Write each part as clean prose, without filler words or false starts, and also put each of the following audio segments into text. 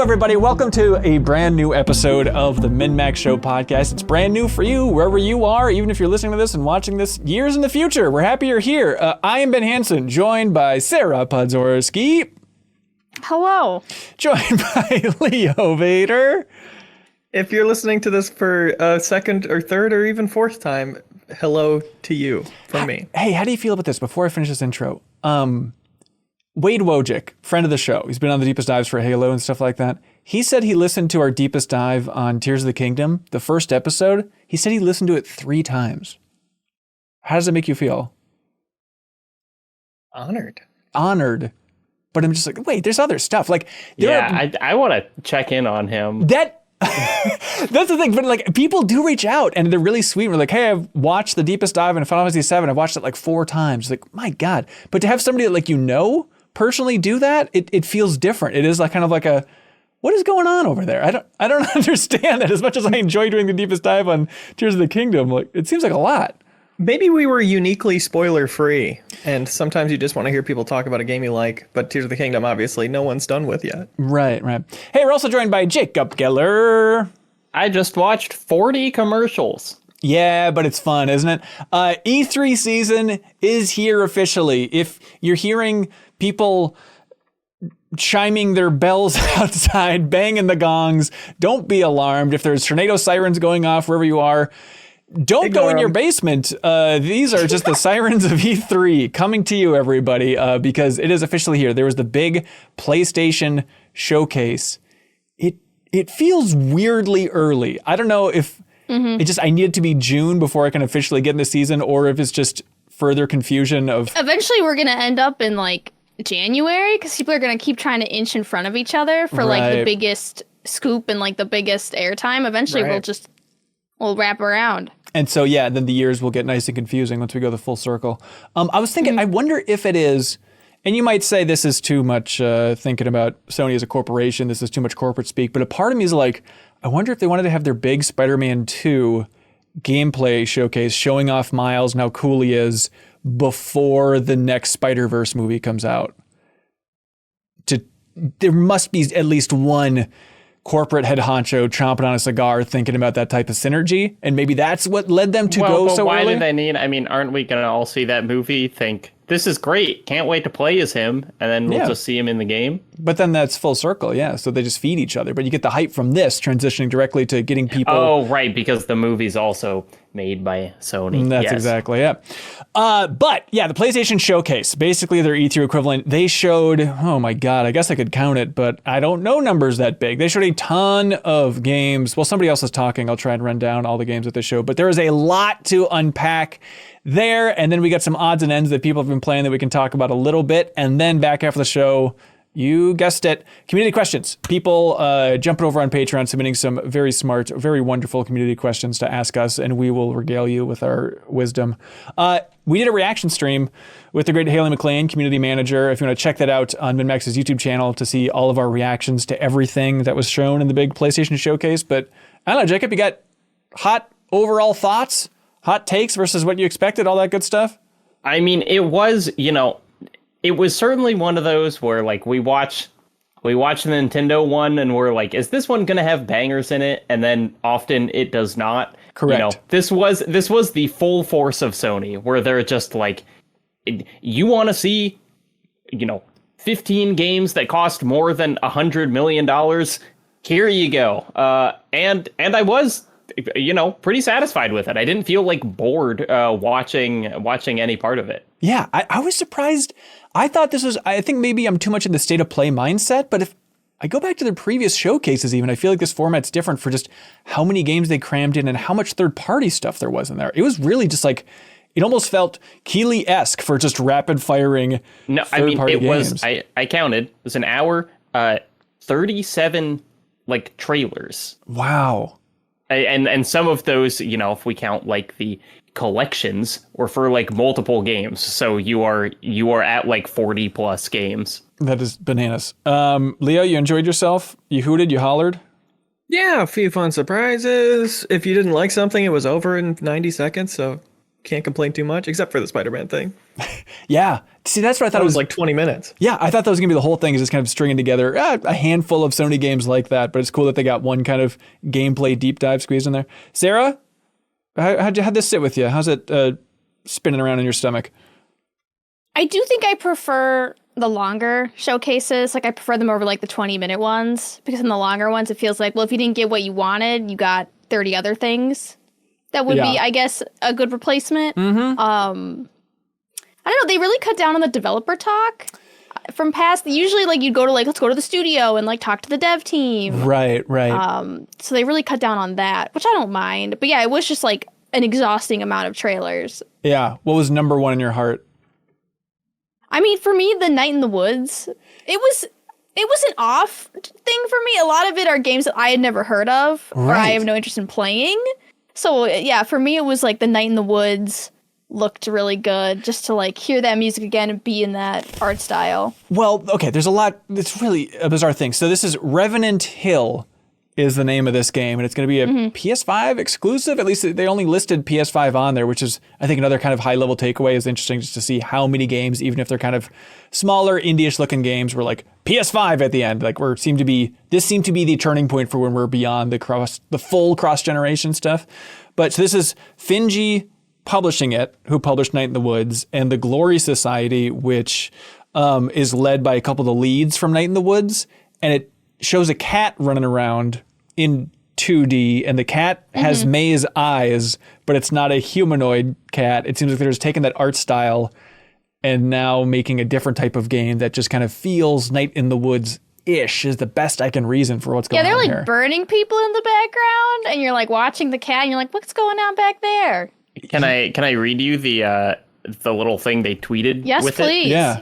everybody. Welcome to a brand new episode of the MinnMax Show podcast. It's brand new for you, wherever you are, even if you're listening to this and watching this years in the future. We're happy you're here. I am Ben Hansen, joined by Sarah Podzorski. Hello. Joined by Leo Vader. If you're listening to this for a second or third or even fourth time, hello to you from me. Hey, how do you feel about this before I finish this intro? Wade Wojcik, friend of the show, he's been on the Deepest Dives for Halo and stuff like that. He said he listened to our Deepest Dive on Tears of the Kingdom, the first episode. He said he listened to it 3 times. How does it make you feel? Honored. But I'm just like, wait, there's other stuff. Like, I want to check in on him. That's the thing. But like, people do reach out and they're really sweet. We're like, hey, I've watched the Deepest Dive in Final Fantasy VII. I've watched it like 4 times. Like, my God. But to have somebody that like, personally do that, it feels different. It is like kind of like a, what is going on over there? I don't understand that. As much as I enjoy doing the Deepest Dive on Tears of the Kingdom, like it seems like a lot. Maybe we were uniquely spoiler free, and sometimes you just want to hear people talk about a game you like, but Tears of the Kingdom, obviously, no one's done with yet. Right. Hey, we're also joined by Jacob Geller. I just watched 40 commercials. Yeah, but it's fun, isn't it? E3 season is here officially. If you're hearing people chiming their bells outside, banging the gongs, don't be alarmed. If there's tornado sirens going off wherever you are, don't go in your basement. These are just the sirens of E3 coming to you, everybody, because it is officially here. There was the big PlayStation showcase. It feels weirdly early. I don't know if I need it to be June before I can officially get in the season, or if it's just further confusion of... Eventually we're going to end up in like January because people are going to keep trying to inch in front of each other for like the biggest scoop and like the biggest airtime. Eventually we'll wrap around. And so, yeah, then the years will get nice and confusing once we go the full circle. I was thinking, I wonder if it is, and you might say this is too much thinking about Sony as a corporation, this is too much corporate speak, but a part of me is like, I wonder if they wanted to have their big Spider-Man 2 gameplay showcase showing off Miles and how cool he is before the next Spider-Verse movie comes out. There must be at least one corporate head honcho chomping on a cigar thinking about that type of synergy, and maybe that's what led them to go so why early. Did they need? I mean, aren't we going to all see that movie, think, this is great, can't wait to play as him, and then we'll just see him in the game? But then that's full circle, so they just feed each other. But you get the hype from this transitioning directly to getting people... Oh, right, because the movie's also made by Sony. That's exactly it. But yeah, the PlayStation Showcase, basically their E3 equivalent, they showed, oh my God, I guess I could count it, but I don't know numbers that big. They showed a ton of games. Well, somebody else is talking. I'll try and run down all the games that they showed, but there is a lot to unpack there. And then we got some odds and ends that people have been playing that we can talk about a little bit. And then back after the show, you guessed it, community questions. People jumping over on Patreon, submitting some very smart, very wonderful community questions to ask us, and we will regale you with our wisdom. We did a reaction stream with the great Haley McLean, community manager. If you want to check that out on MinnMax's YouTube channel to see all of our reactions to everything that was shown in the big PlayStation showcase. But I don't know, Jacob, you got hot overall thoughts, hot takes versus what you expected, all that good stuff? I mean, it was, it was certainly one of those where like we watch the Nintendo one and we're like, is this one going to have bangers in it? And then often it does not. Correct. This was the full force of Sony, where they're just like, you want to see, 15 games that cost more than $100 million? Here you go. And I was, pretty satisfied with it. I didn't feel like bored watching any part of it. Yeah, I was surprised. I thought I think maybe I'm too much in the state of play mindset, but if I go back to their previous showcases even, I feel like this format's different for just how many games they crammed in and how much third-party stuff there was in there. It was really just like, it almost felt Keighley-esque for just rapid-firing third-party games. I counted, it was an hour, 37, trailers. Wow. And some of those, if we count, the collections, were for, multiple games. So you are at, 40-plus games. That is bananas. Leo, you enjoyed yourself? You hooted? You hollered? Yeah, a few fun surprises. If you didn't like something, it was over in 90 seconds, so can't complain too much, except for the Spider-Man thing. Yeah, See, that's what I thought That it was was. like 20 minutes. Yeah, I thought that was going to be the whole thing, is just kind of stringing together a handful of Sony games like that. But it's cool that they got one kind of gameplay deep dive squeezed in there. Sarah, how'd this sit with you? How's it spinning around in your stomach? I do think I prefer the longer showcases. Like, I prefer them over like the 20-minute ones, because in the longer ones, it feels like, well, if you didn't get what you wanted, you got 30 other things that would be, I guess, a good replacement. Mm-hmm. I don't know. They really cut down on the developer talk from past. Usually, like, you'd go to let's go to the studio and like talk to the dev team. Right. So they really cut down on that, which I don't mind. But yeah, it was just like an exhausting amount of trailers. Yeah. What was number one in your heart? I mean, for me, the Night in the Woods, it was an off thing for me. A lot of it are games that I had never heard of or I have no interest in playing. So yeah, for me, it was like the Night in the Woods looked really good, just to like hear that music again and be in that art style. Well, okay, there's a lot. It's really a bizarre thing. So this is Revenant Hill is the name of this game, and it's going to be a PS5 exclusive. At least they only listed PS5 on there, which is, I think, another kind of high-level takeaway. Is interesting just to see how many games, even if they're kind of smaller, indie-ish looking games, were like PS5 at the end. Like this seemed to be the turning point for when we're beyond the full cross-generation stuff. But so this is Finji publishing it, who published Night in the Woods, and the Glory Society, which is led by a couple of the leads from Night in the Woods, and it shows a cat running around in 2D, and the cat has maze eyes, but it's not a humanoid cat. It seems like they're just taking that art style and now making a different type of game that just kind of feels Night in the Woods-ish is the best I can reason for what's going on here. Yeah, they're like burning people in the background, and you're like watching the cat, and you're like, what's going on back there? Can I read you the little thing they tweeted? Yes, with please. It? Yeah.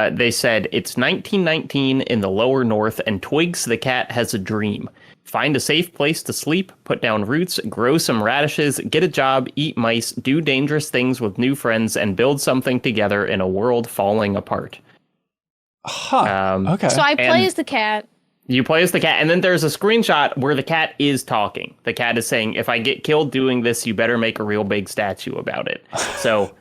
They said, it's 1919 in the lower north, and Twigs the cat has a dream. Find a safe place to sleep, put down roots, grow some radishes, get a job, eat mice, do dangerous things with new friends, and build something together in a world falling apart. Huh. Okay. So I play as the cat. You play as the cat, and then there's a screenshot where the cat is talking. The cat is saying, if I get killed doing this, you better make a real big statue about it. So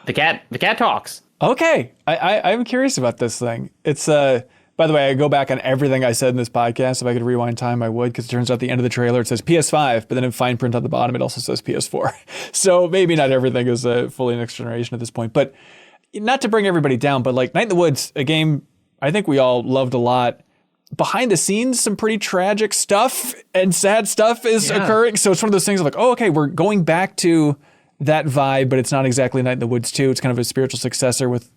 the cat talks. Okay. I'm curious about this thing. It's by the way, I go back on everything I said in this podcast. If I could rewind time, I would, because it turns out at the end of the trailer it says PS5, but then in fine print at the bottom it also says PS4. So maybe not everything is fully next generation at this point. But not to bring everybody down, but like Night in the Woods, a game I think we all loved a lot. Behind the scenes, some pretty tragic stuff and sad stuff is occurring. So it's one of those things of like, oh, okay, we're going back to that vibe, but it's not exactly Night in the Woods 2. It's kind of a spiritual successor with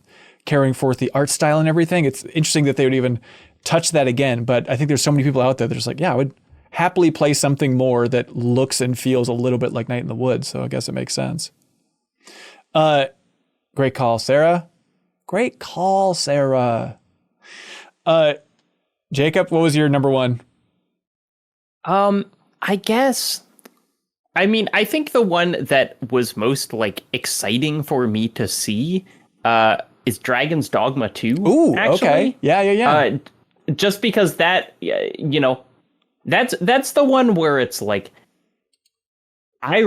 carrying forth the art style and everything. It's interesting that they would even touch that again. But I think there's so many people out there that are just like, yeah, I would happily play something more that looks and feels a little bit like Night in the Woods. So I guess it makes sense. Great call, Sarah. Great call, Sarah. Jacob, what was your number one? I guess, I mean, I think the one that was most like exciting for me to see is Dragon's Dogma 2. Ooh, actually. Okay. Yeah. Just because that, you know, that's the one where it's like, I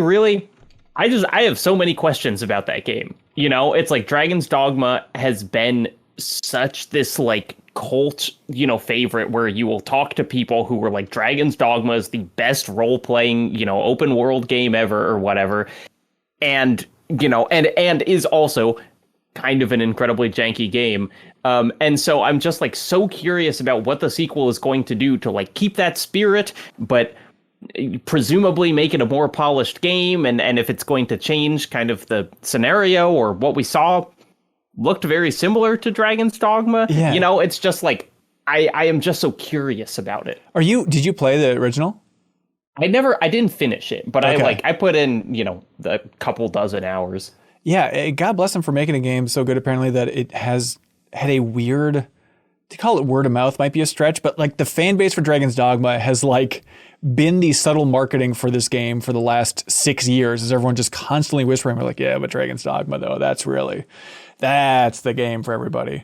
have so many questions about that game. You know, it's like Dragon's Dogma has been such this like cult, you know, favorite where you will talk to people who were like, Dragon's Dogma is the best role-playing, you know, open world game ever or whatever. And, you know, and is also kind of an incredibly janky game. And so I'm just like so curious about what the sequel is going to do to like keep that spirit, but presumably make it a more polished game. And if it's going to change kind of the scenario, or what we saw looked very similar to Dragon's Dogma. Yeah. You know, it's just like, I am just so curious about it. Did you play the original? I didn't finish it, but Okay. I put in, you know, a couple dozen hours. Yeah, God bless him for making a game so good, apparently, that it has had a weird, to call it word of mouth might be a stretch, but like the fan base for Dragon's Dogma has like been the subtle marketing for this game for the last 6 years, as everyone just constantly whispering, we're like, yeah, but Dragon's Dogma though, that's the game for everybody.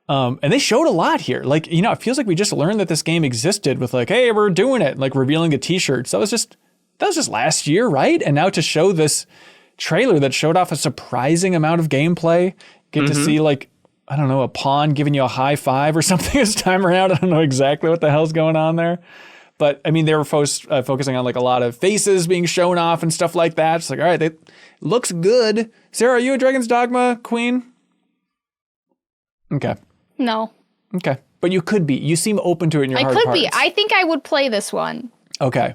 And they showed a lot here. Like, you know, it feels like we just learned that this game existed with like, hey, we're doing it, like revealing the t-shirts. That was just last year, right? And now to show this trailer that showed off a surprising amount of gameplay get to see like, I don't know, a pawn giving you a high five or something this time around. I don't know exactly what the hell's going on there. But I mean, they were focusing on like a lot of faces being shown off and stuff like that. It's like, all right, it looks good. Sarah, are you a Dragon's Dogma queen? Okay. No. Okay. But you could be. You seem open to it in your heart of hearts. I could be. I think I would play this one. Okay.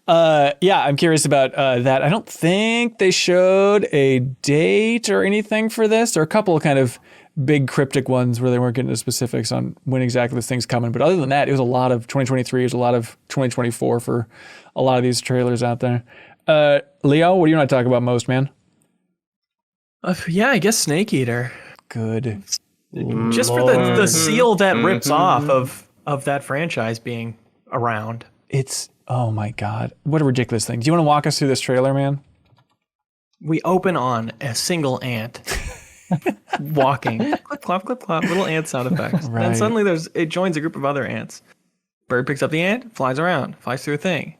Yeah, I'm curious about that. I don't think they showed a date or anything for this. There are a couple of kind of big cryptic ones where they weren't getting into specifics on when exactly this thing's coming. But other than that, it was a lot of 2023. It was a lot of 2024 for a lot of these trailers out there. Leo, what do you want to talk about most, man? Yeah, I guess Snake Eater. Good. Just for the seal that rips off of that franchise being around. It's, oh my God, what a ridiculous thing. Do you want to walk us through this trailer, man? We open on a single ant walking. Clip, clop, clip, clop, little ant sound effects. Right. Then suddenly it joins a group of other ants. Bird picks up the ant, flies around, flies through a thing.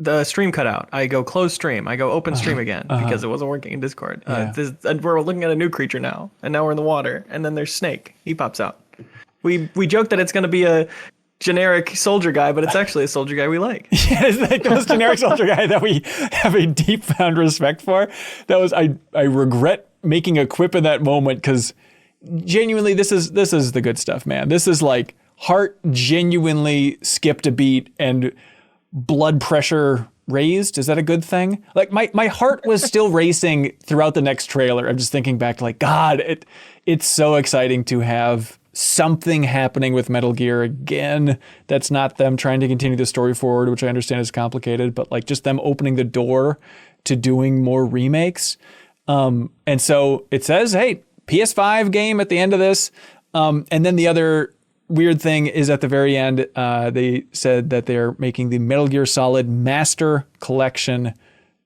The stream cut out. I go close stream. I go open stream again because it wasn't working in Discord. We're looking at a new creature now, and now we're in the water. And then there's Snake. He pops out. We joke that it's going to be a generic soldier guy, but it's actually a soldier guy we like. Yeah, it's like the most generic soldier guy that we have a deep found respect for. That was I regret making a quip in that moment because genuinely this is the good stuff, man. This is like heart genuinely skipped a beat and blood pressure raised. Is that a good thing? Like my heart was still racing throughout the next trailer. I'm just thinking back to like, God, it's so exciting to have something happening with Metal Gear again. That's not them trying to continue the story forward, which I understand is complicated, but like just them opening the door to doing more remakes. And so it says, hey, PS5 game at the end of this. And then the other weird thing is at the very end, they said that they're making the Metal Gear Solid Master Collection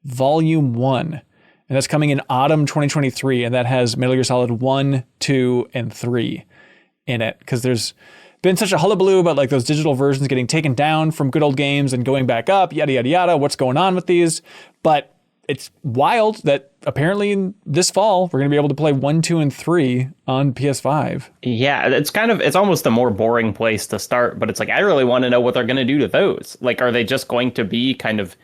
Volume 1. And that's coming in autumn 2023. And that has Metal Gear Solid 1, 2, and 3 in it. Because there's been such a hullabaloo about like those digital versions getting taken down from good old games and going back up, yada, yada, yada. What's going on with these? But it's wild that apparently this fall we're going to be able to play 1, 2, and 3 on PS5. Yeah, it's almost a more boring place to start, but it's like I really want to know what they're going to do to those. Like, are they just going to be kind of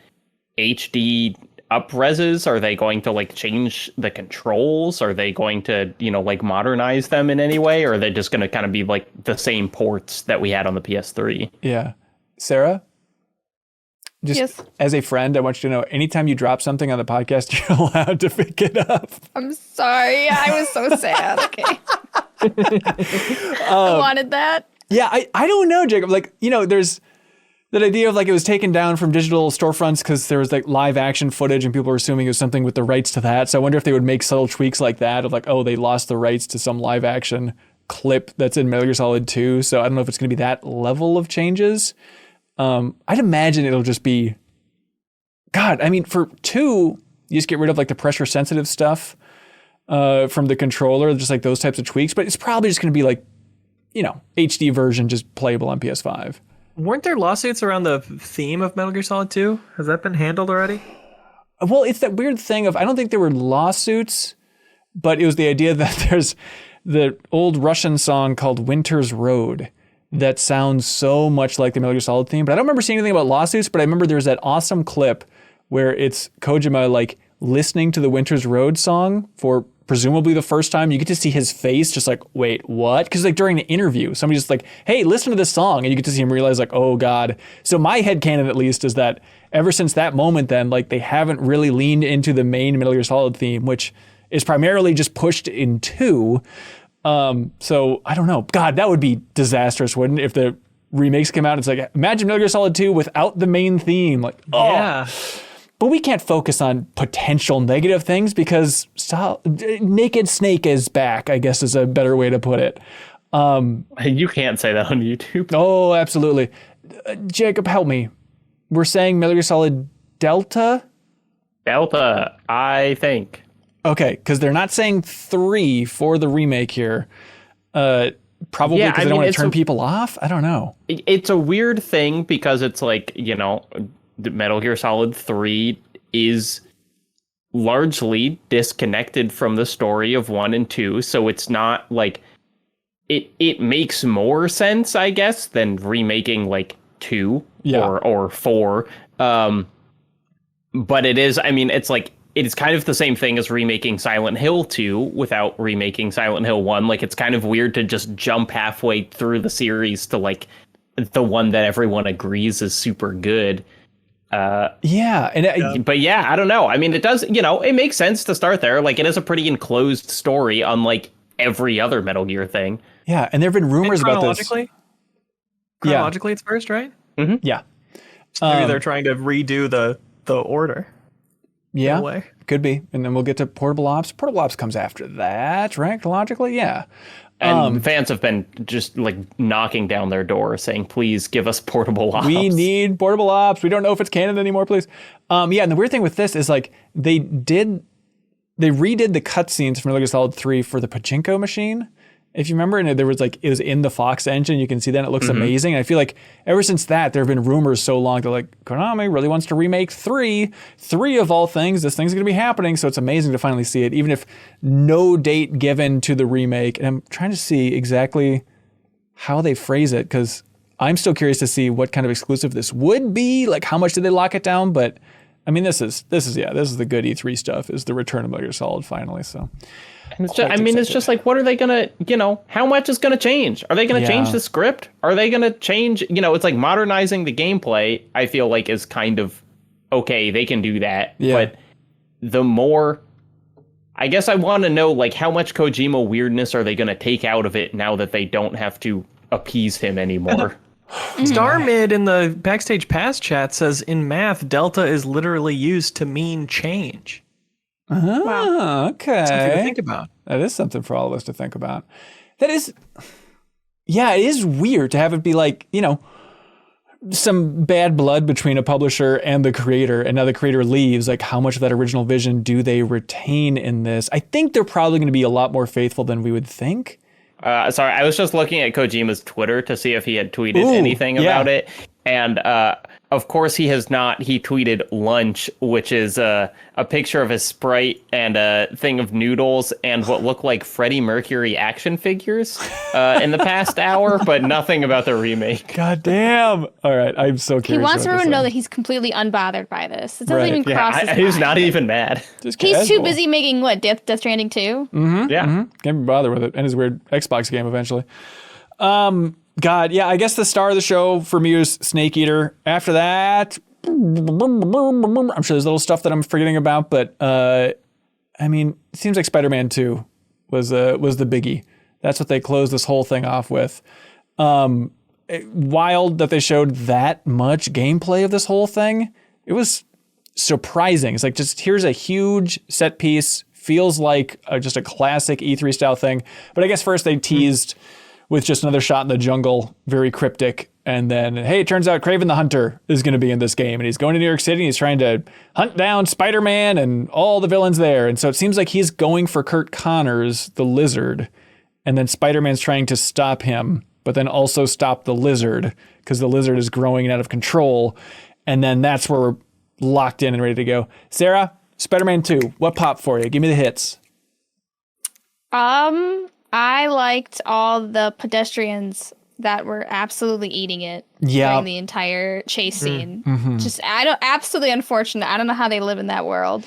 HD up-reses? Are they going to like change the controls? Are they going to, like modernize them in any way? Or are they just going to kind of be like the same ports that we had on the PS3? Yeah. Sarah? Just yes. As a friend, I want you to know, anytime you drop something on the podcast, you're allowed to pick it up. I'm sorry. I was so sad. Okay. I wanted that. Yeah, I don't know, Jacob. Like, there's that idea of like it was taken down from digital storefronts because there was like live action footage and people were assuming it was something with the rights to that. So I wonder if they would make subtle tweaks like that of like, oh, they lost the rights to some live action clip that's in Metal Gear Solid 2. So I don't know if it's going to be that level of changes. I'd imagine it'll just be, God, I mean, for 2, you just get rid of like the pressure sensitive stuff from the controller, just like those types of tweaks. But it's probably just going to be like, HD version just playable on PS5. Weren't there lawsuits around the theme of Metal Gear Solid 2? Has that been handled already? Well, it's that weird thing of, I don't think there were lawsuits, but it was the idea that there's the old Russian song called Winter's Road that sounds so much like the Metal Gear Solid theme. But I don't remember seeing anything about lawsuits, but I remember there's that awesome clip where it's Kojima like listening to the Winter's Road song for presumably the first time. You get to see his face just like, wait, what? Because like during an interview, somebody's just like, hey, listen to this song. And you get to see him realize like, oh God. So my headcanon at least is that ever since that moment then, like they haven't really leaned into the main Metal Gear Solid theme, which is primarily just pushed in 2. So I don't know. God, that would be disastrous, wouldn't it? If the remakes came out, it's like, imagine Metal Gear Solid 2 without the main theme. Like, oh. Yeah. But we can't focus on potential negative things because Naked Snake is back, I guess is a better way to put it. You can't say that on YouTube. Oh, absolutely. Jacob, help me. We're saying Metal Gear Solid Delta? Delta, I think. Okay, because they're not saying 3 for the remake here. Probably because they don't want to turn people off? I don't know. It's a weird thing because it's like, the Metal Gear Solid 3 is largely disconnected from the story of 1 and 2, so it's not like it makes more sense, I guess, than remaking like 2 or 4. But it is, I mean, it's like, it is kind of the same thing as remaking Silent Hill 2 without remaking Silent Hill 1. Like, it's kind of weird to just jump halfway through the series to like the one that everyone agrees is super good. But yeah, I don't know. I mean, it does, it makes sense to start there. Like, it is a pretty enclosed story, unlike every other Metal Gear thing. Yeah, and there have been rumors about this. Chronologically, it's first, right? Mm-hmm. Yeah. So maybe they're trying to redo the order. Yeah, could be. And then we'll get to Portable Ops. Portable Ops comes after that, right? Chronologically, yeah. And fans have been just like knocking down their door saying, please give us Portable Ops. We need Portable Ops. We don't know if it's canon anymore, please. Yeah, and the weird thing with this is like they redid the cutscenes from Metal Gear Solid 3 for the pachinko machine. If you remember, and there was like, it was in the Fox engine. You can see that, and it looks amazing. And I feel like ever since that, there have been rumors so long that like Konami really wants to remake 3 of all things. This thing's going to be happening. So it's amazing to finally see it, even if no date given to the remake. And I'm trying to see exactly how they phrase it, because I'm still curious to see what kind of exclusive this would be. Like, how much did they lock it down? But I mean, this is the good E3 stuff, is the return of Metal Gear Solid finally. So. And it's just, it's just like, what are they going to, how much is going to change? Are they going to change the script? Are they going to change, it's like modernizing the gameplay, I feel like is kind of, okay, they can do that. Yeah. But the more, I guess I want to know, like, how much Kojima weirdness are they going to take out of it now that they don't have to appease him anymore? Starmid in the Backstage Pass chat says, in math, delta is literally used to mean change. Wow. Okay. Something to think about. That is something for all of us to think about. That is, it is weird to have it be like, some bad blood between a publisher and the creator, and now the creator leaves. Like, how much of that original vision do they retain in this? I think they're probably going to be a lot more faithful than we would think. Sorry, I was just looking at Kojima's Twitter to see if he had tweeted anything about it. And of course he has not. He tweeted lunch, which is a picture of his Sprite and a thing of noodles and what look like Freddie Mercury action figures in the past hour, but nothing about the remake. God damn. All right, I'm so curious. He wants everyone to know that he's completely unbothered by this. It doesn't even cross his mind. He's not even mad. He's too busy making what? Death Stranding 2? Mm-hmm, yeah. Mm-hmm. Can't be bothered with it. And his weird Xbox game eventually. God, yeah, I guess the star of the show for me was Snake Eater. After that, I'm sure there's little stuff that I'm forgetting about, but I mean, it seems like Spider-Man 2 was the biggie. That's what they closed this whole thing off with. Wild that they showed that much gameplay of this whole thing. It was surprising. It's like, just here's a huge set piece, feels like just a classic E3 style thing. But I guess first they teased with just another shot in the jungle, very cryptic. And then, hey, it turns out Kraven the Hunter is going to be in this game. And he's going to New York City and he's trying to hunt down Spider-Man and all the villains there. And so it seems like he's going for Kurt Connors, the Lizard. And then Spider-Man's trying to stop him, but then also stop the Lizard, because the Lizard is growing and out of control. And then that's where we're locked in and ready to go. Sarah, Spider-Man 2, what popped for you? Give me the hits. I liked all the pedestrians that were absolutely eating it during the entire chase scene. Mm-hmm. Just absolutely unfortunate. I don't know how they live in that world.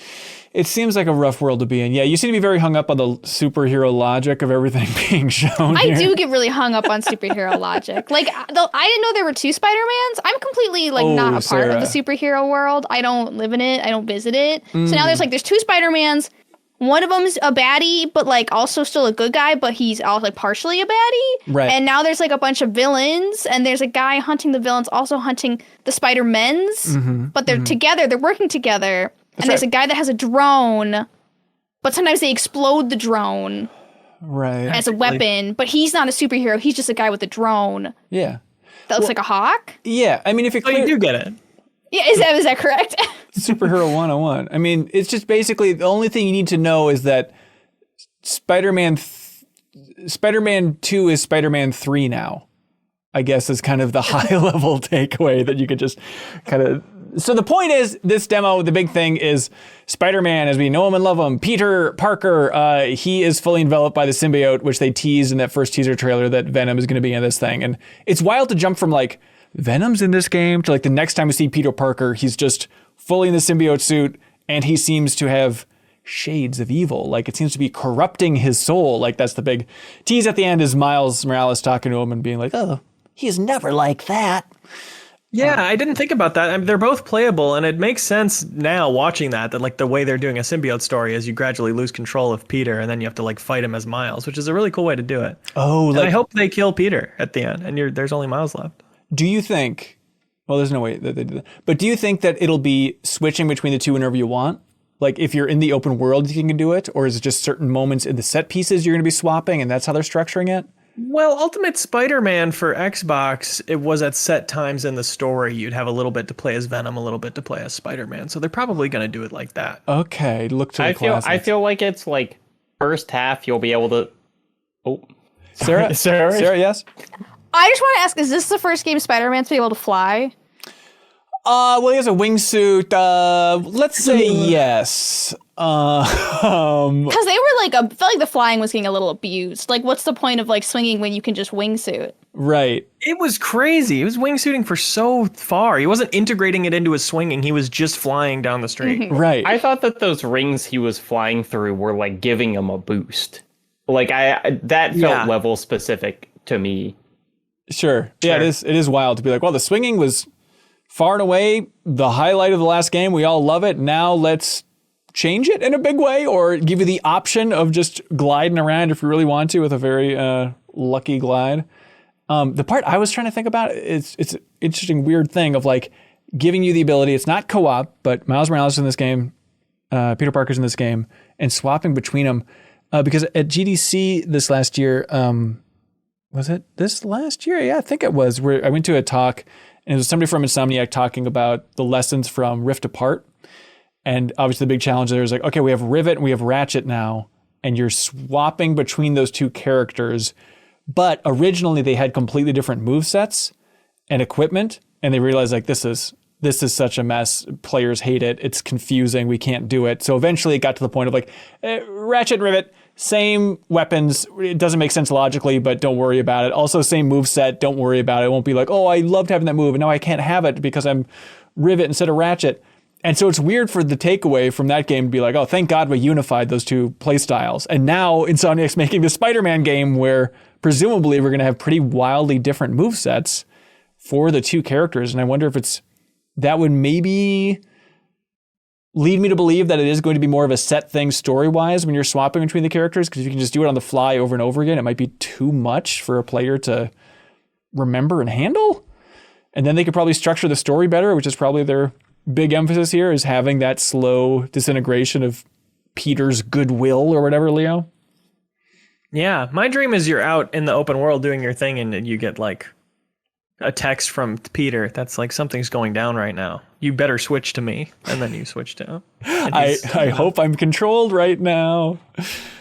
It seems like a rough world to be in. Yeah, you seem to be very hung up on the superhero logic of everything being shown. I do get really hung up on superhero logic. Like, I didn't know there were 2 Spider-Mans. I'm completely not a part of the superhero world. I don't live in it. I don't visit it. So now there's 2 Spider-Mans. One of them's a baddie, but also still a good guy, but he's also partially a baddie. Right. And now there's a bunch of villains, and there's a guy hunting the villains, also hunting the Spider-Mens. Mm-hmm. But they're together, they're working together. That's there's a guy that has a drone, but sometimes they explode the drone as a weapon. But he's not a superhero, he's just a guy with a drone. Yeah. That looks like a hawk? Yeah, I mean, if it you do get it. Yeah, is that correct? Superhero 101. I mean, it's just basically the only thing you need to know is that Spider-Man 2 is Spider-Man 3 now, I guess, is kind of the high level takeaway that you could just kind of So the point is, this demo, the big thing is Spider-Man, as we know him and love him, Peter Parker, he is fully enveloped by the symbiote, which they teased in that first teaser trailer that Venom is going to be in this thing. And it's wild to jump from like, Venom's in this game to like the next time we see Peter Parker, he's just fully in the symbiote suit and he seems to have shades of evil. Like it seems to be corrupting his soul. Like that's the big tease at the end is Miles Morales talking to him and being like, oh, he's never like that. Yeah, I didn't think about that. I mean, they're both playable, and it makes sense now watching that like the way they're doing a symbiote story is you gradually lose control of Peter, and then you have to like fight him as Miles, which is a really cool way to do it. Oh, and I hope they kill Peter at the end, and there's only Miles left. Do you think? Well, there's no way that they do that. But do you think that it'll be switching between the two whenever you want? Like if you're in the open world, you can do it, or is it just certain moments in the set pieces you're going to be swapping, and that's how they're structuring it? Well, Ultimate Spider-Man for Xbox, it was at set times in the story. You'd have a little bit to play as Venom, a little bit to play as Spider-Man. So they're probably going to do it like that. Okay, look to the classics. I feel like it's like first half you'll be able to. Oh, Sarah, yes. I just want to ask: is this the first game Spider-Man's been able to fly? Well, he has a wingsuit. Let's say yes. Because they were like, I felt like the flying was getting a little abused. Like, what's the point of like swinging when you can just wingsuit? Right. It was crazy. He was wingsuiting for so far. He wasn't integrating it into his swinging. He was just flying down the street. Right. I thought that those rings he was flying through were like giving him a boost. Like that felt level specific to me. Sure. Yeah, it is wild to be like, well, the swinging was far and away the highlight of the last game. We all love it. Now let's change it in a big way or give you the option of just gliding around if you really want to with a very lucky glide. The part I was trying to think about, it's an interesting, weird thing of like giving you the ability. It's not co-op, but Miles Morales is in this game, Peter Parker's in this game, and swapping between them. Because at GDC this last year, was it this last year? Yeah, I think it was. Where I went to a talk, and it was somebody from Insomniac talking about the lessons from Rift Apart. And obviously the big challenge there is like, okay, we have Rivet and we have Ratchet now, and you're swapping between those two characters. But originally they had completely different movesets and equipment, and they realized like this is such a mess. Players hate it. It's confusing. We can't do it. So eventually it got to the point of like, Ratchet and Rivet, same weapons. It doesn't make sense logically, but don't worry about it. Also same moveset. Don't worry about it. It won't be like, oh, I loved having that move, and now I can't have it because I'm Rivet instead of Ratchet. And so it's weird for the takeaway from that game to be like, oh, thank God we unified those two play styles. And now Insomniac's making the Spider-Man game where presumably we're going to have pretty wildly different movesets for the two characters. And I wonder if that would maybe lead me to believe that it is going to be more of a set thing story-wise when you're swapping between the characters, because if you can just do it on the fly over and over again, it might be too much for a player to remember and handle. And then they could probably structure the story better, which is probably their big emphasis here, is having that slow disintegration of Peter's goodwill or whatever, Leo. Yeah, my dream is you're out in the open world doing your thing and you get like a text from Peter that's like, something's going down right now. You better switch to me. And then you switch to him. I hope I'm controlled right now.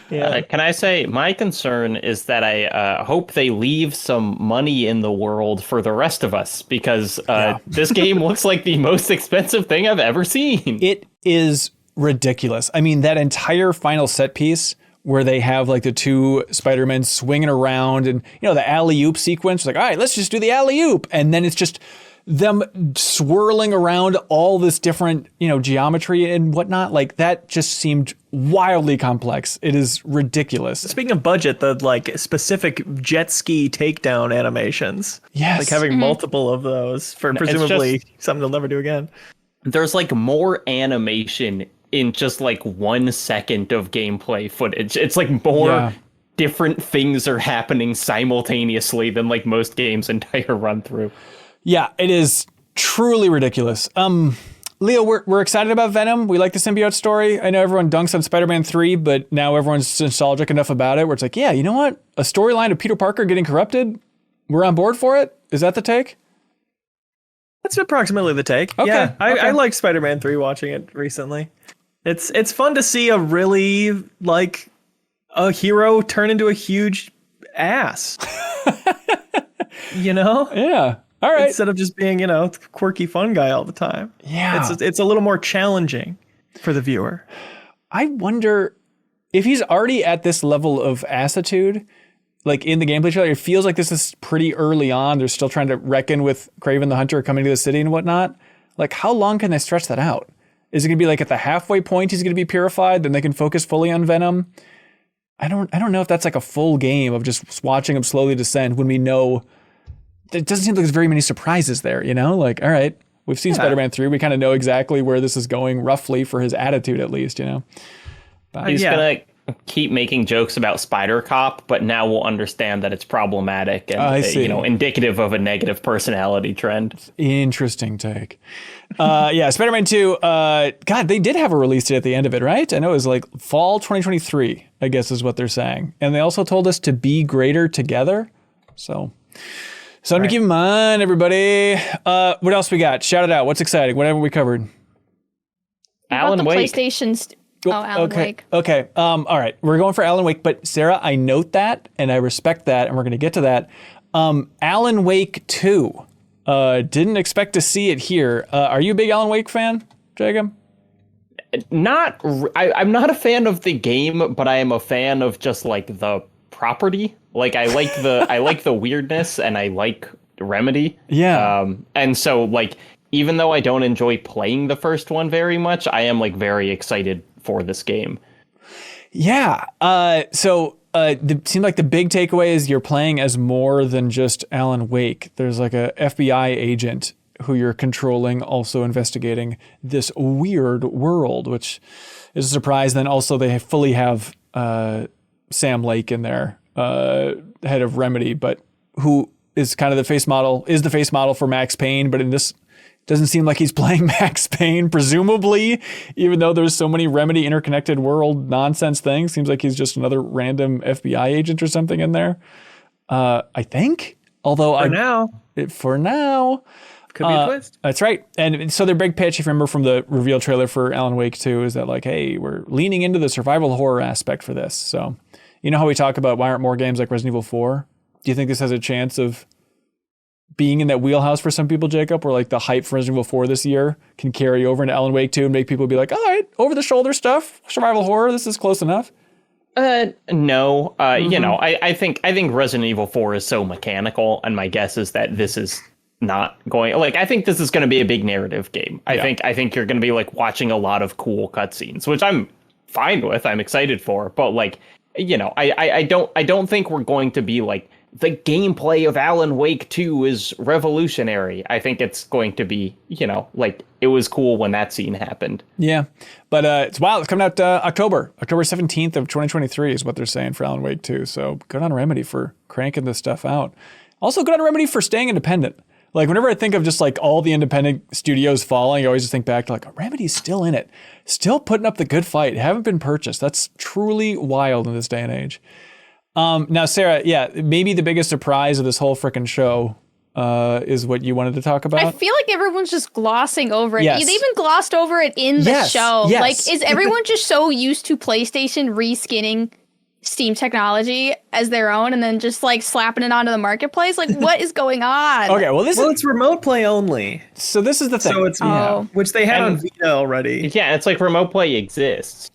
Yeah. Can I say my concern is that I hope they leave some money in the world for the rest of us, because this game looks like the most expensive thing I've ever seen. It is ridiculous. I mean, that entire final set piece where they have like the two Spider-Men swinging around and, you know, the alley-oop sequence, like, all right, let's just do the alley-oop. And then it's just them swirling around all this different, you know, geometry and whatnot. Like that just seemed wildly complex. It is ridiculous. Speaking of budget, the like specific jet ski takedown animations. Yes. Like having multiple of those for presumably something they'll never do again. There's like more animation in just like 1 second of gameplay footage. It's like more different things are happening simultaneously than like most games' entire run through. Yeah, it is truly ridiculous. Leo, we're excited about Venom. We like the symbiote story. I know everyone dunks on Spider-Man 3, but now everyone's nostalgic enough about it where it's like, yeah, you know what? A storyline of Peter Parker getting corrupted? We're on board for it? Is that the take? That's approximately the take. Okay. Yeah, I like Spider-Man 3 watching it recently. It's fun to see a really, like, a hero turn into a huge ass. You know? Yeah. All right. Instead of just being, quirky fun guy all the time. Yeah. It's a little more challenging for the viewer. I wonder if he's already at this level of assitude, like in the gameplay trailer. It feels like this is pretty early on. They're still trying to reckon with Kraven the Hunter coming to the city and whatnot. Like, how long can they stretch that out? Is it going to be like at the halfway point he's going to be purified, then they can focus fully on Venom? I don't know if that's like a full game of just watching him slowly descend when we know it doesn't seem like there's very many surprises there, Like, all right, we've seen Spider-Man 3. We kind of know exactly where this is going roughly for his attitude, at least, But, he's going to keep making jokes about Spider Cop, but now we'll understand that it's problematic and indicative of a negative personality trend. Interesting take. Spider-Man 2, God, they did have a release date at the end of it, right? I know it was like fall 2023, I guess is what they're saying. And they also told us to be greater together. So something to keep in mind, everybody. What else we got? Shout it out. What's exciting? Whatever we covered. Alan Wake. PlayStation's Alan Wake. Okay. All right. We're going for Alan Wake, but Sarah, I note that and I respect that, and we're going to get to that. Alan Wake 2. Didn't expect to see it here. Are you a big Alan Wake fan, Jacob? I'm not a fan of the game, but I am a fan of just like the property. Like I like the weirdness, and I like Remedy. Yeah. And so like, even though I don't enjoy playing the first one very much, I am like very excited for this game. Yeah. It seemed like the big takeaway is you're playing as more than just Alan Wake. There's like a FBI agent who you're controlling, also investigating this weird world, which is a surprise. Then also they fully have Sam Lake in there, head of Remedy, but who is kind of the face model for Max Payne, but in this doesn't seem like he's playing Max Payne, presumably, even though there's so many Remedy interconnected world nonsense things. Seems like he's just another random FBI agent or something in there. I think. Although for now. Could be a twist. That's right. And so their big pitch, if you remember from the reveal trailer for Alan Wake 2, is that like, hey, we're leaning into the survival horror aspect for this. So, you know how we talk about why aren't more games like Resident Evil 4? Do you think this has a chance of being in that wheelhouse for some people, Jacob, where like the hype for Resident Evil 4 this year can carry over into Alan Wake 2 and make people be like, all right, over the shoulder stuff, survival horror, this is close enough? No. I think Resident Evil 4 is so mechanical, and my guess is that this is not going, like, I think this is going to be a big narrative game. I think you're going to be like watching a lot of cool cutscenes, which I'm fine with. I'm excited for, but like, I don't think we're going to be like, the gameplay of Alan Wake 2 is revolutionary. I think it's going to be, like it was cool when that scene happened. Yeah, but it's wild. It's coming out October 17th of 2023 is what they're saying for Alan Wake 2. So good on Remedy for cranking this stuff out. Also good on Remedy for staying independent. Like whenever I think of just like all the independent studios falling, I always just think back to like Remedy's still in it, still putting up the good fight, haven't been purchased. That's truly wild in this day and age. Now, Sarah, maybe the biggest surprise of this whole frickin' show is what you wanted to talk about. I feel like everyone's just glossing over it. Yes. They even glossed over it in the show. Yes. Like, is everyone just so used to PlayStation reskinning Steam technology as their own and then just like slapping it onto the marketplace? Like, what is going on? Okay, well, it's remote play only. So this is the thing. So it's which they had on Vita already. Yeah, it's like remote play exists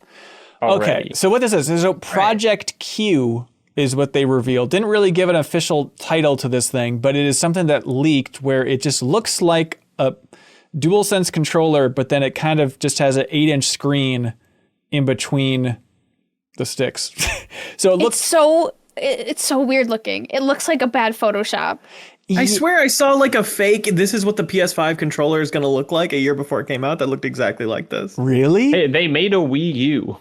already. Okay, so what this is so Project Q is what they revealed. Didn't really give an official title to this thing, but it is something that leaked where it just looks like a DualSense controller, but then it kind of just has an 8-inch screen in between the sticks. So it looks it's so weird looking. It looks like a bad Photoshop. I swear I saw like a fake, this is what the PS5 controller is going to look like a year before it came out that looked exactly like this. Really? Hey, they made a Wii U.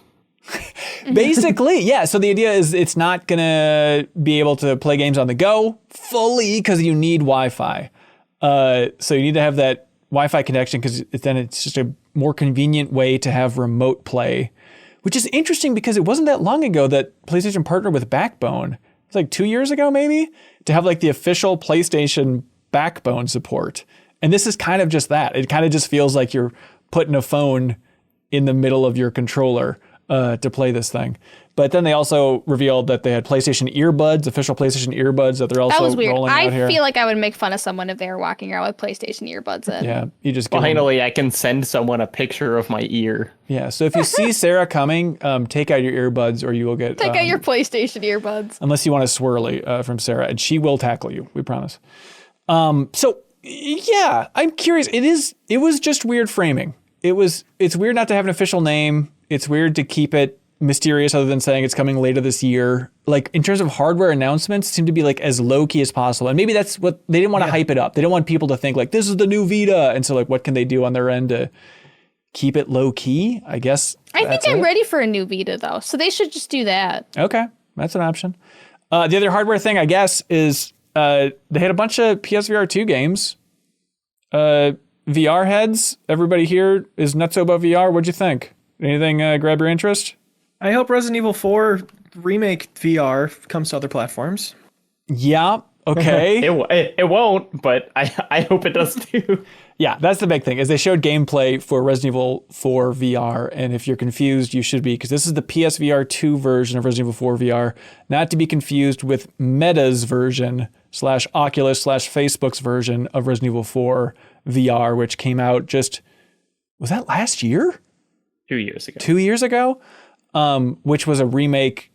Basically, yeah. So the idea is it's not going to be able to play games on the go fully because you need Wi-Fi. So you need to have that Wi-Fi connection because then it's just a more convenient way to have remote play, which is interesting because it wasn't that long ago that PlayStation partnered with Backbone. It's like 2 years ago, maybe, to have like the official PlayStation Backbone support. And this is kind of just that. It kind of just feels like you're putting a phone in the middle of your controller to play this thing. But then they also revealed that they had PlayStation earbuds, official PlayStation earbuds that they're also rolling out here. I feel like I would make fun of someone if they were walking around with PlayStation earbuds in. Yeah, you just finally I can send someone a picture of my ear. Yeah, so if you see Sarah coming, take out your earbuds or you will get take out your PlayStation earbuds. Unless you want a swirly from Sarah, and she will tackle you. We promise. So yeah, I'm curious. It was just weird framing. It's weird not to have an official name. It's weird to keep it mysterious other than saying it's coming later this year. Like in terms of hardware announcements, seem to be like as low key as possible. And maybe that's what they didn't want to hype it up. They don't want people to think like this is the new Vita. And so like what can they do on their end to keep it low key? I guess. I think I'm ready for a new Vita though. So they should just do that. Okay. That's an option. The other hardware thing I guess is they had a bunch of PSVR 2 games. VR heads. Everybody here is nutso about VR. What'd you think? Anything grab your interest? I hope Resident Evil 4 Remake VR comes to other platforms. Yeah, okay. It won't, but I hope it does too. Yeah, that's the big thing, is they showed gameplay for Resident Evil 4 VR, and if you're confused, you should be, because this is the PSVR 2 version of Resident Evil 4 VR, not to be confused with Meta's version / Oculus / Facebook's version of Resident Evil 4 VR, which came out just, was that last year? 2 years ago. 2 years ago? Which was a remake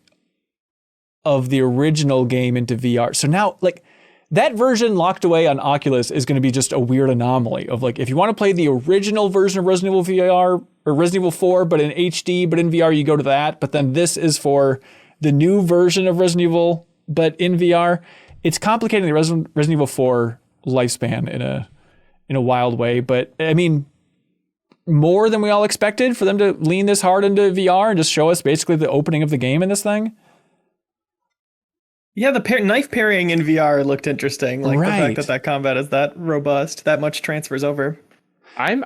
of the original game into VR. So now, like, that version locked away on Oculus is going to be just a weird anomaly of, like, if you want to play the original version of Resident Evil VR or Resident Evil 4, but in HD, but in VR, you go to that. But then this is for the new version of Resident Evil, but in VR. It's complicating the Resident Evil 4 lifespan in a wild way. But, I mean, more than we all expected for them to lean this hard into VR and just show us basically the opening of the game in this thing. Yeah, the knife parrying in VR looked interesting. Like the fact that combat is that robust, that much transfers over.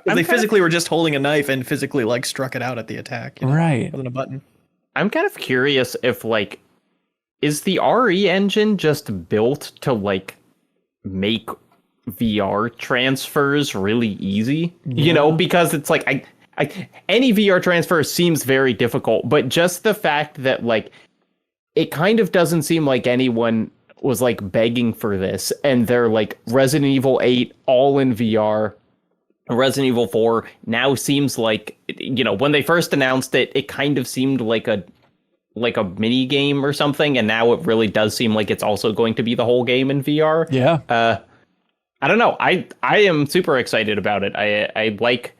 They physically were just holding a knife and physically like struck it out at the attack. Right. Other than a button. I'm kind of curious if like, is the RE engine just built to like make VR transfers really easy, you know, because it's like any VR transfer seems very difficult, but just the fact that like it kind of doesn't seem like anyone was like begging for this, and they're like Resident Evil 8 all in VR. Resident Evil 4 now seems like, you know, when they first announced it, it kind of seemed like a mini game or something, and now it really does seem like it's also going to be the whole game in VR. Yeah. I don't know. I am super excited about it. I like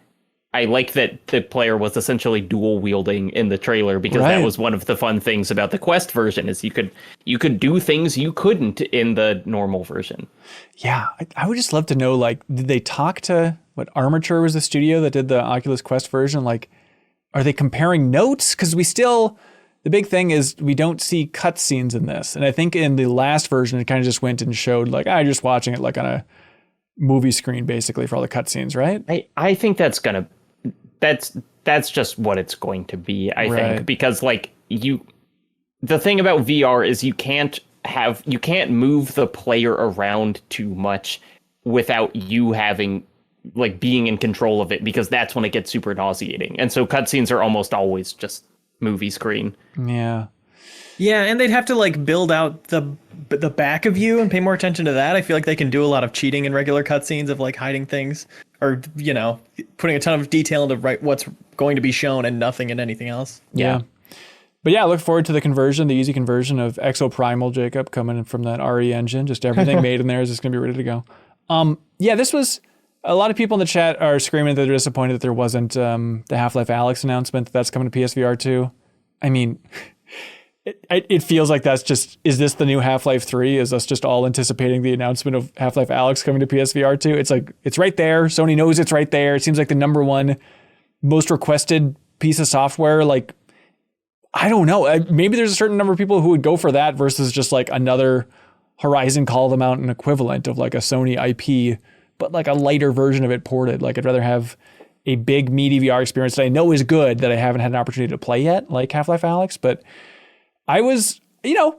that the player was essentially dual wielding in the trailer, because that was one of the fun things about the Quest version, is you could do things you couldn't in the normal version. Yeah, I would just love to know, like, did they talk to what Armature was the studio that did the Oculus Quest version? Like, are they comparing notes? Because the big thing is we don't see cutscenes in this, and I think in the last version it kind of just went and showed like just watching it like on a movie screen basically for all the cutscenes, right? I think that's just what it's going to be, I think, because like the thing about VR is you can't move the player around too much without you having like being in control of it, because that's when it gets super nauseating. And so cutscenes are almost always just movie screen. Yeah, and they'd have to like build out the back of you and pay more attention to that. I feel like they can do a lot of cheating in regular cutscenes of like hiding things, or, you know, putting a ton of detail into what's going to be shown and nothing in anything else. Yeah. But yeah, I look forward to the easy conversion of Exoprimal, Jacob, coming from that RE engine. Just everything made in there is just going to be ready to go. Yeah, this was, a lot of people in the chat are screaming that they're disappointed that there wasn't the Half-Life Alyx announcement that's coming to PSVR 2. I mean, it feels like that's just, is this the new Half-Life 3? Is us just all anticipating the announcement of Half-Life Alyx coming to PSVR 2? It's like, it's right there. Sony knows it's right there. It seems like the number one most requested piece of software. Like, I don't know. Maybe there's a certain number of people who would go for that versus just like another Horizon Call of the Mountain equivalent of like a Sony IP, but like a lighter version of it ported. Like, I'd rather have a big meaty VR experience that I know is good that I haven't had an opportunity to play yet, like Half-Life Alyx. But I was, you know,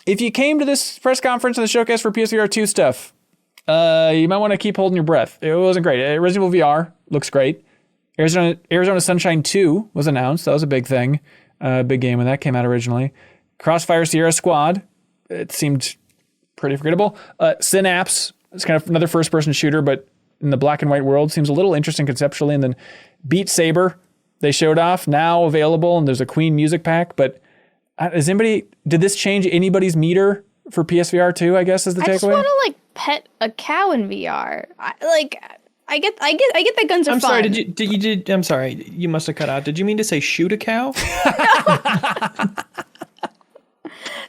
if you came to this press conference and the showcase for PSVR 2 stuff, you might want to keep holding your breath. It wasn't great. Resident Evil VR looks great. Arizona Sunshine 2 was announced. That was a big thing. Big game when that came out originally. Crossfire Sierra Squad. It seemed pretty forgettable. Synapse. It's kind of another first-person shooter, but in the black and white world. Seems a little interesting conceptually. And then Beat Saber. They showed off. Now available. And there's a Queen music pack. But did this change anybody's meter for PSVR 2, I guess, is the takeaway? I just want to, pet a cow in VR. I get that guns are fun. I'm sorry, I'm sorry, you must have cut out. Did you mean to say shoot a cow? There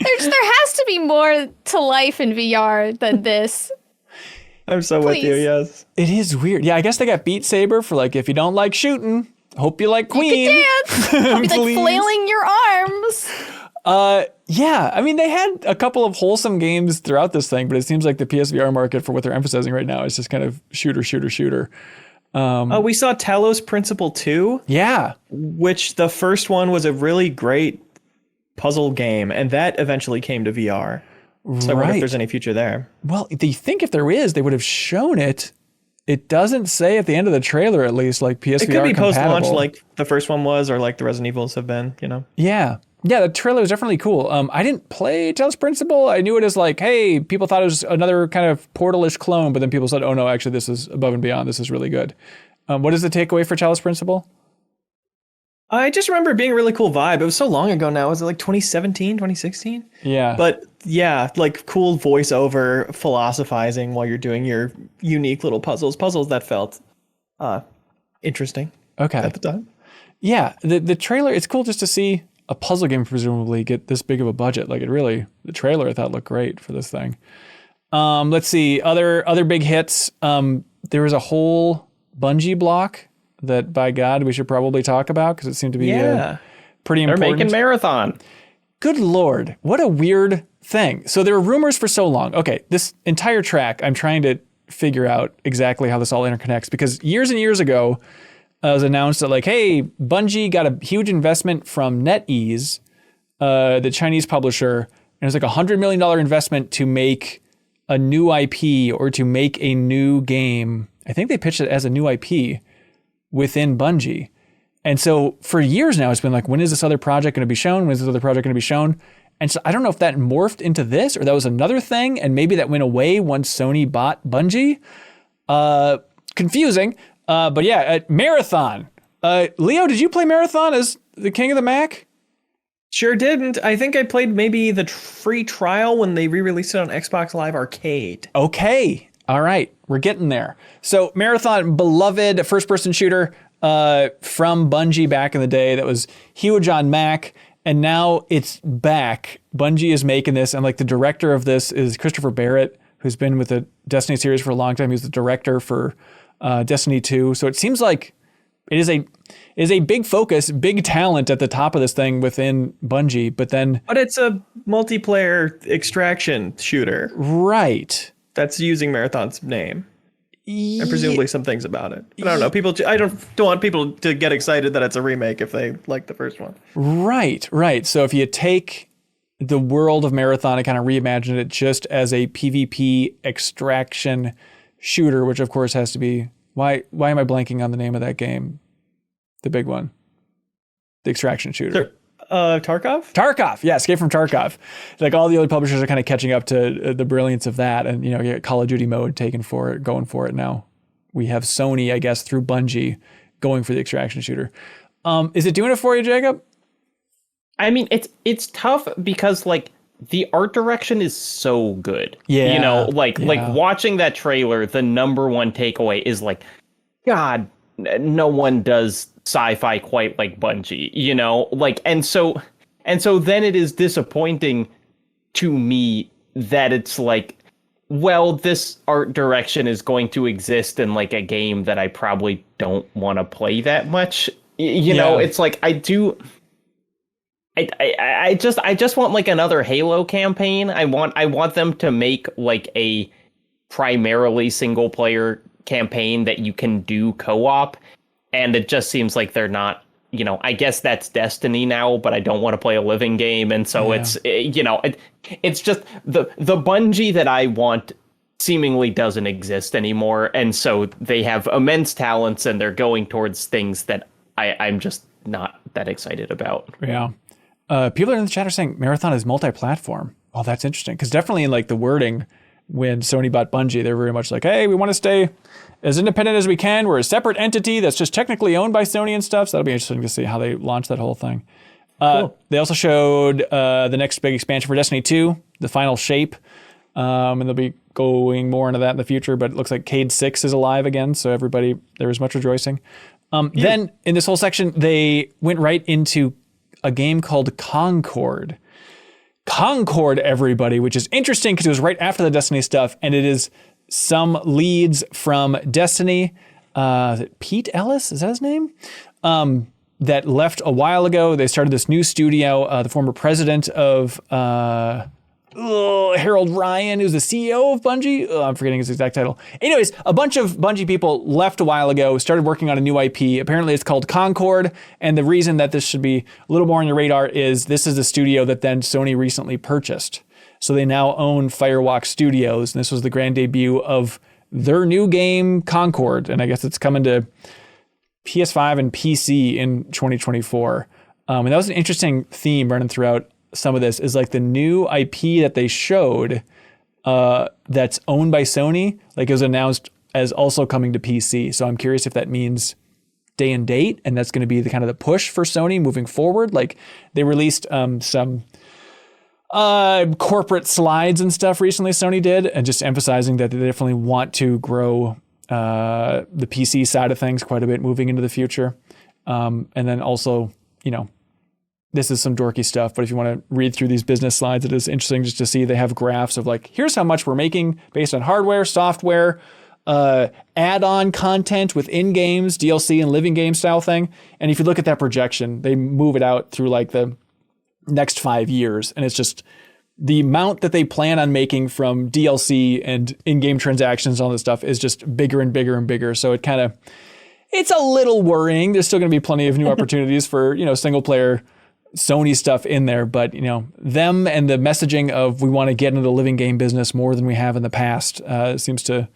has to be more to life in VR than this. I'm so with you, yes. It is weird. Yeah, I guess they got Beat Saber for if you don't like shooting, hope you like Queen. You can dance. I'll be flailing your arms. Yeah, I mean, they had a couple of wholesome games throughout this thing, but it seems like the PSVR market for what they're emphasizing right now is just kind of shooter. We saw Talos Principle 2. Yeah. Which the first one was a really great puzzle game, and that eventually came to VR. So I wonder if there's any future there. Well, they think if there is, they would have shown it. It doesn't say at the end of the trailer, at least, PSVR compatible. It could be post-launch like the first one was, or like the Resident Evils have been, Yeah. Yeah, the trailer was definitely cool. I didn't play Talos Principle. I knew it as hey, people thought it was another kind of Portal-ish clone, but then people said, oh no, actually this is above and beyond. This is really good. What is the takeaway for Talos Principle? I just remember it being a really cool vibe. It was so long ago now. Was it 2017, 2016? Yeah. But yeah, cool voiceover philosophizing while you're doing your unique little puzzles that felt interesting at the time. Yeah, the trailer, it's cool just to see a puzzle game presumably get this big of a budget. The trailer I thought looked great for this thing. Let's see, other big hits. There was a whole Bungie block that, by God, we should probably talk about because it seemed to be pretty important. They're making Marathon. Good Lord, what a weird thing. So there were rumors for so long. Okay, this entire track, I'm trying to figure out exactly how this all interconnects because years and years ago, it was announced that hey, Bungie got a huge investment from NetEase, the Chinese publisher, and it was $100 million investment to make a new IP or to make a new game. I think they pitched it as a new IP within Bungie. And so for years now, it's been when is this other project going to be shown? When is this other project going to be shown? And so I don't know if that morphed into this or that was another thing, and maybe that went away once Sony bought Bungie. Confusing. But yeah, Marathon. Leo, did you play Marathon as the king of the Mac? Sure didn't. I think I played maybe the free trial when they re-released it on Xbox Live Arcade. Okay. All right. We're getting there. So Marathon, beloved first-person shooter from Bungie back in the day that was huge on Mac, and now it's back. Bungie is making this, and the director of this is Christopher Barrett, who's been with the Destiny series for a long time. He was the director for Destiny 2. So it seems like it is a big focus, big talent at the top of this thing within Bungie, but it's a multiplayer extraction shooter. Right. That's using Marathon's name. And presumably some things about it. But I don't know. I don't want people to get excited that it's a remake if they like the first one. Right. So if you take the world of Marathon and kind of reimagine it just as a PvP extraction shooter, which of course has to be, why am I blanking on the name of that game? The big one. The extraction shooter. Sure. Tarkov? Tarkov, yeah, Escape from Tarkov. All the other publishers are kind of catching up to the brilliance of that, and you get Call of Duty mode going for it now. We have Sony, I guess, through Bungie going for the extraction shooter. Is it doing it for you, Jacob? I mean, it's tough because the art direction is so good. Yeah. Watching that trailer, the number one takeaway is God, no one does sci-fi quite like Bungie, and so then it is disappointing to me that it's this art direction is going to exist in a game that I probably don't want to play that much. It's I just want another Halo campaign. I want them to make a primarily single player campaign that you can do co-op. And it just seems like they're not, I guess that's Destiny now, but I don't want to play a living game. And so it's just the Bungie that I want seemingly doesn't exist anymore. And so they have immense talents and they're going towards things that I'm just not that excited about. Yeah. People in the chat are saying Marathon is multi-platform. Oh, that's interesting. Because definitely in like the wording, when Sony bought Bungie, they're very much like, hey, we want to stay as independent as we can. We're a separate entity that's just technically owned by Sony and stuff. So that'll be interesting to see how they launch that whole thing. Cool. They also showed the next big expansion for Destiny 2, the final shape. And they'll be going more into that in the future. But it looks like Cade 6 is alive again. So everybody, there was much rejoicing. Then in this whole section, they went right into a game called Concord. Concord, everybody, which is interesting because it was right after the Destiny stuff, and it is some leads from Destiny. Is it Pete Ellis? Is that his name? That left a while ago. They started this new studio. The former president of Harold Ryan, who's the CEO of Bungie. I'm forgetting his exact title. Anyways, a bunch of Bungie people left a while ago, started working on a new IP. Apparently it's called Concord. And the reason that this should be a little more on your radar is this is a studio that then Sony recently purchased. So they now own Firewalk Studios. And this was the grand debut of their new game, Concord. And I guess it's coming to PS5 and PC in 2024. And that was an interesting theme running throughout some of this, is like the new IP that they showed that's owned by Sony, like it was announced as also coming to PC. So I'm curious if that means day and date, and that's going to be the kind of the push for Sony moving forward. Like they released some corporate slides and stuff recently, Sony did, and just emphasizing that they definitely want to grow the PC side of things quite a bit moving into the future. And then also, this is some dorky stuff, but if you want to read through these business slides, it is interesting just to see they have graphs of like, here's how much we're making based on hardware, software, add-on content within games, DLC and living game style thing. And if you look at that projection, they move it out through like the next 5 years. And it's just the amount that they plan on making from DLC and in-game transactions and all this stuff is just bigger and bigger and bigger. So it's a little worrying. There's still going to be plenty of new opportunities for, single player Sony stuff in there, but them and the messaging of we want to get into the living game business more than we have in the past seems to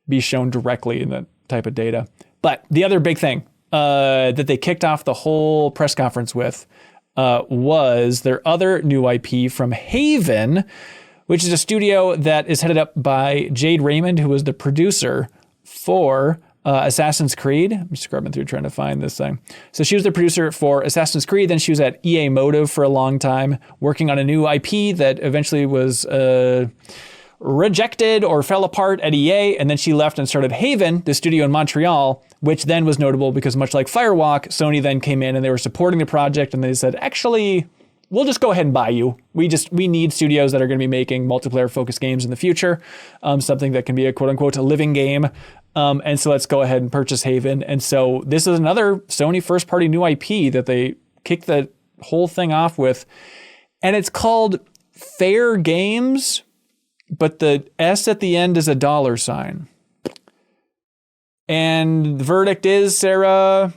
be shown directly in that type of data. But the other big thing that they kicked off the whole press conference with was their other new IP from Haven, which is a studio that is headed up by Jade Raymond, who was the producer for Assassin's Creed. I'm just scrubbing through trying to find this thing. So she was the producer for Assassin's Creed. Then she was at EA Motive for a long time, working on a new IP that eventually was rejected or fell apart at EA. And then she left and started Haven, the studio in Montreal, which then was notable because much like Firewalk, Sony then came in and they were supporting the project and they said, actually, we'll just go ahead and buy you. We need studios that are going to be making multiplayer focused games in the future. Something that can be a quote unquote a living game. And so let's go ahead and purchase Haven. And so this is another Sony first party new IP that they kicked the whole thing off with. And it's called Fairgames, but the S at the end is a $. And the verdict is, Sarah.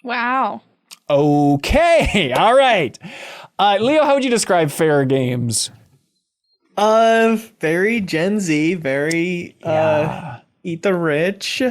Wow. Okay. All right. Leo, how would you describe Fairgames? Very Gen Z, very eat the rich,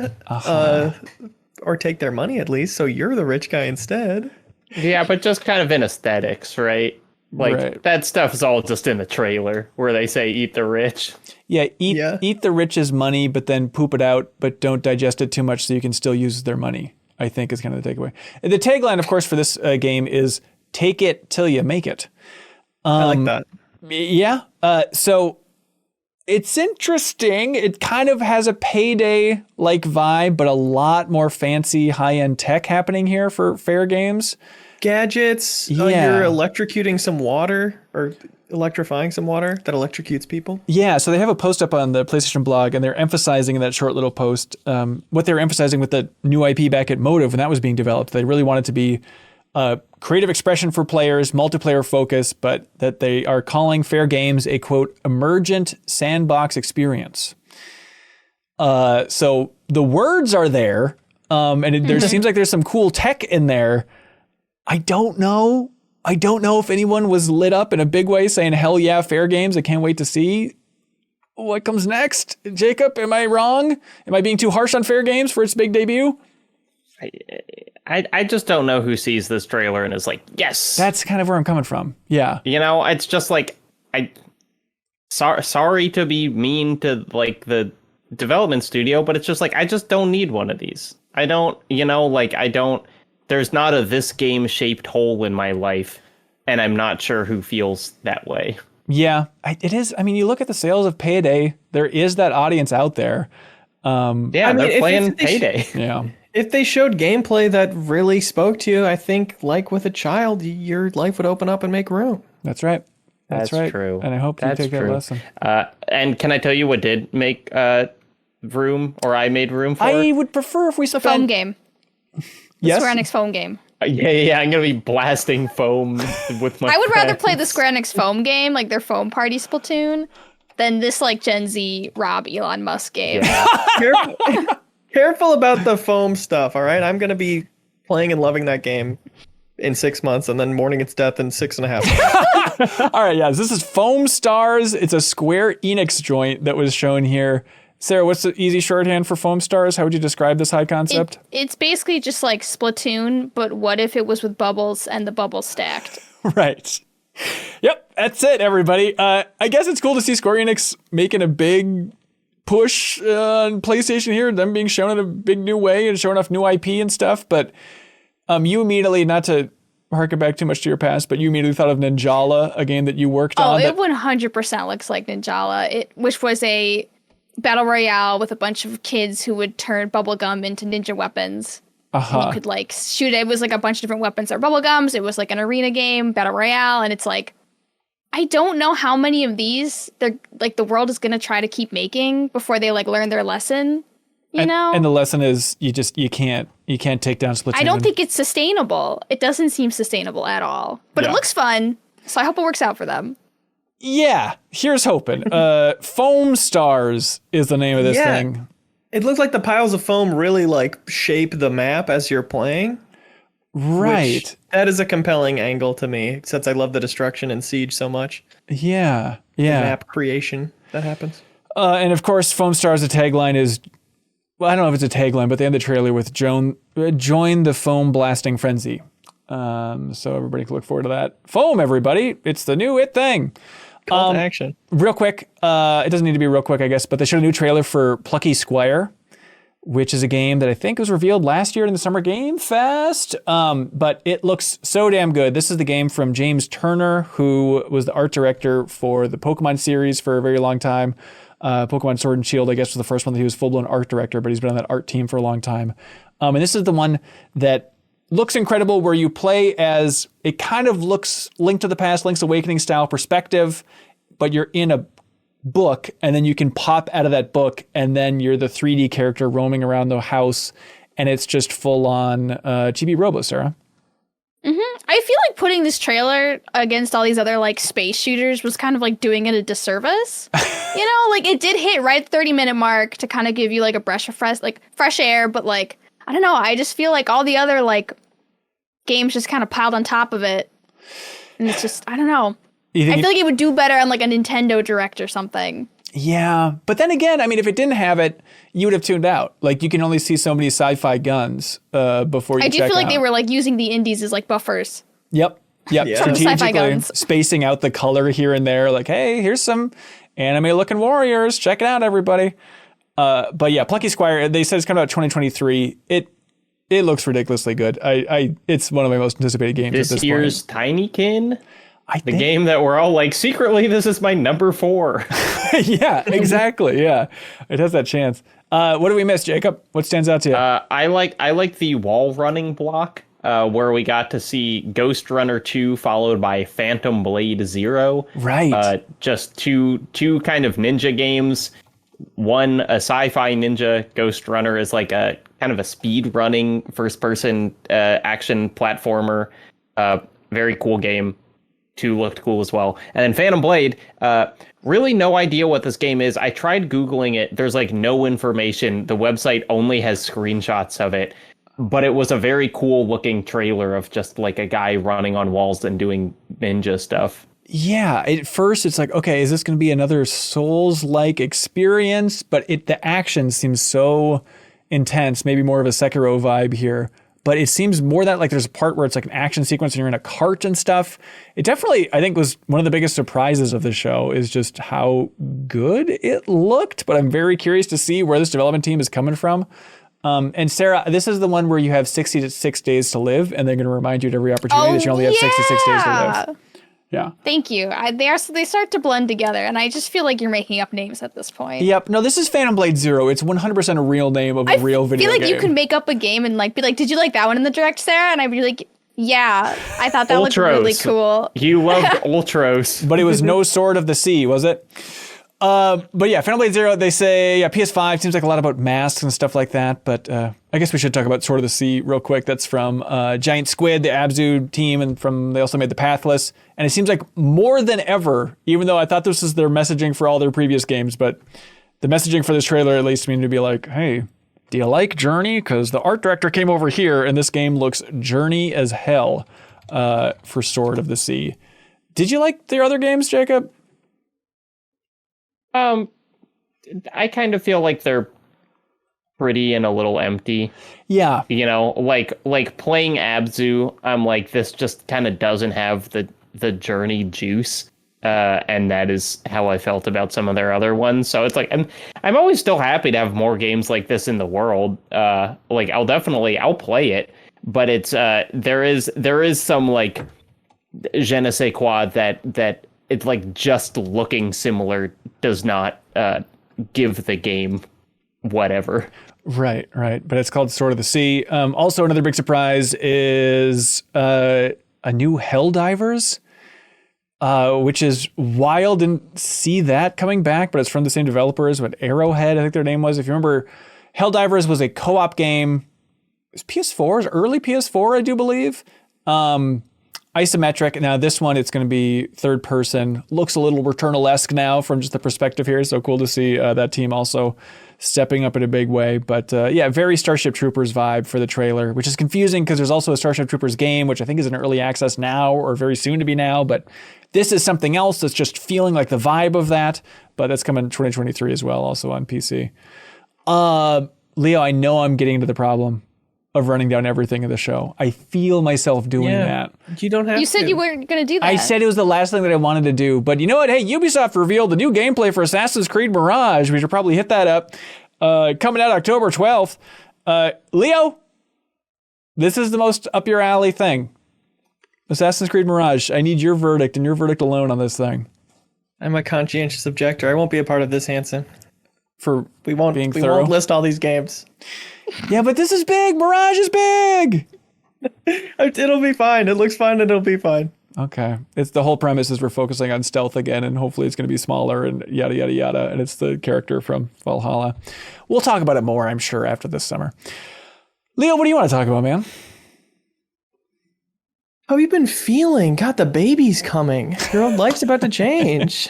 or take their money at least. So you're the rich guy instead. Yeah, but just kind of in aesthetics, right? Like that stuff is all just in the trailer where they say eat the rich. Yeah, eat the rich's money, but then poop it out, but don't digest it too much so you can still use their money, I think is kind of the takeaway. The tagline, of course, for this game is take it till you make it. I like that. Yeah. So it's interesting. It kind of has a Payday-like vibe, but a lot more fancy high-end tech happening here for Fairgames. Gadgets. You're electrocuting some water or electrifying some water that electrocutes people. Yeah, so they have a post up on the PlayStation blog, and they're emphasizing in that short little post what they were emphasizing with the new IP back at Motive when that was being developed. They really wanted to be creative expression for players, multiplayer focus, but that they are calling Fairgames a, quote, emergent sandbox experience. So the words are there, and there seems like there's some cool tech in there. I don't know if anyone was lit up in a big way saying, hell yeah, Fairgames. I can't wait to see what comes next. Jacob, am I wrong? Am I being too harsh on Fairgames for its big debut? I just don't know who sees this trailer and is like, yes. That's kind of where I'm coming from. Yeah. It's just like, sorry to be mean to like the development studio, but it's just like, I just don't need one of these. I don't, there's not a this game shaped hole in my life, and I'm not sure who feels that way. Yeah, it is. I mean, you look at the sales of Payday, there is that audience out there. They're playing Payday. Yeah. If they showed gameplay that really spoke to you, I think, like with a child, your life would open up and make room. That's right. That's right. True. And I hope you take that lesson. And can I tell you what did make room, or I made room for? I would prefer if we spent... The foam game. Yes? Square Enix foam game. Yeah, I'm going to be blasting foam with my I would rather friends. play the Square Enix foam game, like their foam party Splatoon, than this like Gen Z Rob Elon Musk game. Yeah. Careful about the foam stuff, all right? I'm going to be playing and loving that game in 6 months and then mourning its death in 6.5 months. All right, yeah, this is Foamstars. It's a Square Enix joint that was shown here. Sarah, what's the easy shorthand for Foamstars? How would you describe this high concept? It's basically just like Splatoon, but what if it was with bubbles and the bubbles stacked? Right. Yep, that's it, everybody. I guess it's cool to see Square Enix making a big push on PlayStation here, them being shown in a big new way and showing off new IP and stuff. But you immediately, not to harken back too much to your past, but you immediately thought of Ninjala, a game that you worked on. Oh, it 100% looks like Ninjala, which was a battle royale with a bunch of kids who would turn bubblegum into ninja weapons. And you could like shoot it. It was like a bunch of different weapons or bubblegums. It was like an arena game, battle royale, and it's like, I don't know how many of these they're like the world is gonna try to keep making before they like learn their lesson. You know? And the lesson is you can't take down Splatoon. I don't think it's sustainable. It doesn't seem sustainable at all. But it looks fun, so I hope it works out for them. Yeah, here's hoping. Foamstars is the name of this thing. It looks like the piles of foam really like shape the map as you're playing. Right. That is a compelling angle to me, since I love the destruction and Siege so much. Yeah. The map creation that happens. And of course, Foamstars, the tagline is, well, I don't know if it's a tagline, but they end the trailer with join the foam blasting frenzy. So everybody can look forward to that. Foam, everybody. It's the new it thing. Call to action. Real quick. It doesn't need to be real quick, I guess, but they showed a new trailer for Plucky Squire, which is a game that I think was revealed last year in the Summer Game Fest. But it looks so damn good. This is the game from James Turner, who was the art director for the Pokemon series for a very long time. Pokemon Sword and Shield, I guess, was the first one that he was full-blown art director, but he's been on that art team for a long time. And this is the one that looks incredible, where you play as, it kind of looks Link to the Past, Link's Awakening style perspective, but you're in a book, and then you can pop out of that book, and then you're the 3D character roaming around the house, and it's just full-on Chibi Robo, Sarah. I feel like putting this trailer against all these other like space shooters was kind of like doing it a disservice. You know, like it did hit right at the 30-minute mark to kind of give you like a breath of fresh air, but like, I don't know, I just feel like all the other like games just kind of piled on top of it. And it's just, I don't know. I feel like it would do better on like a Nintendo Direct or something. Yeah, but then again, I mean, if it didn't have it, you would have tuned out. Like, you can only see so many sci-fi guns before you check out. I do feel like they were like using the indies as like buffers. Yep. Yeah. Strategically spacing out the color here and there. Like, hey, here's some anime-looking warriors. Check it out, everybody. But yeah, Plucky Squire, they said it's coming out 2023. It looks ridiculously good. It's one of my most anticipated games at this point. This year's Tinykin? The game that we're all like, secretly, this is my number 4. Yeah, exactly. Yeah, it has that chance. What do we miss, Jacob? What stands out to you? I like the wall running block, where we got to see Ghost Runner 2 followed by Phantom Blade 0. Right. Just two kind of ninja games. One, a sci-fi ninja. Ghost Runner is like a kind of a speed running first person action platformer. Very cool game. 2 looked cool as well. And then Phantom Blade, really no idea what this game is. I tried Googling it. There's like no information. The website only has screenshots of it. But it was a very cool looking trailer of just like a guy running on walls and doing ninja stuff. Yeah, at first it's like, okay, is this going to be another Souls-like experience? But the action seems so intense, maybe more of a Sekiro vibe here. But it seems more that like there's a part where it's like an action sequence and you're in a cart and stuff. It definitely, I think, was one of the biggest surprises of the show is just how good it looked. But I'm very curious to see where this development team is coming from. And Sarah, this is the one where you have 66 days to live, and they're going to remind you at every opportunity that you only have 66 days to live. Yeah. Thank you. They start to blend together, and I just feel like you're making up names at this point. Yep. No, this is Phantom Blade Zero. It's 100% a real name of a real video game. I feel like you could make up a game and like be like, "Did you like that one in the direct, Sarah?" And I'd be like, "Yeah, I thought that looked really cool." You loved Ultros, but it was no Sword of the Sea, was it? But yeah, Phantom Blade Zero, they say, yeah, PS5 seems like a lot about masks and stuff like that, but I guess we should talk about Sword of the Sea real quick. That's from Giant Squid, the Abzu team, and they also made the Pathless. And it seems like more than ever, even though I thought this was their messaging for all their previous games, but the messaging for this trailer at least seemed to be like, hey, do you like Journey? Because the art director came over here, and this game looks Journey as hell for Sword of the Sea. Did you like their other games, Jacob? I kind of feel like they're pretty and a little empty. Yeah. You know, like playing Abzu, I'm like, this just kind of doesn't have the Journey juice. And that is how I felt about some of their other ones. So it's like, I'm always still happy to have more games like this in the world. Like I'll play it, but it's, there is some like je ne sais quoi that it's like just looking similar does not give the game whatever. Right. But it's called Sword of the Sea. Also, another big surprise is a new Helldivers, which is wild. Didn't see that coming back, but it's from the same developers. What Arrowhead, I think their name was. If you remember, Helldivers was a co-op game. It was PS4, early PS4, I do believe. Isometric. Now this one, it's going to be third person. Looks a little Returnal-esque now from just the perspective here. So cool to see that team also stepping up in a big way. But yeah, very Starship Troopers vibe for the trailer, which is confusing because there's also a Starship Troopers game, which I think is in early access now or very soon to be now. But this is something else that's just feeling like the vibe of that. But that's coming in 2023 as well, also on PC. Leo, I know I'm getting into the problem of running down everything in the show. I feel myself doing that. You don't have to. You said you weren't going to do that. I said it was the last thing that I wanted to do. But you know what? Hey, Ubisoft revealed the new gameplay for Assassin's Creed Mirage. We should probably hit that up. Coming out October 12th. Leo, this is the most up your alley thing. Assassin's Creed Mirage. I need your verdict and your verdict alone on this thing. I'm a conscientious objector. I won't be a part of this, Hanson. We won't list all these games. Yeah, but this is big. Mirage is big. It'll be fine. It looks fine and it'll be fine. Okay. It's the whole premise is we're focusing on stealth again, and hopefully it's going to be smaller and yada, yada, yada. And it's the character from Valhalla. We'll talk about it more, I'm sure, after this summer. Leo, what do you want to talk about, man? How have you been feeling? God, the baby's coming. Your old life's about to change.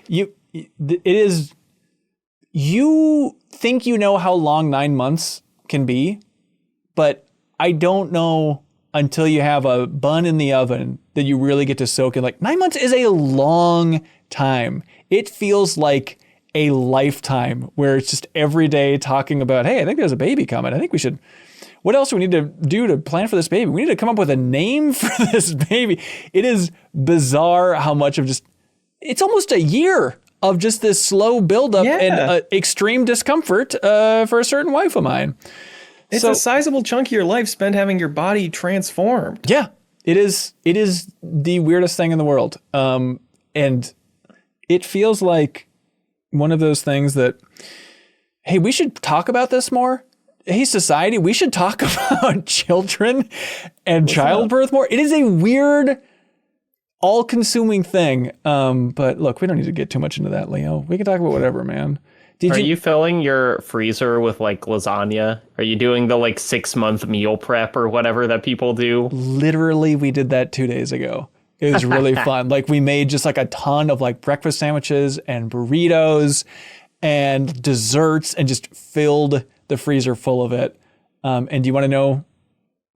You think you know how long 9 months can be, but I don't know until you have a bun in the oven that you really get to soak in. Like 9 months is a long time. It feels like a lifetime where it's just every day talking about, hey, I think there's a baby coming. I think we should, what else do we need to do to plan for this baby? We need to come up with a name for this baby. It is bizarre how much of it's almost a year of just this slow buildup and extreme discomfort for a certain wife of mine. It's a sizable chunk of your life spent having your body transformed. Yeah, it is. It is the weirdest thing in the world. And it feels like one of those things that, hey, we should talk about this more. Hey, society, we should talk about children and childbirth more. It is a weird, all-consuming thing. But look, we don't need to get too much into that, Leo. We can talk about whatever, man. Are you filling your freezer with like lasagna? Are you doing the like 6-month meal prep or whatever that people do? Literally, we did that 2 days ago. It was really fun. Like we made just like a ton of like breakfast sandwiches and burritos and desserts and just filled the freezer full of it. And do you want to know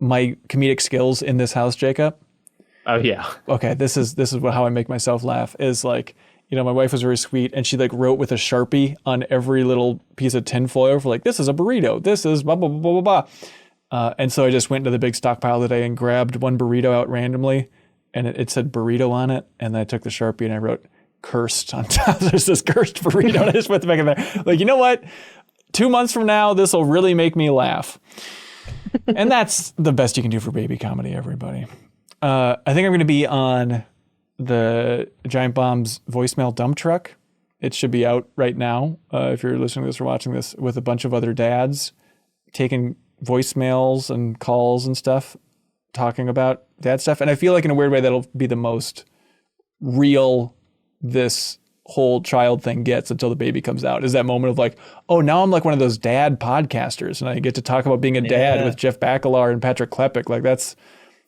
my comedic skills in this house, Jacob? Oh yeah. Okay, this is how I make myself laugh is like my wife was very sweet, and she like wrote with a Sharpie on every little piece of tinfoil for like, this is a burrito, this is blah, blah, blah, blah, blah. And so I just went to the big stockpile today and grabbed one burrito out randomly, and it said burrito on it. And then I took the Sharpie and I wrote cursed on top. There's this cursed burrito, and I just put it back in there. Like, you know what? 2 months from now, this will really make me laugh. And that's the best you can do for baby comedy, everybody. I think I'm going to be on the Giant Bomb's voicemail dump truck. It should be out right now if you're listening to this or watching this, with a bunch of other dads taking voicemails and calls and stuff, talking about dad stuff. And I feel like in a weird way that'll be the most real this whole child thing gets until the baby comes out, is that moment of like, oh, now I'm like one of those dad podcasters and I get to talk about being a dad with Jeff Bakalar and Patrick Klepek. Like that's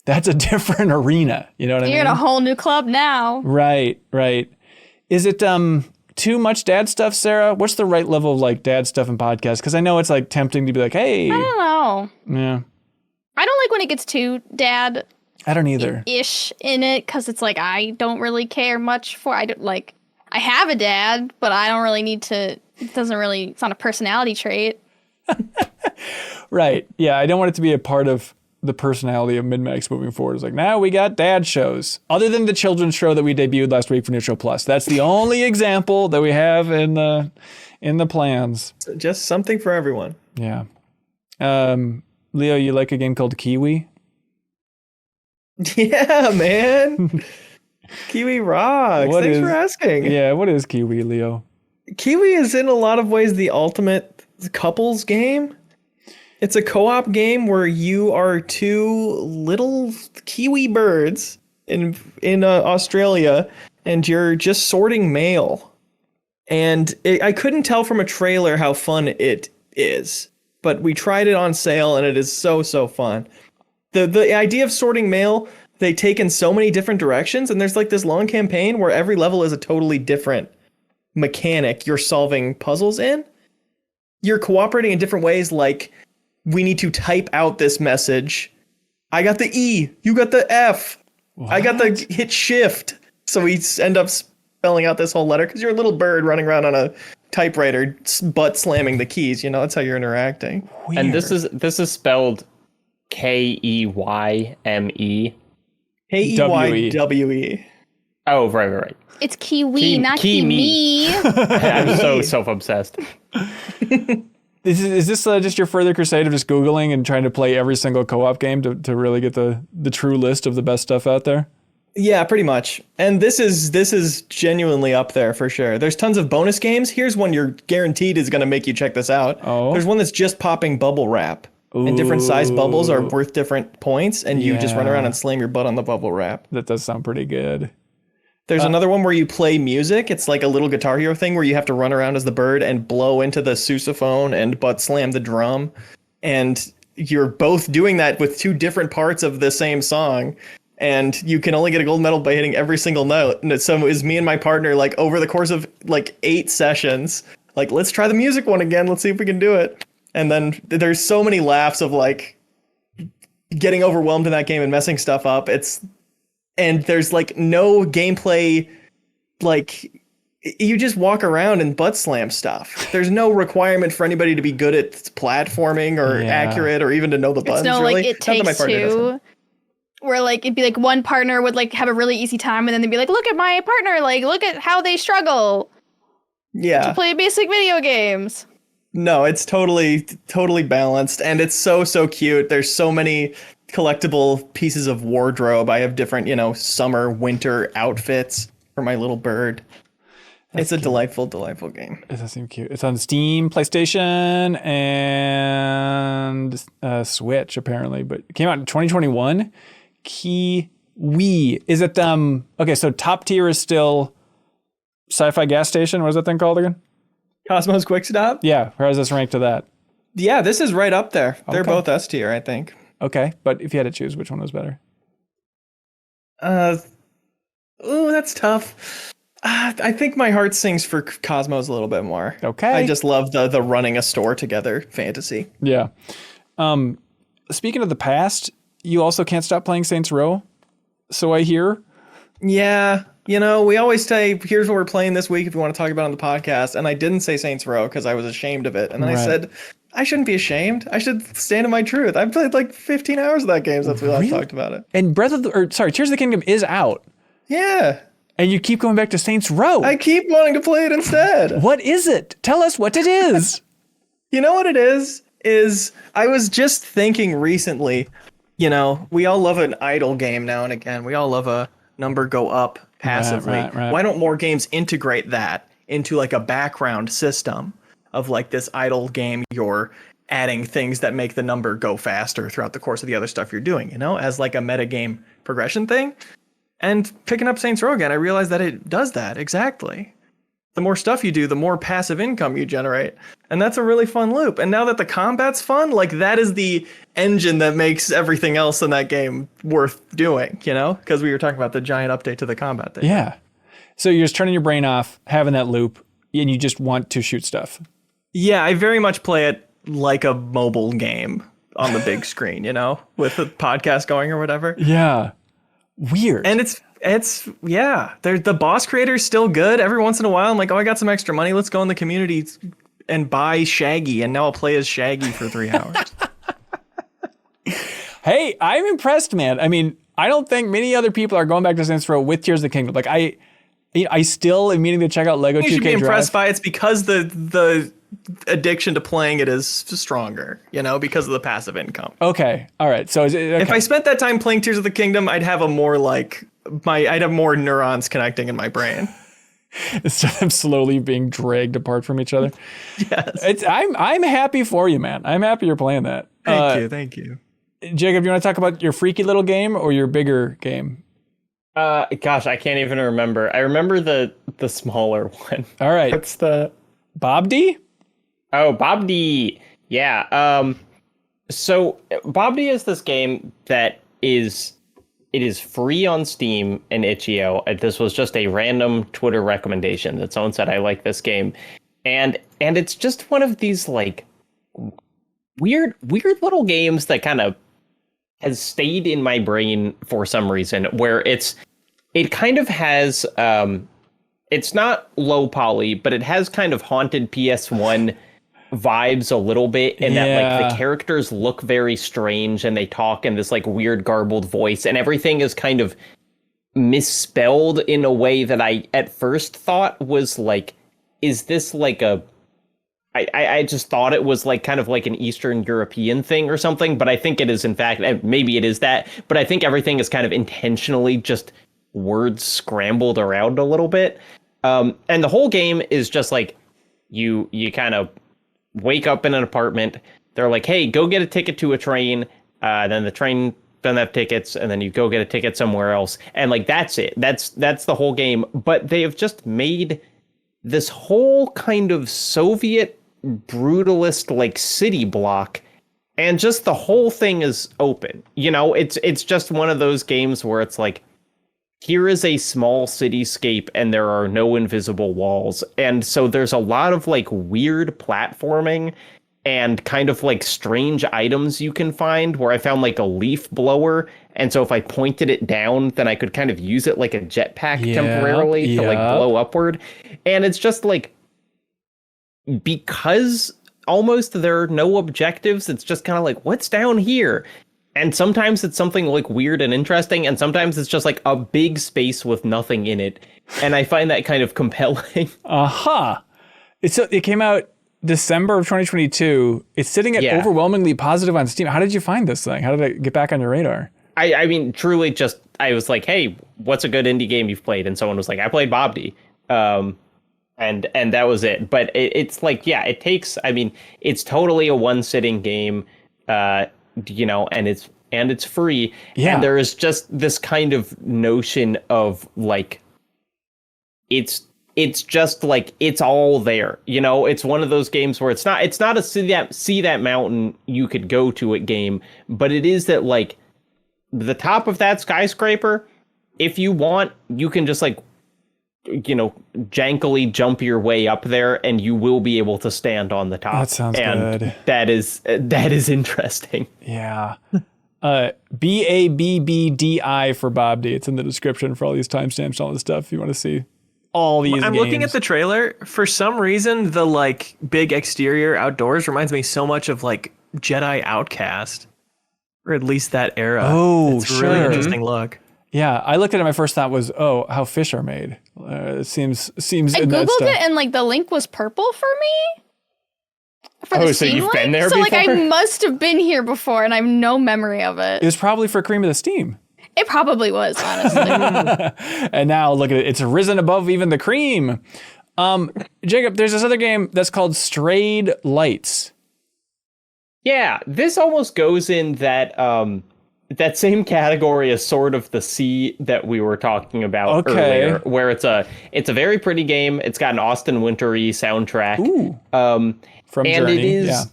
a different arena. You know what I mean? You're in a whole new club now. Right. Is it too much dad stuff, Sarah? What's the right level of like dad stuff in podcasts? Because I know it's like tempting to be like, hey. I don't know. Yeah. I don't like when it gets too dad. I don't either. Ish in it, because it's like I don't really care much for. I have a dad, but I don't really need to. It's not a personality trait. Right. Yeah. I don't want it to be a part of the personality of MinnMax moving forward. It's like, now we got dad shows. Other than the children's show that we debuted last week for New Show Plus. That's the only example that we have in the plans. Just something for everyone. Yeah. Leo, you like a game called KeyWe? Yeah, man. KeyWe rocks. Thanks for asking. Yeah, what is KeyWe, Leo? KeyWe is in a lot of ways the ultimate couples game. It's a co-op game where you are two little kiwi birds in Australia, and you're just sorting mail. And I couldn't tell from a trailer how fun it is, but we tried it on sale, and it is so fun. The idea of sorting mail, they take in so many different directions, and there's like this long campaign where every level is a totally different mechanic you're solving puzzles in. You're cooperating in different ways, like, we need to type out this message. I got the E, you got the F. What? I got the hit shift. So we end up spelling out this whole letter because you're a little bird running around on a typewriter, butt slamming the keys. You know, that's how you're interacting. Weird. And this is spelled Keyme. Keywe. Oh, right. It's KeyWe, not KeyMe. I'm so self-obsessed. Is this just your further crusade of just Googling and trying to play every single co-op game to really get the true list of the best stuff out there? Yeah, pretty much. And this is genuinely up there for sure. There's tons of bonus games. Here's one you're guaranteed is going to make you check this out. Oh. There's one that's just popping bubble wrap. Ooh. And different size bubbles are worth different points, and you just run around and slam your butt on the bubble wrap. That does sound pretty good. There's another one where you play music. It's like a little Guitar Hero thing where you have to run around as the bird and blow into the sousaphone and butt slam the drum. And you're both doing that with two different parts of the same song. And you can only get a gold medal by hitting every single note. And so it was me and my partner, like, over the course of like 8 sessions, like, let's try the music one again. Let's see if we can do it. And then there's so many laughs of like getting overwhelmed in that game and messing stuff up. And there's like no gameplay, like you just walk around and butt slam stuff. There's no requirement for anybody to be good at platforming or accurate or even to know the buttons. It's really. Like It Takes Two, where like it'd be like one partner would like have a really easy time, and then they'd be like, look at my partner, like look at how they struggle. Yeah. To play basic video games. No, it's totally balanced, and it's so cute. There's so many collectible pieces of wardrobe. I have different, summer, winter outfits for my little bird. It's a delightful game. It does seem cute. It's on Steam, PlayStation, and Switch, apparently, but it came out in 2021. KeyWe. Is it, okay, so top tier is still Sci-Fi Gas Station. What is that thing called again? Cosmos Quick Stop? Yeah, how does this rank to that? Yeah, this is right up there. They're both S tier, I think. Okay, but if you had to choose, which one was better? That's tough. I think my heart sings for Cosmos a little bit more. Okay. I just love the running a store together fantasy. Yeah. Speaking of the past, you also can't stop playing Saints Row, so I hear. Yeah. You know, we always say, here's what we're playing this week if you want to talk about it on the podcast. And I didn't say Saints Row because I was ashamed of it. And then I said, I shouldn't be ashamed. I should stand in my truth. I've played like 15 hours of that game since we last talked about it. And Tears of the Kingdom is out. Yeah. And you keep going back to Saints Row. I keep wanting to play it instead. What is it? Tell us what it is. You know what it is I was just thinking recently, you know, we all love an idle game now and again. We all love a number go up passively. Right. Why don't more games integrate that into like a background system of like this idle game you're adding things that make the number go faster throughout the course of the other stuff you're doing, you know, as like a metagame progression thing. And picking up Saints Row again, I realized that it does that exactly. The more stuff you do, the more passive income you generate. And that's a really fun loop. And now that the combat's fun, like that is the engine that makes everything else in that game worth doing, you know? Because we were talking about the giant update to the combat thing. Yeah. So you're just turning your brain off, having that loop, and you just want to shoot stuff. Yeah, I very much play it like a mobile game on the big screen, you know, with the podcast going or whatever. Yeah. Weird. And it's yeah, the boss creator's still good. Every once in a while, I'm like, oh, I got some extra money. Let's go in the community and buy Shaggy. And now I'll play as Shaggy for 3 hours. Hey, I'm impressed, man. I mean, I don't think many other people are going back to Saints Row with Tears of the Kingdom. Like I still am meaning to check out Lego 2K Drive. You should be impressed by it's because the addiction to playing it is stronger, you know, because of the passive income. Okay. All right. So is it, okay. If I spent that time playing Tears of the Kingdom, I'd have I'd have more neurons connecting in my brain. Instead of them slowly being dragged apart from each other. Yes. I'm happy for you, man. I'm happy you're playing that. Thank you. Jacob, you want to talk about your freaky little game or your bigger game? Gosh, I can't even remember. I remember the smaller one. All right. What's the Babbdi? Oh, Babbdi. Yeah. So Babbdi is this game that is free on Steam and itch.io. This was just a random Twitter recommendation that someone said I like this game, and it's just one of these like weird little games that kind of has stayed in my brain for some reason, where it kind of has it's not low poly, but it has kind of haunted PS1 vibes a little bit, in that like the characters look very strange and they talk in this like weird garbled voice, and everything is kind of misspelled in a way that I at first thought was like, is this like I just thought it was like kind of like an Eastern European thing or something, but I think it is in fact, maybe it is that, but I think everything is kind of intentionally just words scrambled around a little bit. And the whole game is just like you kind of wake up in an apartment. They're like, hey, go get a ticket to a train. Then the train doesn't have tickets, and then you go get a ticket somewhere else. And like, that's it. That's the whole game. But they have just made this whole kind of Soviet brutalist like city block, and just the whole thing is open. You know, it's just one of those games where it's like, here is a small cityscape and there are no invisible walls. And so there's a lot of like weird platforming and kind of like strange items you can find, where I found like a leaf blower. And so if I pointed it down, then I could kind of use it like a jetpack temporarily to like blow upward. And it's just like, because almost there are no objectives, it's just kind of like, what's down here? And sometimes it's something like weird and interesting, and sometimes it's just like a big space with nothing in it. And I find that kind of compelling. It came out December of 2022. It's sitting at overwhelmingly positive on Steam. How did you find this thing? How did it get back on your radar? I mean, truly just, I was like, hey, what's a good indie game you've played? And someone was like, I played Babbdi. And that was it. But it's like, yeah, it takes, I mean, it's totally a one sitting game, you know, and it's free. Yeah. And there is just this kind of notion of like, it's just like, it's all there, you know. It's one of those games where it's not a see that mountain you could go to it game, but it is that like the top of that skyscraper, if you want, you can just like, you know, jankily jump your way up there and you will be able to stand on the top. That sounds good. That is interesting. Yeah. Babbdi for Babbdi. It's in the description for all these timestamps and all this stuff if you want to see all these I'm games. looking at the trailer. For some reason, the like big exterior outdoors reminds me so much of like Jedi Outcast, or at least that era. Oh, it's a really interesting look. Yeah, I looked at it. My first thought was, "Oh, how fish are made." It seems. I googled it, and like the link was purple for me. For the so Steam you've link? been there so before? like I must have been here before, and I have no memory of it. It was probably for Cream of the Steam. It probably was, honestly. And now look at it; it's risen above even the cream. Jacob, there's this other game that's called Strayed Lights. Yeah, this almost goes in that that same category as Sword of the Sea that we were talking about earlier, where it's a very pretty game. It's got an Austin Wintory soundtrack. Ooh. From and Journey. it is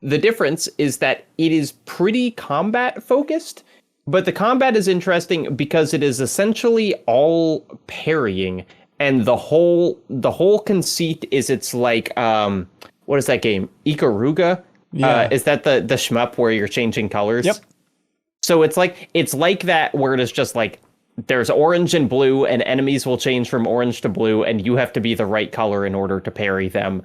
the difference is that it is pretty combat focused, but the combat is interesting because it is essentially all parrying, and the whole conceit is it's like what is that game? Ikaruga? Yeah. Is that the shmup where you're changing colors? Yep. So it's like that where it is just like there's orange and blue, and enemies will change from orange to blue, and you have to be the right color in order to parry them.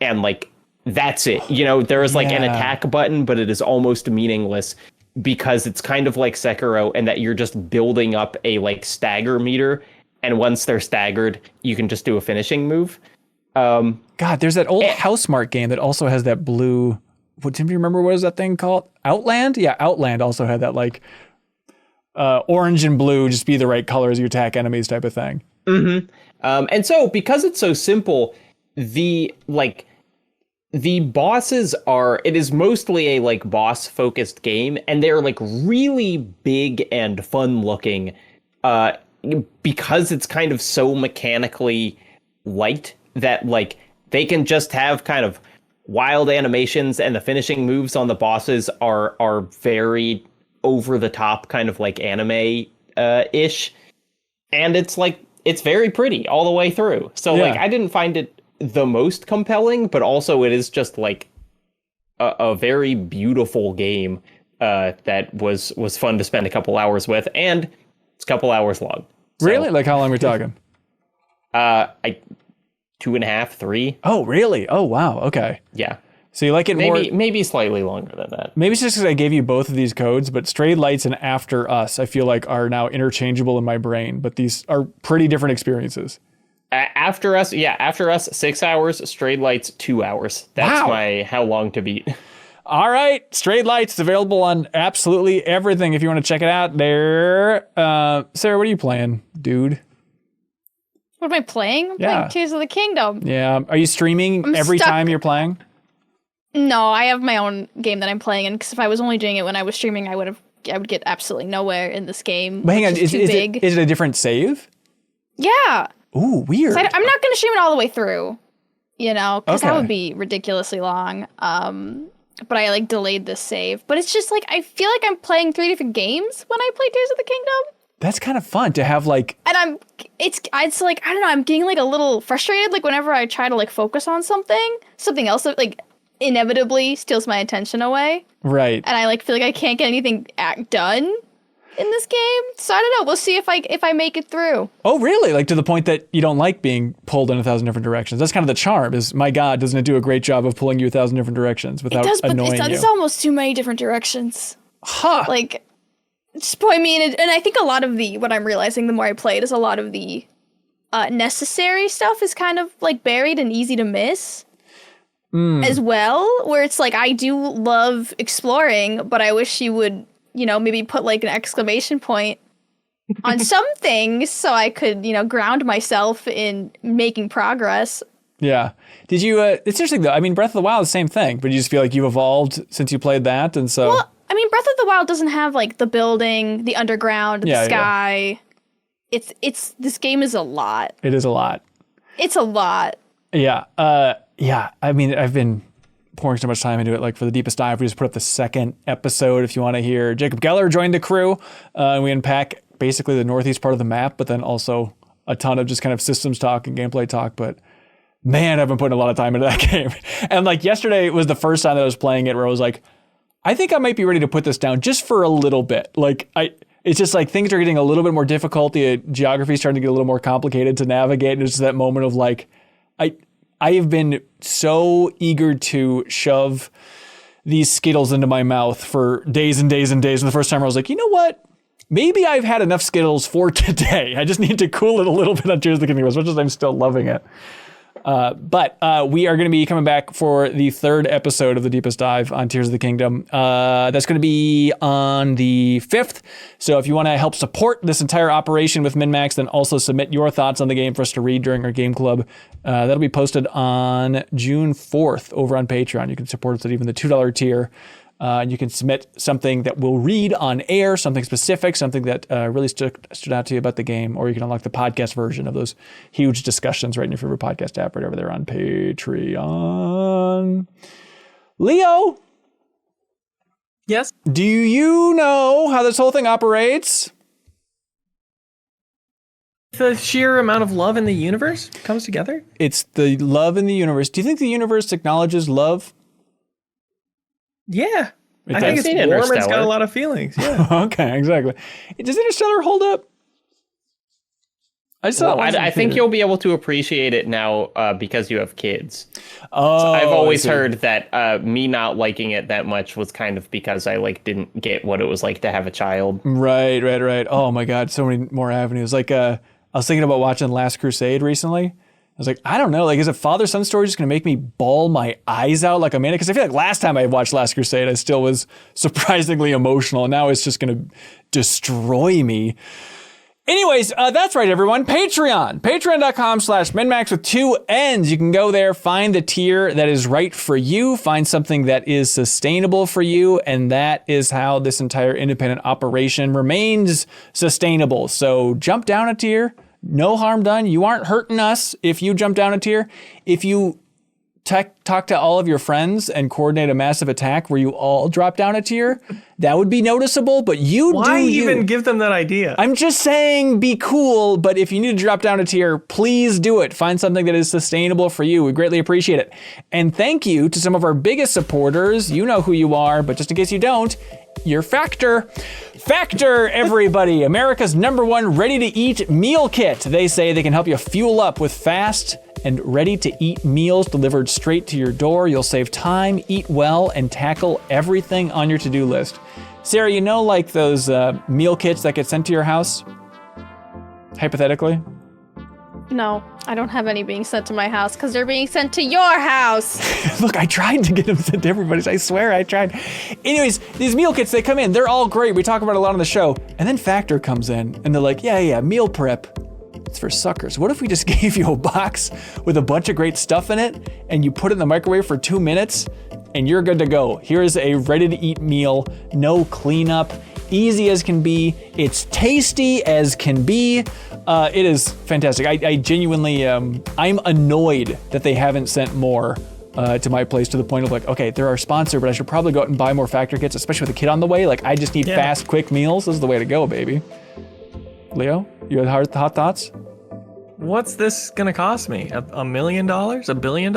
And like that's it. You know, there is like an attack button, but it is almost meaningless because it's kind of like Sekiro, and that you're just building up a like stagger meter, and once they're staggered, you can just do a finishing move. God, there's that old Housemarque game that also has that blue. What do you remember? What is that thing called? Outland? Yeah, Outland also had that like orange and blue, just be the right color as you attack enemies type of thing. Mm-hmm. And so because it's so simple, the bosses it is mostly a like boss focused game, and they're like really big and fun looking because it's kind of so mechanically light that like they can just have kind of wild animations, and the finishing moves on the bosses are very over the top, kind of like anime ish, and it's very pretty all the way through. So like I didn't find it the most compelling, but also it is just like a very beautiful game that was fun to spend a couple hours with, and it's a couple hours long. So, really? Like how long are we talking? 2.5, 3. Oh, really? Oh, wow. Okay. Yeah. So you like it more? Maybe slightly longer than that. Maybe it's just because I gave you both of these codes, but Strayed Lights and After Us, I feel like are now interchangeable in my brain, but these are pretty different experiences. After Us, 6 hours. Strayed Lights, 2 hours. That's my how long to beat. All right, Strayed Lights is available on absolutely everything if you want to check it out there. Sarah, what are you playing, dude? What am I playing? I'm playing Tears of the Kingdom. Yeah. Are you streaming every time you're playing? No, I have my own game that I'm playing in, because if I was only doing it when I was streaming, I would get absolutely nowhere in this game. But hang on, is it a different save? Yeah. Ooh, weird. I'm not going to stream it all the way through, you know, because that would be ridiculously long. But I like delayed this save. But it's just like, I feel like I'm playing 3 different games when I play Tears of the Kingdom. That's kind of fun to have like... And it's like, I don't know, I'm getting like a little frustrated. Like whenever I try to like focus on something else that like inevitably steals my attention away. Right. And I like feel like I can't get anything done in this game. So I don't know. We'll see if I make it through. Oh, really? Like to the point that you don't like being pulled in 1,000 different directions. That's kind of the charm is, my God, doesn't it do a great job of pulling you 1,000 different directions without annoying you? It's almost too many different directions. Huh. Like... just point me in it, and I think a lot of what I'm realizing the more I play it is a lot of the necessary stuff is kind of like buried and easy to miss as well, where it's like I do love exploring, but I wish you would, you know, maybe put like an exclamation point on some things so I could, you know, ground myself in making progress. Yeah. Did you, it's interesting though, I mean, Breath of the Wild is the same thing, but you just feel like you've evolved since you played that, and so... Well, I mean, Breath of the Wild doesn't have like the building, the underground, the sky. Yeah. It's this game is a lot. It is a lot. It's a lot. Yeah. Yeah. I mean, I've been pouring so much time into it. Like for the deepest dive, we just put up the second episode. If you want to hear, Jacob Geller joined the crew, and we unpack basically the northeast part of the map, but then also a ton of just kind of systems talk and gameplay talk. But man, I've been putting a lot of time into that game. And like yesterday was the first time that I was playing it where I was like, I think I might be ready to put this down just for a little bit. Like it's just like things are getting a little bit more difficult. The geography is starting to get a little more complicated to navigate. And it's just that moment of like, I have been so eager to shove these Skittles into my mouth for days and days and days. And the first time I was like, you know what? Maybe I've had enough Skittles for today. I just need to cool it a little bit on Tears of the Kingdom, as much as I'm still loving it. But we are going to be coming back for the third episode of the Deepest Dive on Tears of the Kingdom. That's going to be on the 5th. So if you want to help support this entire operation with MinnMax, then also submit your thoughts on the game for us to read during our game club. That'll be posted on June 4th over on Patreon. You can support us at even the $2 tier. You can submit something that we'll read on air, something specific, something that really stood out to you about the game, or you can unlock the podcast version of those huge discussions right in your favorite podcast app right over there on Patreon. Leo? Yes? Do you know how this whole thing operates? The sheer amount of love in the universe comes together? It's the love in the universe. Do you think the universe acknowledges love? Yeah. I think it's seen warm and it's Interstellar. got a lot of feelings. Yeah. Okay, exactly. Does Interstellar hold up? I think you'll be able to appreciate it now because you have kids. Oh, So I've always heard that me not liking it that much was kind of because I didn't get what it was like to have a child. Right. Oh my God, so many more avenues. Like I was thinking about watching Last Crusade recently. I was like, I don't know. Like, is a father-son story just going to make me bawl my eyes out like a maniac? Because I feel like last time I watched Last Crusade, I still was surprisingly emotional. And now it's just going to destroy me. Anyways, that's right, everyone. Patreon. Patreon.com/MinnMax with 2 N's. You can go there, find the tier that is right for you, find something that is sustainable for you, and that is how this entire independent operation remains sustainable. So jump down a tier. No harm done. You aren't hurting us if you jump down a tier. If you talk to all of your friends and coordinate a massive attack where you all drop down a tier, that would be noticeable, but Why even give them that idea? I'm just saying be cool, but if you need to drop down a tier, please do it. Find something that is sustainable for you. We greatly appreciate it. And thank you to some of our biggest supporters. You know who you are, but just in case you don't, you're Factor. Factor, everybody, America's #1 ready-to-eat meal kit. They say they can help you fuel up with fast and ready-to-eat meals delivered straight to your door. You'll save time, eat well, and tackle everything on your to-do list. Sarah, you know like those meal kits that get sent to your house? Hypothetically? No, I don't have any being sent to my house because they're being sent to your house. Look, I tried to get them sent to everybody's. I swear I tried. Anyways, these meal kits, they come in. They're all great. We talk about it a lot on the show. And then Factor comes in and they're like, yeah, meal prep. It's for suckers. What if we just gave you a box with a bunch of great stuff in it and you put it in the microwave for 2 minutes and you're good to go. Here's a ready-to-eat meal, no cleanup, easy as can be. It's tasty as can be. It is fantastic. I genuinely, I'm annoyed that they haven't sent more to my place to the point of like, okay, they're our sponsor, but I should probably go out and buy more Factor kits, especially with a kid on the way. Like, I just need fast, quick meals. This is the way to go, baby. Leo, you have hot thoughts? What's this gonna cost me? $1 million? $1 billion?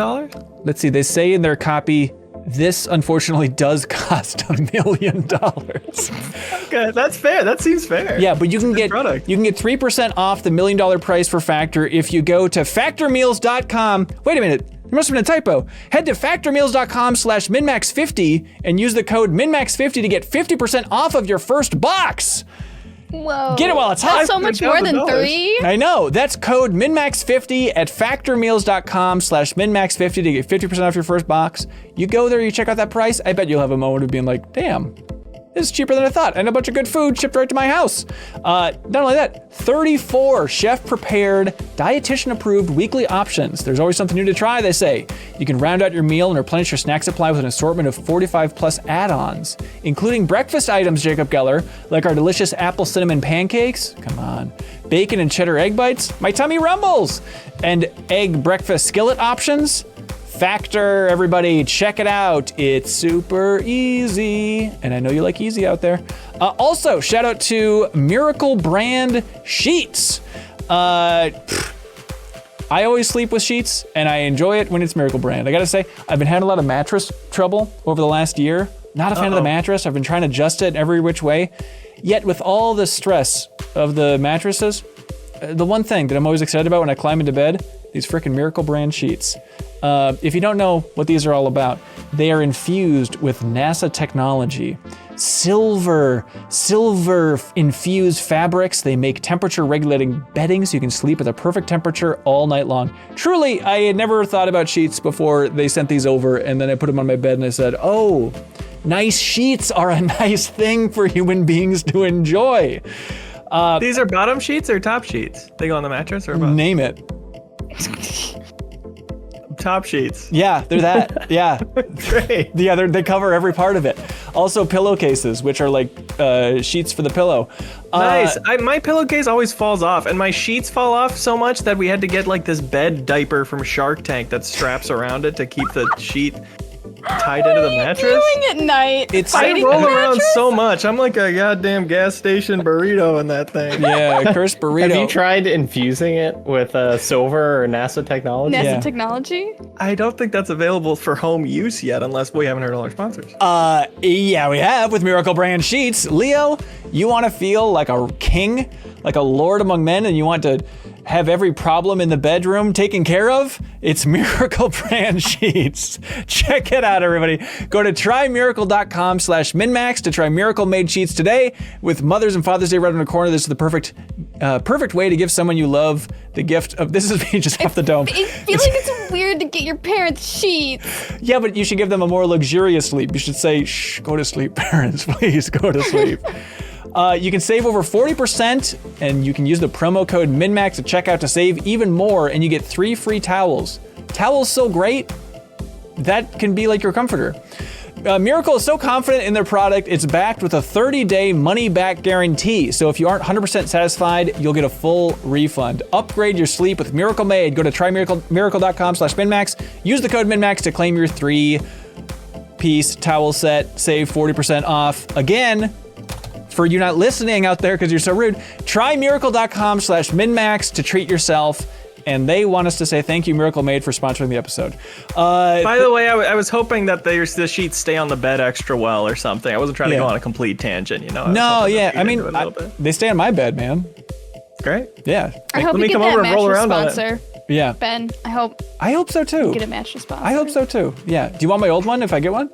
Let's see. They say in their copy, this unfortunately does cost $1 million. Okay, that's fair. That seems fair. Yeah, but you can get 3% off the $1 million price for Factor if you go to factormeals.com. Wait a minute. There must have been a typo. Head to factormeals.com/MinnMax50 and use the code MinnMax50 to get 50% off of your first box. Whoa. Get it while it's hot. That's so much more than 3. I know. That's code MinnMax50 at factormeals.com/MinnMax50 to get 50% off your first box. You go there, you check out that price. I bet you'll have a moment of being like, damn, this is cheaper than I thought. And a bunch of good food shipped right to my house. Not only that, 34 chef-prepared, dietitian-approved weekly options. There's always something new to try, they say. You can round out your meal and replenish your snack supply with an assortment of 45-plus add-ons, including breakfast items, Jacob Geller, like our delicious apple cinnamon pancakes. Come on. Bacon and cheddar egg bites. My tummy rumbles. And egg breakfast skillet options. Factor, everybody, check it out. It's super easy. And I know you like easy out there. Also, shout out to Miracle Brand Sheets. I always sleep with sheets, and I enjoy it when it's Miracle Brand. I gotta say, I've been having a lot of mattress trouble over the last year. Not a fan of the mattress. I've been trying to adjust it in every which way. Yet with all the stress of the mattresses, the one thing that I'm always excited about when I climb into bed, these freaking Miracle brand sheets. If you don't know what these are all about, they are infused with NASA technology. Silver infused fabrics. They make temperature regulating bedding so you can sleep at the perfect temperature all night long. Truly, I had never thought about sheets before they sent these over, and then I put them on my bed and I said, oh, nice sheets are a nice thing for human beings to enjoy. These are bottom sheets or top sheets? They go on the mattress or both? Name it. Top sheets. Yeah, they're that. Yeah. Great. Yeah, they cover every part of it. Also pillowcases, which are like sheets for the pillow. Nice. My pillowcase always falls off, and my sheets fall off so much that we had to get like this bed diaper from Shark Tank that straps around it to keep the sheet tied into the mattress. Doing at night. I roll around so much. I'm like a goddamn gas station burrito in that thing. Yeah, cursed burrito. Have you tried infusing it with silver or NASA technology? NASA technology? I don't think that's available for home use yet, unless we haven't heard all our sponsors. Yeah, we have with Miracle brand sheets. Leo, you want to feel like a king, like a lord among men, and you want to have every problem in the bedroom taken care of? It's Miracle brand sheets. Check it out, everybody. Go to trymiracle.com/MinnMax to try Miracle made sheets today. With Mother's and Father's Day right in the corner, this is the perfect way to give someone you love the gift of, this is me just off the dome. I feel like it's weird to get your parents sheets. Yeah, but you should give them a more luxurious sleep. You should say, shh, go to sleep, parents, please go to sleep. You can save over 40%, and you can use the promo code MinnMax at checkout to save even more, and you get 3 free towels. Towels so great, that can be like your comforter. Miracle is so confident in their product, it's backed with a 30-day money-back guarantee. So if you aren't 100% satisfied, you'll get a full refund. Upgrade your sleep with Miracle Made. Go to trymiracle.com/MinnMax. Use the code MinnMax to claim your 3-piece towel set. Save 40% off. Again, for you not listening out there because you're so rude, try miracle.com/MinnMax to treat yourself. And they want us to say thank you, Miracle Made, for sponsoring the episode. By the way, I was hoping that the sheets stay on the bed extra well or something. I wasn't trying to go on a complete tangent, you know? No, yeah. I mean, they stay on my bed, man. Great. Yeah. I hope you get that mattress sponsor. Yeah. Ben, I hope so too. Get a mattress sponsor. I hope so too. Yeah. Do you want my old one if I get one?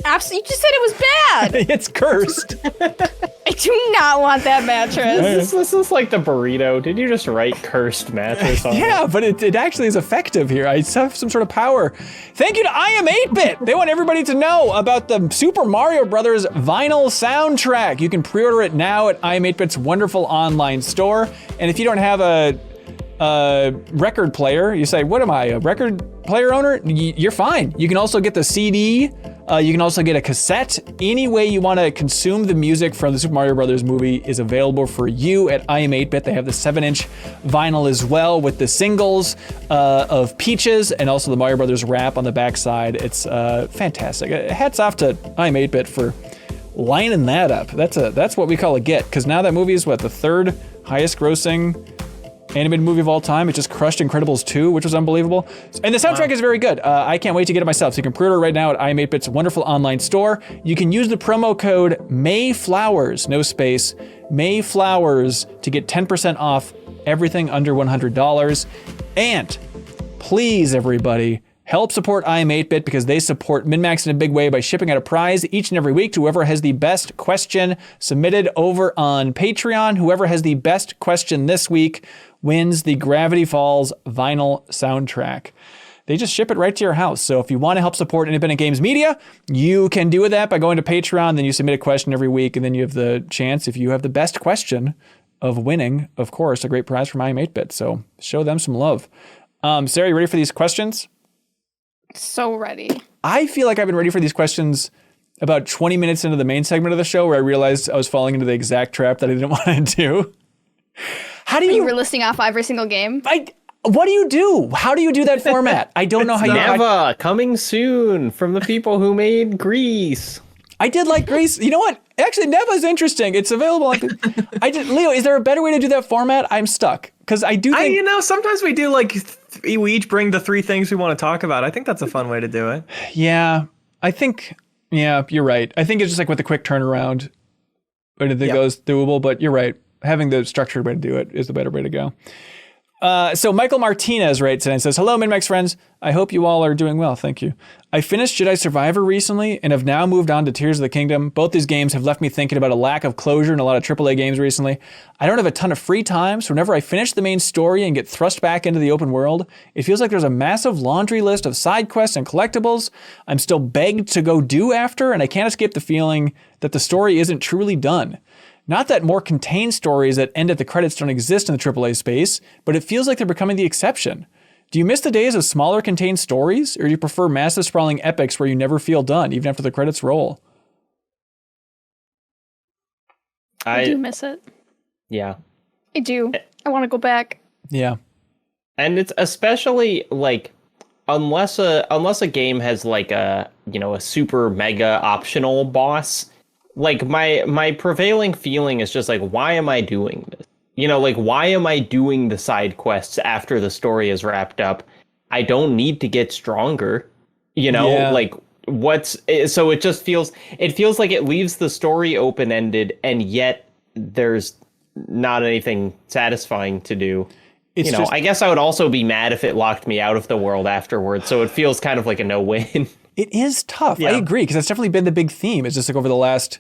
Absolutely. You just said it was bad. It's cursed. I do not want that mattress. This is like the burrito. Did you just write cursed mattress on Yeah, but it actually is effective here. I have some sort of power. Thank you to I Am 8-Bit. They want everybody to know about the Super Mario Brothers vinyl soundtrack. You can pre-order it now at I Am 8-Bit's wonderful online store. And if you don't have a record player, you say, what am I, a record player owner? You're fine. You can also get the CD. You can also get a cassette. Any way you want to consume the music from the Super Mario Brothers movie is available for you at I Am 8-Bit. They have the 7-inch vinyl as well with the singles of Peaches and also the Mario Brothers rap on the backside. It's fantastic. Hats off to I Am 8-Bit for lining that up. That's what we call a get, because now that movie is the 3rd highest grossing animated movie of all time. It just crushed Incredibles 2, which was unbelievable. And the soundtrack is very good. I can't wait to get it myself. So you can pre-order right now at I Am 8-Bit's wonderful online store. You can use the promo code MAYFLOWERS, no space, MAYFLOWERS, to get 10% off everything under $100. And please, everybody, help support I Am 8-Bit because they support MinnMax in a big way by shipping out a prize each and every week to whoever has the best question submitted over on Patreon. Whoever has the best question this week wins the Gravity Falls vinyl soundtrack. They just ship it right to your house. So if you want to help support Independent Games Media, you can do that by going to Patreon. Then you submit a question every week, and then you have the chance, if you have the best question, of winning, of course, a great prize from I Am 8-Bit. So show them some love. Sarah, you ready for these questions? So ready. I feel like I've been ready for these questions about 20 minutes into the main segment of the show, where I realized I was falling into the exact trap that I didn't want to do. You were listing off every single game? What do you do? How do you do that format? I don't know how you... Neva, coming soon from the people who made Grease. I did like Grease. You know what? Actually, Neva's interesting. It's available. Leo, is there a better way to do that format? I'm stuck. Because I do think... sometimes we do we each bring the 3 things we want to talk about. I think that's a fun way to do it. Yeah. I think Yeah, you're right. I think it's just like with the quick turnaround, but it goes doable. But you're right. Having the structured way to do it is the better way to go. So Michael Martinez writes in and says, hello, MinnMax friends. I hope you all are doing well. Thank you. I finished Jedi Survivor recently and have now moved on to Tears of the Kingdom. Both these games have left me thinking about a lack of closure in a lot of AAA games recently. I don't have a ton of free time, so whenever I finish the main story and get thrust back into the open world, it feels like there's a massive laundry list of side quests and collectibles I'm still begged to go do after, and I can't escape the feeling that the story isn't truly done. Not that more contained stories that end at the credits don't exist in the AAA space, but it feels like they're becoming the exception. Do you miss the days of smaller contained stories, or do you prefer massive sprawling epics where you never feel done, even after the credits roll? I do miss it. Yeah. I do. I want to go back. Yeah. And it's especially like, unless a game has like a super mega optional boss, like my prevailing feeling is just like, why am I doing this? Like, why am I doing the side quests after the story is wrapped up? I don't need to get stronger, like so it just feels like it leaves the story open-ended, and yet there's not anything satisfying to do. I guess I would also be mad if it locked me out of the world afterwards. So it feels kind of like a no-win. It is tough. Yeah. I agree, because that's definitely been the big theme. It's just like over the last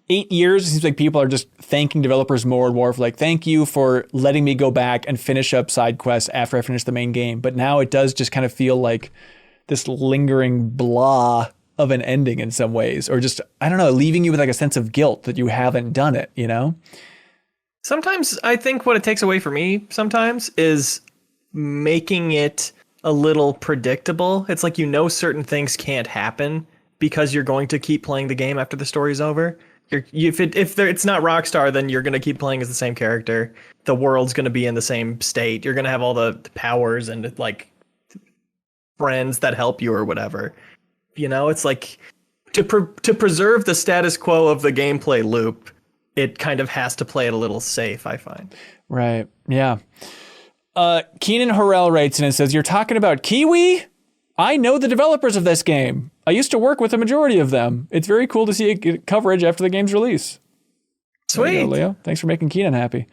8 years, it seems like people are just thanking developers more and more for like, thank you for letting me go back and finish up side quests after I finish the main game. But now it does just kind of feel like this lingering blah of an ending in some ways, or just, I don't know, leaving you with like a sense of guilt that you haven't done it, Sometimes I think what it takes away for me sometimes is making it a little predictable. It's like, certain things can't happen because you're going to keep playing the game after the story's over. If it's not Rockstar, then you're going to keep playing as the same character. The world's going to be in the same state. You're going to have all the powers and like friends that help you or whatever. It's like to preserve the status quo of the gameplay loop, it kind of has to play it a little safe, I find. Right. Yeah. Keenan Harrell writes in and says, you're talking about KeyWe? I know the developers of this game. I used to work with a majority of them. It's very cool to see it get coverage after the game's release. Sweet. There you go, Leo. Thanks for making Keenan happy.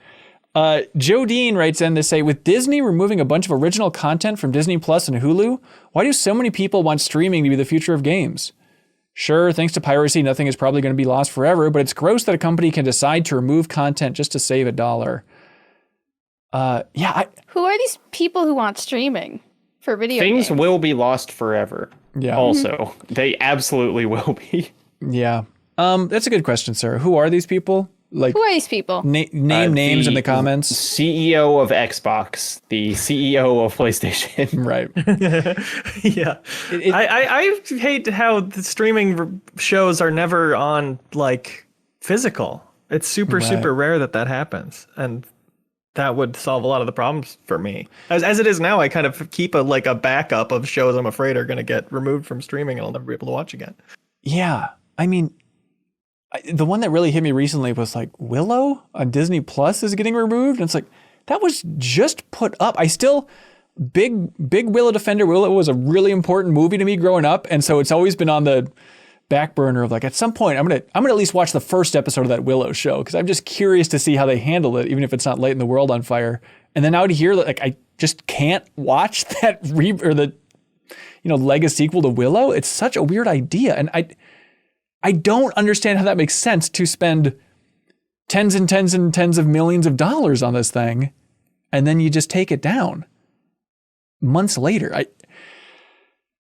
Joe Dean writes in to say, with Disney removing a bunch of original content from Disney Plus and Hulu, why do so many people want streaming to be the future of games? Sure, thanks to piracy, nothing is probably going to be lost forever, but it's gross that a company can decide to remove content just to save $1. Who are these people who want streaming for video games? Things will be lost forever. Yeah. Also, they absolutely will be. Yeah. That's a good question, sir. Who are these people? Like, who are these people? Name names in the comments. CEO of Xbox, the CEO of PlayStation. Right. Yeah. I hate how the streaming shows are never on like physical. It's super rare that happens, and that would solve a lot of the problems for me. As it is now, I kind of keep a backup of shows I'm afraid are going to get removed from streaming and I'll never be able to watch again. Yeah. I mean, the one that really hit me recently was like Willow on Disney Plus is getting removed. And it's like, that was just put up. I still, big Willow defender. Willow was a really important movie to me growing up. And so it's always been on the back burner of like, at some point, I'm gonna at least watch the first episode of that Willow show, because I'm just curious to see how they handle it, even if it's not lighting the world on fire. And then now to hear that, like, I just can't watch that the Lego sequel to Willow. It's such a weird idea, and I don't understand how that makes sense to spend tens and tens and tens of millions of dollars on this thing, and then you just take it down months later.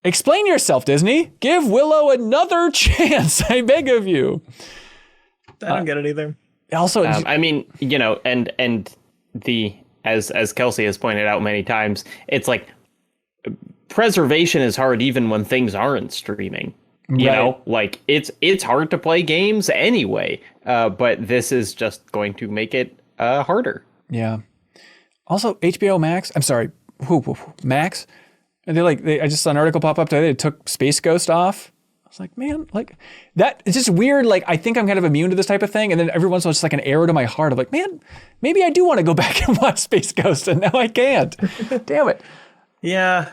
Explain yourself, Disney. Give Willow another chance. I beg of you. I don't get it either. Also, I mean, and the as Kelsey has pointed out many times, it's like preservation is hard even when things aren't streaming. You know, like it's hard to play games anyway. But this is just going to make it harder. Yeah. Also, HBO Max. I'm sorry, Max. And I just saw an article pop up today. They took Space Ghost off. I was like, man, like that. It's just weird. Like, I think I'm kind of immune to this type of thing. And then every once in a while, it's like an arrow to my heart of like, man, maybe I do want to go back and watch Space Ghost, and now I can't. Damn it. Yeah,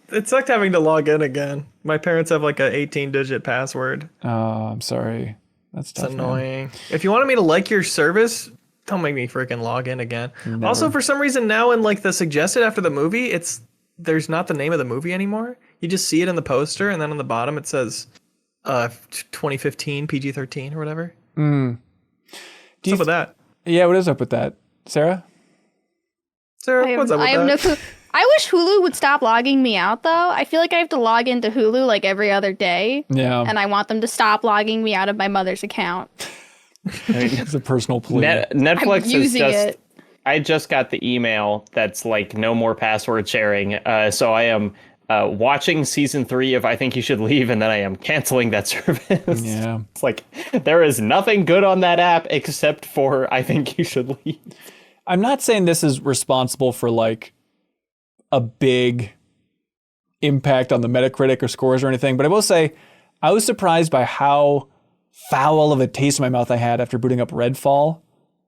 It sucked having to log in again. My parents have like a 18-digit password. Oh, I'm sorry. That's tough, It's annoying. Man. If you wanted me to like your service, don't make me freaking log in again. Never. Also, for some reason now in like the suggested after the movie, there's not the name of the movie anymore. You just see it in the poster, and then on the bottom it says 2015 PG-13 or whatever. What's up with that? Yeah, what is up with that? Sarah, what's up with that? No clue. I wish Hulu would stop logging me out, though. I feel like I have to log into Hulu like every other day. Yeah. And I want them to stop logging me out of my mother's account. It's a personal plea. Netflix is just... it. I just got the email that's like no more password sharing. So I am watching season 3 of I Think You Should Leave, and then I am canceling that service. Yeah. It's like there is nothing good on that app except for I Think You Should Leave. I'm not saying this is responsible for like a big impact on the Metacritic or scores or anything, but I will say I was surprised by how foul of a taste in my mouth I had after booting up Redfall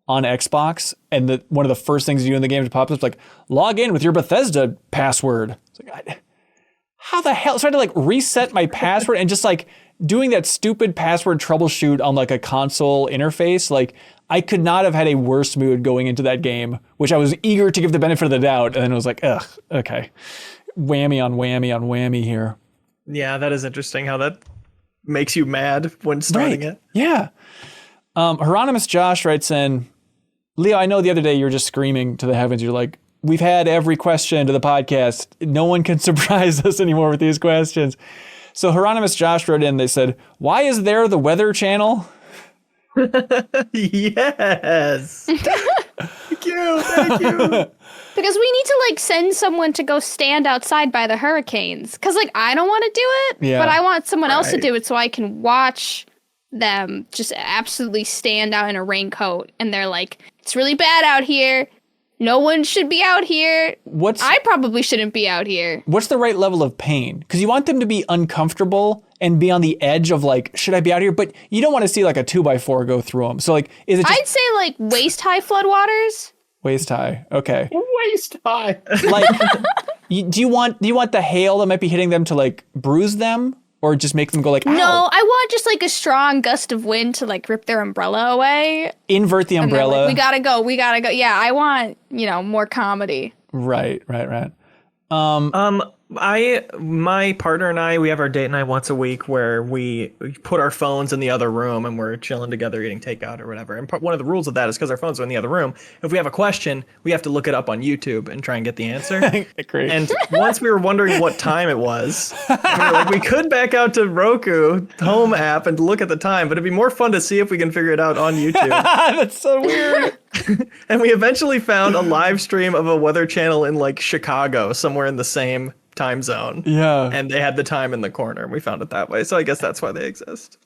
on Xbox, and one of the first things you do in the game to pop up is like, log in with your Bethesda password. It's like, how the hell? So I had to like reset my password, and just like doing that stupid password troubleshoot on like a console interface, like I could not have had a worse mood going into that game, which I was eager to give the benefit of the doubt, and then it was like, ugh, okay. Whammy on whammy on whammy here. Yeah, that is interesting how that makes you mad when starting it. Yeah. Hieronymus Josh writes in, Leo, I know the other day you were just screaming to the heavens. You're like, we've had every question to the podcast. No one can surprise us anymore with these questions. So Hieronymus Josh wrote in, they said, why is there the Weather Channel? Yes. Thank you. Because we need to like send someone to go stand outside by the hurricanes. Because like I don't want to do it, but I want someone else to do it so I can watch them just absolutely stand out in a raincoat. And they're like, it's really bad out here. No one should be out here. I probably shouldn't be out here. What's the right level of pain? Because you want them to be uncomfortable and be on the edge of like, should I be out here? But you don't want to see like a 2x4 go through them. So like, is it just... I'd say like waist high floodwaters. Waist high. Okay. Waist high. Like, do you want the hail that might be hitting them to like bruise them, or just make them go like, ow? No, I want just like a strong gust of wind to like rip their umbrella away. Invert the umbrella. Like, we gotta go. Yeah, I want, more comedy. Right. My partner and I, we have our date night once a week where we put our phones in the other room and we're chilling together eating takeout or whatever. And one of the rules of that is because our phones are in the other room. If we have a question, we have to look it up on YouTube and try and get the answer. Great. And once we were wondering what time it was, we were like, we could back out to Roku home app and look at the time, but it'd be more fun to see if we can figure it out on YouTube. That's so weird. And we eventually found a live stream of a weather channel in like Chicago, somewhere in the same time zone. Yeah. And they had the time in the corner. We found it that way. So I guess that's why they exist.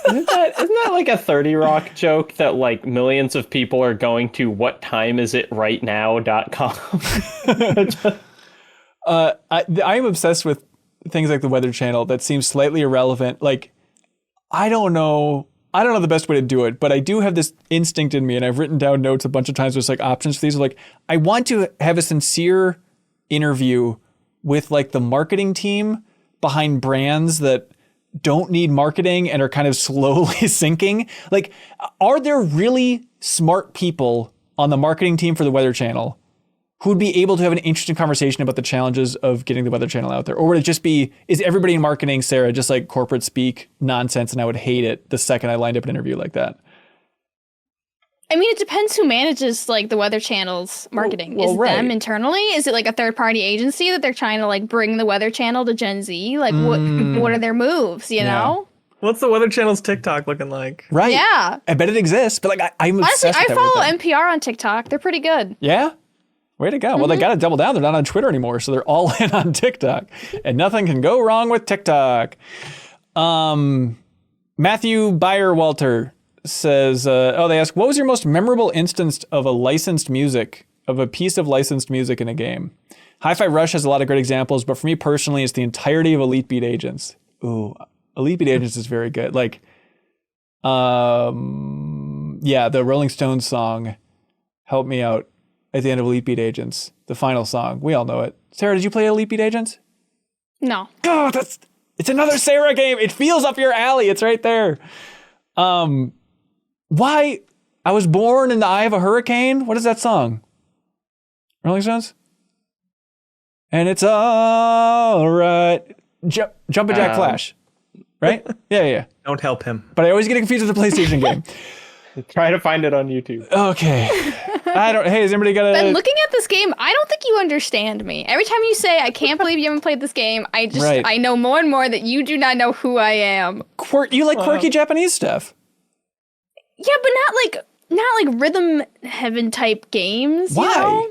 Isn't that like a 30 Rock joke that like millions of people are going to whattimeisit.rightnow.com? I am obsessed with things like the Weather Channel that seem slightly irrelevant. Like, I don't know the best way to do it, but I do have this instinct in me, and I've written down notes a bunch of times with like options for these. Like, I want to have a sincere interview with like the marketing team behind brands that don't need marketing and are kind of slowly sinking. Like, are there really smart people on the marketing team for the Weather Channel who would be able to have an interesting conversation about the challenges of getting the Weather Channel out there? Or would it just be, is everybody in marketing, Sarah, just like corporate speak nonsense, and I would hate it the second I lined up an interview like that? I mean, it depends who manages like the Weather Channel's marketing. Is it them internally? Is it like a third-party agency that they're trying to like bring the Weather Channel to Gen Z? Like, what are their moves? You know? What's the Weather Channel's TikTok looking like? Right. Yeah. I bet it exists, but like I'm honestly, obsessed with I follow NPR on TikTok. They're pretty good. Yeah. Way to go. Well, they got to double down. They're not on Twitter anymore, so they're all in on TikTok, and nothing can go wrong with TikTok. Matthew Byerwalter says, they ask, what was your most memorable instance of a piece of licensed music in a game? Hi-Fi Rush has a lot of great examples, but for me personally, it's the entirety of Elite Beat Agents. Ooh, Elite Beat Agents is very good. Like, the Rolling Stones song, Help Me Out, at the end of Elite Beat Agents, the final song. We all know it. Sarah, did you play Elite Beat Agents? No. Oh, it's another Sarah game. It feels up your alley. It's right there. Why? I was born in the eye of a hurricane. What is that song? Rolling Stones? And it's all right. Jumpin' Jack Flash. Right? Yeah. Don't help him. But I always get confused with the PlayStation game. Try to find it on YouTube. Okay. Hey, has anybody got Ben, looking at this game, I don't think you understand me. Every time you say, I can't believe you haven't played this game, I know more and more that you do not know who I am. You like quirky Japanese stuff? Yeah, but not like rhythm heaven type games. Why? You know?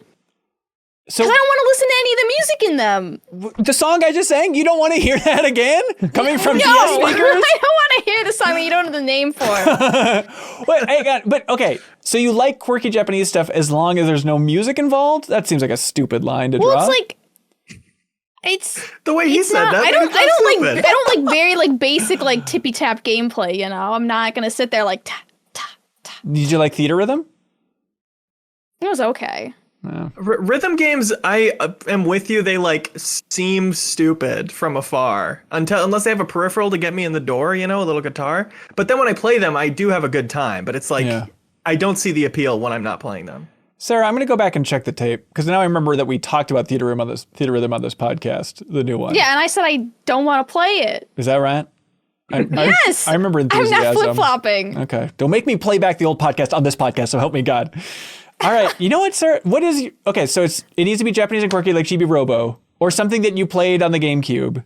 So because I don't want to listen to any of the music in them. The song I just sang, you don't want to hear that again? Coming from DS No, speakers? I don't want to hear the song that you don't know the name for. Wait, hang on. But okay, so you like quirky Japanese stuff as long as there's no music involved? That seems like a stupid line to draw. Well, it's the way he said not, that. I don't like very like basic like tippy tap gameplay. You know, I'm not gonna sit there like ta ta ta. Did you like theater rhythm? It was okay. Rhythm games, I am with you. They like seem stupid from afar unless they have a peripheral to get me in the door, you know, a little guitar. But then when I play them, I do have a good time. But it's like I don't see the appeal when I'm not playing them. Sarah, I'm going to go back and check the tape because now I remember that we talked about theater rhythm on this podcast, the new one. Yeah, and I said I don't want to play it. Is that right? Yes. I remember enthusiasm. I'm not flip-flopping. Okay. Don't make me play back the old podcast on this podcast, so help me God. All right. You know what, sir? Okay, so it needs to be Japanese and quirky like Chibi Robo or something that you played on the GameCube.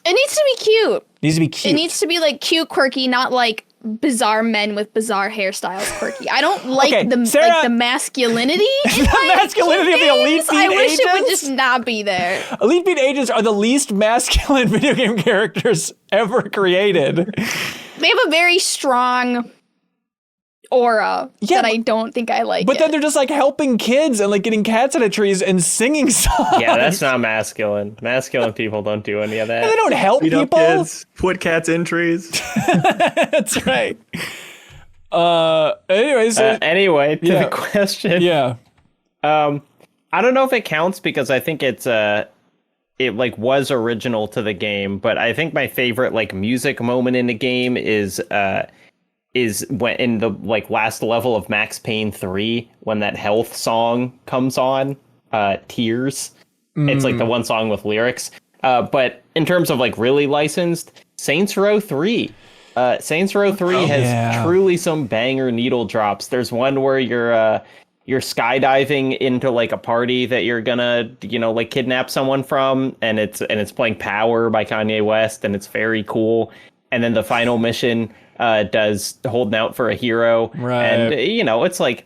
It needs to be cute. It needs to be cute. It needs to be like cute, quirky, not like bizarre men with bizarre hairstyles quirky. I don't like the masculinity in the masculinity of the Elite Beat I wish agents? it would just not be there. Elite Beat agents are the least masculine video game characters ever created. They have a very strong aura that I don't think I like. But then they're just like helping kids and like getting cats out of trees and singing songs. Yeah, that's not masculine. Masculine people don't do any of that. And they don't help Beat people. Up kids, put cats in trees. That's right. Anyways. Anyway, to the question. Yeah. I don't know if it counts because I think it like was original to the game, but I think my favorite like music moment in the game is when in the like last level of Max Payne 3 when that health song comes on, Tears. It's like the one song with lyrics. But in terms of like really licensed, Saints Row 3. Saints Row 3 has truly some banger needle drops. There's one where you're skydiving into like a party that you're gonna, like kidnap someone from, and it's playing Power by Kanye West, and it's very cool. And then the final mission does Holding Out for a Hero. Right. And, it's like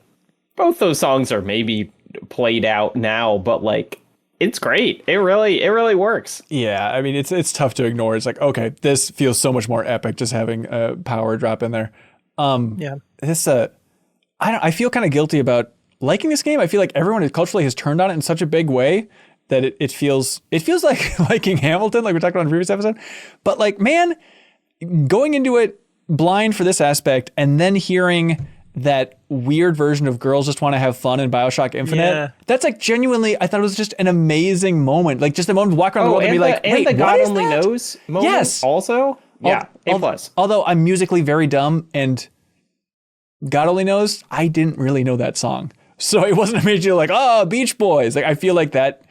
both those songs are maybe played out now, but like it's great. It really works. Yeah. I mean, it's tough to ignore. It's like, okay, this feels so much more epic just having a power drop in there. I feel kind of guilty about liking this game. I feel like everyone culturally has turned on it in such a big way that it feels like liking Hamilton, like we talked about in the previous episode. But like, man, going into it blind for this aspect and then hearing that weird version of girls just want to have fun in BioShock Infinite, that's like genuinely, I thought it was just an amazing moment. Like just a moment to walk around the world and be like, wait, the what God is Only that? Knows moment also? Yeah, A+. Although I'm musically very dumb and God only knows, I didn't really know that song. So it wasn't immediately like, oh, Beach Boys. Like I feel like that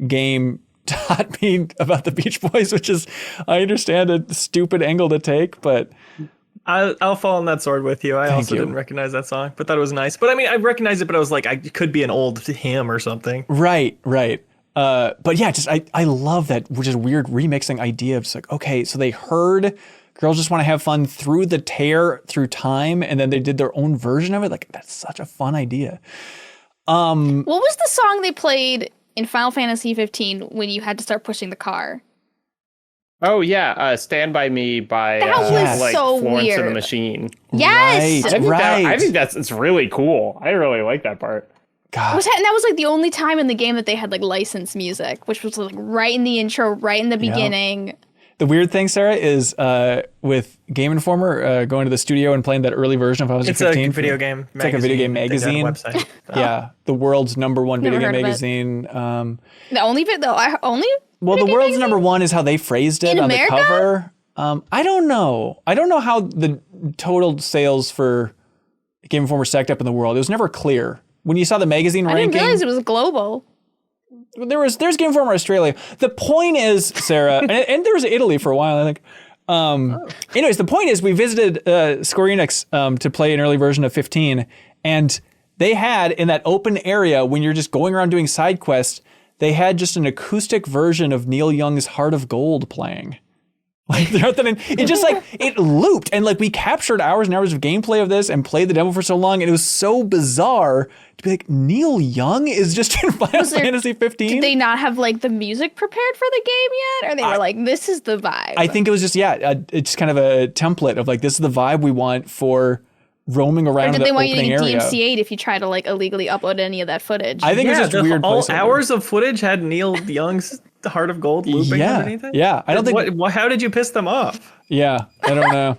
game taught me about the Beach Boys, which is, I understand, a stupid angle to take, but I'll fall on that sword with you. I also didn't recognize that song, but thought it was nice. But I mean, I recognized it, but I was like, it could be an old hymn or something. Right. But yeah, just I love that just weird remixing idea of just like, okay, so they heard girls just want to have fun through the tear through time, and then they did their own version of it. Like that's such a fun idea. What was the song they played in Final Fantasy 15 when you had to start pushing the car? Oh yeah, Stand By Me by that was like so Florence weird. and the Machine. Yes, I think it's really cool. I really like that part. God. And that was like the only time in the game that they had like licensed music, which was like right in the intro, right in the beginning. The weird thing, Sarah, is with Game Informer going to the studio and playing that early version of Final Fantasy 15. It's a video game magazine. It's like a video game magazine. Website. Yeah, the world's #1 video Never game heard of it. magazine. The only bit though, only Well, the world's number one is how they phrased it in on America? the cover. I don't know. I don't know how the total sales for Game Informer stacked up in the world. It was never clear. When you saw the magazine ranking, I didn't realize it was global. There's Game Informer Australia. The point is, Sarah, and there was Italy for a while, I think. Anyways, the point is we visited Square Enix to play an early version of 15, and they had in that open area when you're just going around doing side quests, they had just an acoustic version of Neil Young's Heart of Gold playing. Like it just like it looped, and like we captured hours and hours of gameplay of this and played the demo for so long, and it was so bizarre to be like, Neil Young is just in Final Fantasy 15. Did they not have like the music prepared for the game yet, or they were like, this is the vibe? I think it was just it's kind of a template of like, this is the vibe we want for roaming around. Or did the they want you to opening area. DMCA'd if you try to like illegally upload any of that footage? I think it's just weird. All hours of footage had Neil Young's Heart of Gold looping underneath it? Yeah, I don't think. How did you piss them off? Yeah, I don't know.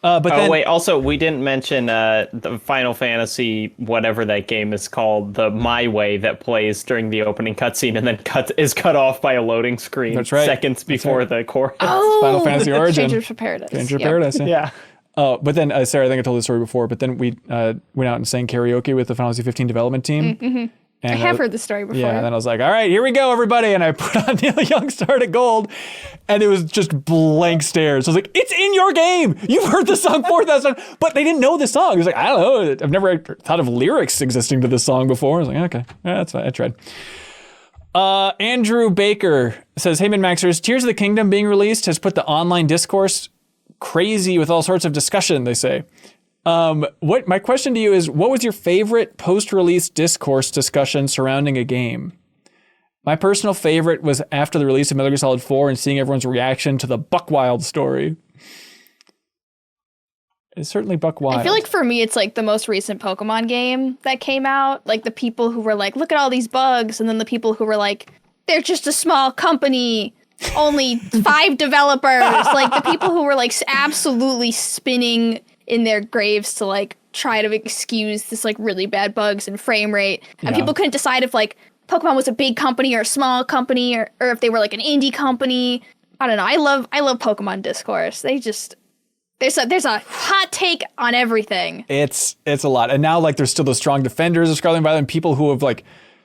But then, wait, also, we didn't mention the Final Fantasy, whatever that game is called, the My Way that plays during the opening cutscene and then is cut off by a loading screen. That's right. Seconds before the chorus. Oh, Final Fantasy Origin. Stranger of Paradise. Stranger of Paradise. Yeah. Oh, but then, Sarah, I think I told this story before, but then we went out and sang karaoke with the Final Fantasy 15 development team. Mm-hmm. And I have heard this story before. Yeah, and then I was like, all right, here we go, everybody. And I put on Neil Young's Heart of Gold, and it was just blank stares. I was like, it's in your game. You've heard the song 4,000 times. But they didn't know the song. I was like, I don't know. I've never thought of lyrics existing to this song before. I was like, okay, yeah, that's fine. I tried. Andrew Baker says, hey, MinnMaxers, Tears of the Kingdom being released has put the online discourse crazy with all sorts of discussion, they say. What my question to you is, what was your favorite post-release discourse discussion surrounding a game? My personal favorite was after the release of Metal Gear Solid 4 and seeing everyone's reaction to the Buckwild story. It's certainly Buckwild. I feel like for me, it's like the most recent Pokemon game that came out. Like the people who were like, look at all these bugs. And then the people who were like, they're just a small company. Only 5 developers. Like the people who were like absolutely spinning in their graves to like try to excuse this like really bad bugs and frame rate. And people couldn't decide if like Pokemon was a big company or a small company or if they were like an indie company. I don't know. I love Pokemon discourse. They just there's a hot take on everything. It's a lot. And now like there's still those strong defenders of Scarlet and Violet and people who have like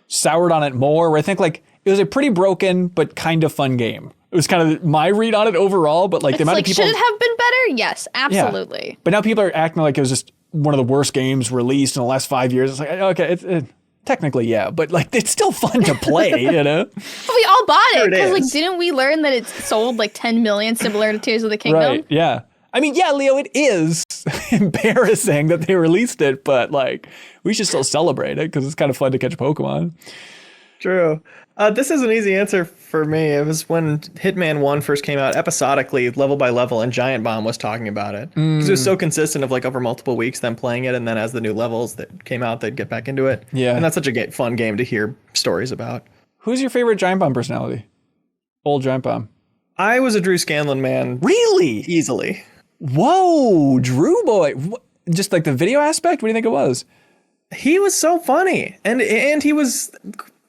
soured on it more, where I think like it was a pretty broken but kind of fun game. It was kind of my read on it overall, but like the amount of people... Should it have been better? Yes, absolutely. Yeah. But now people are acting like it was just one of the worst games released in the last 5 years. It's like, okay, it technically, yeah, but like it's still fun to play, you know? But we all bought it, because like didn't we learn that it's sold like 10 million similar to Tears of the Kingdom? Right, yeah. I mean, yeah, Leo, it is embarrassing that they released it, but like we should still celebrate it because it's kind of fun to catch Pokemon. True. This is an easy answer for me. It was when Hitman 1 first came out, episodically, level by level, and Giant Bomb was talking about it. Because it was so consistent of like over multiple weeks them playing it, and then as the new levels that came out, they'd get back into it. Yeah. And that's such a fun game to hear stories about. Who's your favorite Giant Bomb personality? Old Giant Bomb. I was a Drew Scanlon man. Really? Easily. Whoa, Drew boy. Just like the video aspect? What do you think it was? He was so funny. And he was...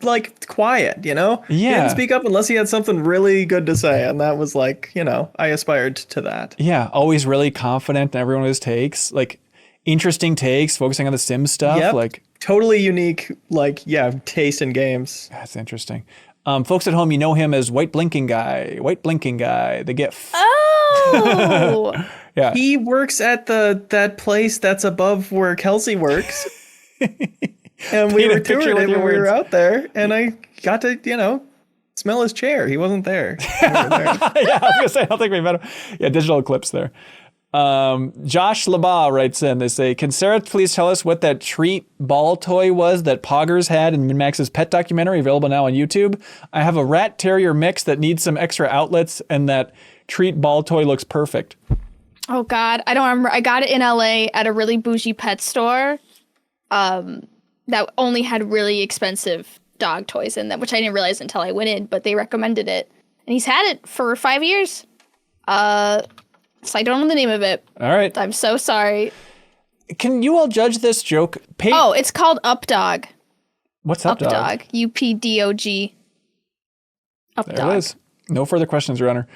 like quiet, you know? Yeah. He didn't speak up unless he had something really good to say, and that was like, you know, I aspired to that. Yeah, always really confident in every one of his takes, like interesting takes, focusing on the sim stuff. Yep. Like totally unique, like, yeah, taste in games. That's interesting. Folks at home, you know him as White Blinking Guy, the GIF. Oh! Yeah. He works at that place that's above where Kelsey works. And we were touring it when we were out there, and I got to, you know, smell his chair. He wasn't there. Yeah, I was gonna say, I don't think we met him. Yeah, digital clips there. Josh Labaugh writes in, they say, can Sarah please tell us what that treat ball toy was that Poggers had in MinnMax's pet documentary, available now on YouTube? I have a rat terrier mix that needs some extra outlets, and that treat ball toy looks perfect. Oh God, I don't remember. I got it in LA at a really bougie pet store. That only had really expensive dog toys in them, which I didn't realize until I went in, but they recommended it. And he's had it for 5 years. So I don't know the name of it. All right. I'm so sorry. Can you all judge this joke? Oh, it's called Updog. What's Updog? Updog. UPDOG. There it is. No further questions, Your Honor.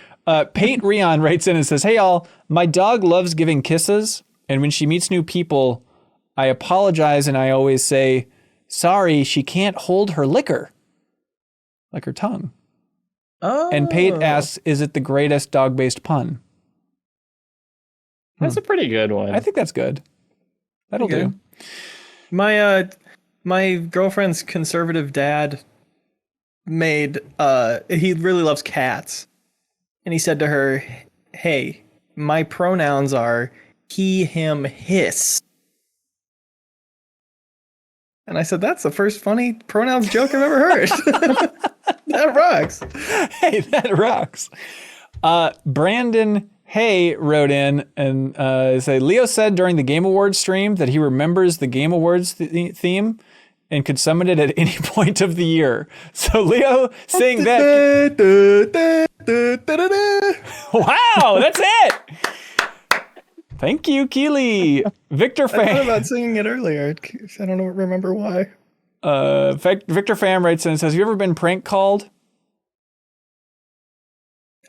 Pate Rion writes in and says, "Hey, all, my dog loves giving kisses, and when she meets new people, I apologize and I always say, sorry, she can't hold her liquor, like her tongue." Oh. And Pate asks, is it the greatest dog-based pun? That's a pretty good one. I think that's good. That'll do. My girlfriend's conservative dad made, he really loves cats. And he said to her, hey, my pronouns are he, him, his. And I said, that's the first funny pronouns joke I've ever heard. That rocks. Hey, that rocks. Brandon Hay wrote in and said, Leo said during the Game Awards stream that he remembers the Game Awards theme and could summon it at any point of the year. So Leo saying that. Wow, that's it. Thank you, Keely. Victor Pham. I thought about singing it earlier. I don't remember why. Victor Pham writes in and says, have you ever been prank called?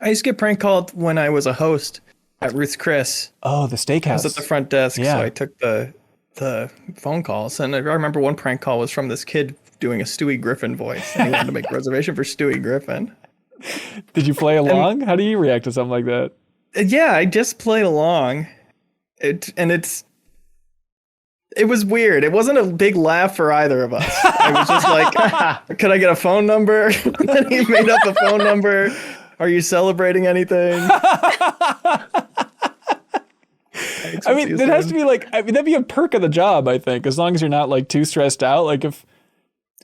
I used to get prank called when I was a host at Ruth's Chris. Oh, the steakhouse. I was at the front desk, so I took the phone calls. And I remember one prank call was from this kid doing a Stewie Griffin voice. And he wanted to make a reservation for Stewie Griffin. Did you play along? How do you react to something like that? Yeah, I just played along. It was weird. It wasn't a big laugh for either of us. I was just like, could I get a phone number? And then he made up a phone number. Are you celebrating anything? I mean, it has to be like, that'd be a perk of the job, I think, as long as you're not like too stressed out. Like if,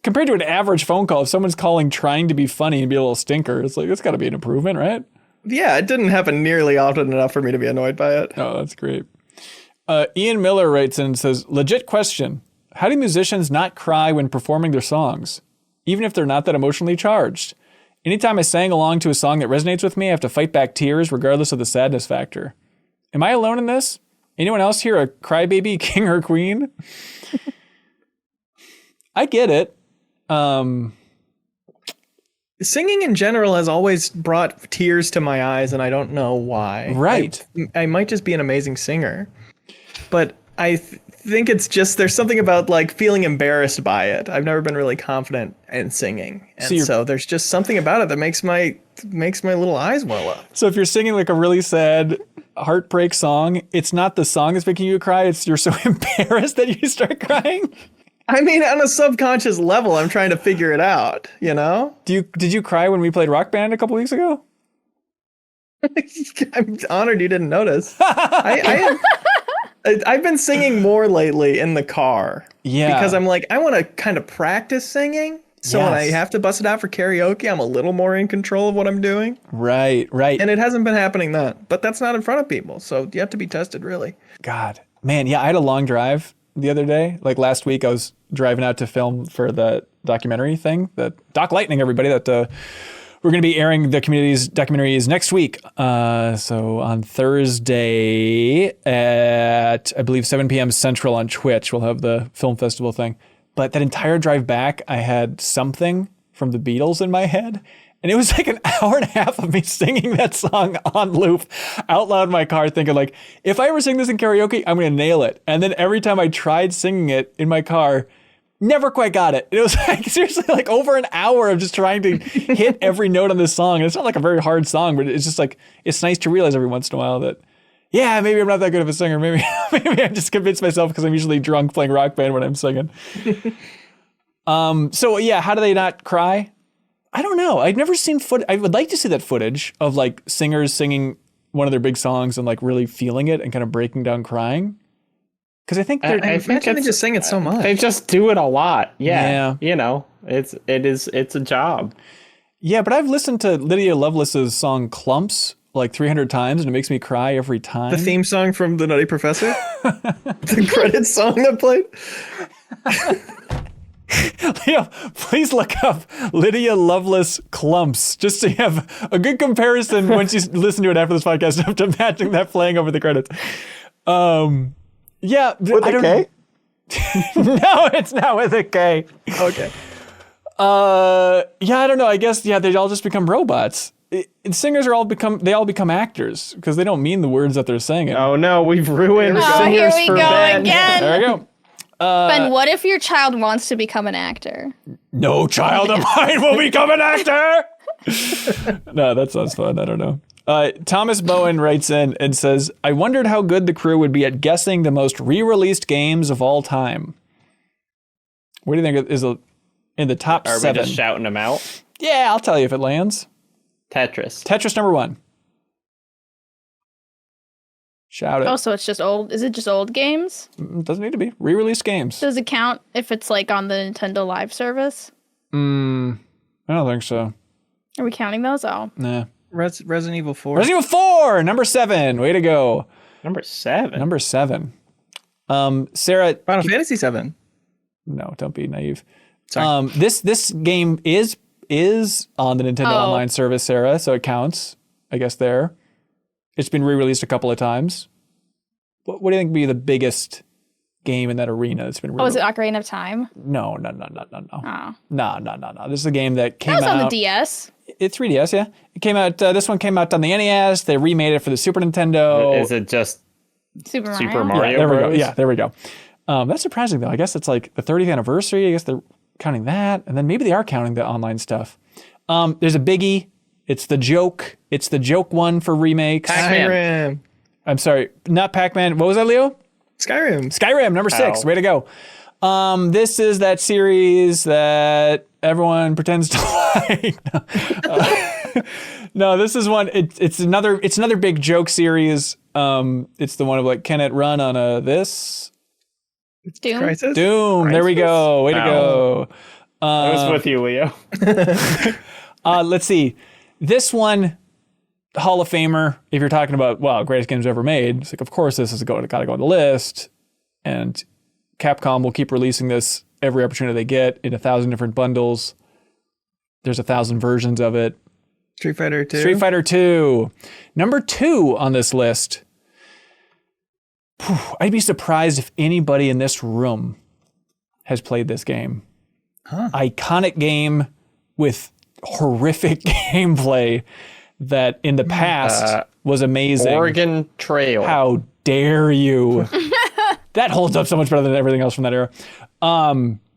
compared to an average phone call, if someone's calling trying to be funny and be a little stinker, it's like, it's got to be an improvement, right? Yeah, it didn't happen nearly often enough for me to be annoyed by it. Oh, that's great. Ian Miller writes in and says, legit question. How do musicians not cry when performing their songs, even if they're not that emotionally charged? Anytime I sang along to a song that resonates with me, I have to fight back tears regardless of the sadness factor. Am I alone in this? Anyone else here a crybaby, king or queen? I get it. Singing in general has always brought tears to my eyes, and I don't know why. Right. I might just be an amazing singer, but I think it's just there's something about like feeling embarrassed by it. I've never been really confident in singing, and so there's just something about it that makes my little eyes well up. So if you're singing like a really sad heartbreak song, it's not the song that's making you cry. It's you're so embarrassed that you start crying. I mean, on a subconscious level, I'm trying to figure it out, you know? Did you cry when we played Rock Band a couple weeks ago? I'm honored you didn't notice. I've been singing more lately in the car. Yeah. Because I'm like, I want to kind of practice singing. So when I have to bust it out for karaoke, I'm a little more in control of what I'm doing. Right. And it hasn't been happening but that's not in front of people. So you have to be tested, really. God. Man, yeah, I had a long drive the other day. Like last week, I was driving out to film for the documentary thing, the Doc Lightning, everybody, that we're going to be airing the community's documentaries next week. So on Thursday at, I believe, 7 p.m. Central on Twitch, we'll have the film festival thing. But that entire drive back, I had Something from the Beatles in my head. And it was like an hour and a half of me singing that song on loop out loud in my car, thinking like, if I ever sing this in karaoke, I'm going to nail it. And then every time I tried singing it in my car, never quite got it. It was like seriously like over an hour of just trying to hit every note on this song. And it's not like a very hard song, but it's just like, it's nice to realize every once in a while that, yeah, maybe I'm not that good of a singer. Maybe I just convinced myself because I'm usually drunk playing Rock Band when I'm singing. So yeah, how do they not cry? I don't know. I've never seen I would like to see that footage of like singers singing one of their big songs and like really feeling it and kind of breaking down crying. Because I think I think they just sing it so much. They just do it a lot. Yeah. You know, it's a job. Yeah, but I've listened to Lydia Lovelace's song Clumps like 300 times and it makes me cry every time. The theme song from The Nutty Professor? The credits song that played? Leo, please look up Lydia Lovelace Clumps just so you have a good comparison once you listen to it after this podcast to matching that playing over the credits. Yeah. With a K? No, it's not with a K. Okay. Yeah, I don't know. I guess they all just become robots. Singers all become actors because they don't mean the words that they're singing. Oh no, we've ruined here singers we for go Ben. again. There we go. Ben, what if your child wants to become an actor? No child of mine will become an actor. No, that sounds fun. I don't know. Thomas Bowen writes in and says, I wondered how good the crew would be at guessing the most re-released games of all time. What do you think is in the top 7? Are we just shouting them out? Yeah, I'll tell you if it lands. Tetris number 1. Shout it. Oh, so it's just old. Is it just old games? Doesn't need to be. Re-released games. Does it count if it's like on the Nintendo Live service? I don't think so. Are we counting those? Oh. Nah. Resident Evil 4. Resident Evil 4, number 7. Way to go. Number 7. Sarah. Final Fantasy 7. No, don't be naive. Sorry. This game is on the Nintendo Online service, Sarah, so it counts, I guess, there. It's been re-released a couple of times. What do you think would be the biggest game in that arena that's been re-released? Oh, is it Ocarina of Time? No. Oh. No. This is a game that came out. That was on the DS. It's 3DS, yeah. It came out. This one came out on the NES. They remade it for the Super Nintendo. Is it just Super Mario yeah, there we go. Bros? Yeah, there we go. That's surprising though. I guess it's like the 30th anniversary. I guess they're counting that, and then maybe they are counting the online stuff. There's a biggie. It's the joke. It's the joke one for remakes. Skyrim. I'm sorry, not Pac-Man. What was that, Leo? Skyrim, number 6. Ow. Way to go. This is that series that everyone pretends to like. No, this is one. It's another big joke series. It's the one of like, can it run on a this? Doom. Crisis? Doom. There we go. Way to go. I was with you, Leo. Let's see. This one, Hall of Famer. If you're talking about greatest games ever made, it's like of course this is gotta go on the list. And Capcom will keep releasing this every opportunity they get in 1,000 different bundles. There's 1,000 versions of it. Street Fighter 2. Street Fighter 2. Number 2 on this list. I'd be surprised if anybody in this room has played this game. Iconic game with horrific gameplay that in the past was amazing. Oregon Trail. How dare you? That holds up so much better than everything else from that era.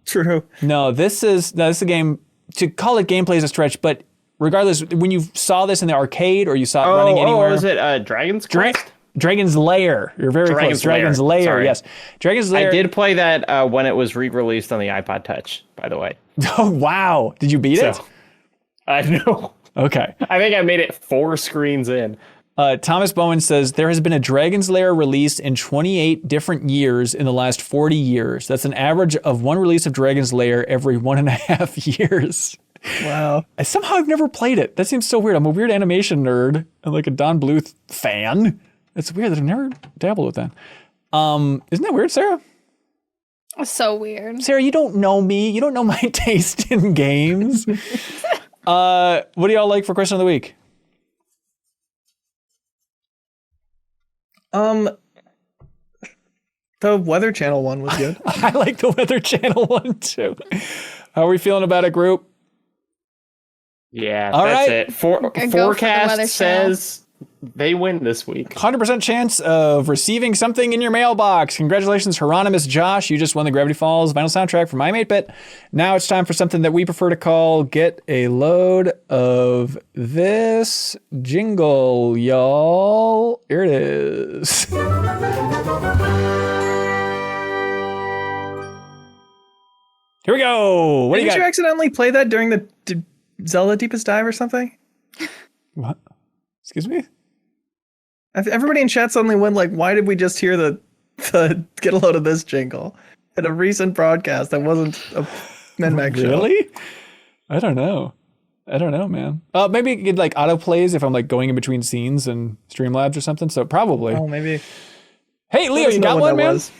True. No, this is a game. To call it gameplay is a stretch, but regardless, when you saw this in the arcade or you saw it running anywhere. Oh, was it Dragon's Quest? Dragon's Lair. You're very close. Dragon's Lair. Sorry. Yes. Dragon's Lair. I did play that when it was re-released on the iPod Touch, by the way. Oh, wow. Did you beat it? I know. Okay. I think I made it 4 screens in. Thomas Bowen says, there has been a Dragon's Lair released in 28 different years in the last 40 years. That's an average of one release of Dragon's Lair every 1.5 years. Wow. Somehow I've never played it. That seems so weird. I'm a weird animation nerd and like a Don Bluth fan. It's weird that I've never dabbled with that. Isn't that weird, Sarah? It's so weird. Sarah, you don't know me. You don't know my taste in games. What do y'all like for question of the week? The Weather Channel one was good. I like the Weather Channel one too. How are we feeling about it, group? Yeah, all that's right. it. Forecast says they win this week. 100% chance of receiving something in your mailbox. Congratulations, Hieronymus Josh. You just won the Gravity Falls vinyl soundtrack from I'm 8-Bit. Now it's time for something that we prefer to call Get a Load of This Jingle, y'all. Here it is. Here we go. What do you Didn't got? you accidentally play that during the Zelda Deepest Dive or something? What? Excuse me? Everybody in chat suddenly went like, why did we just hear the Get a Load of This jingle in a recent broadcast that wasn't a MinnMax show? Really? I don't know, man. Maybe it like autoplays if I'm like going in between scenes and Streamlabs or something. So probably. Oh, maybe. Hey, Leo, you got one, man? Was.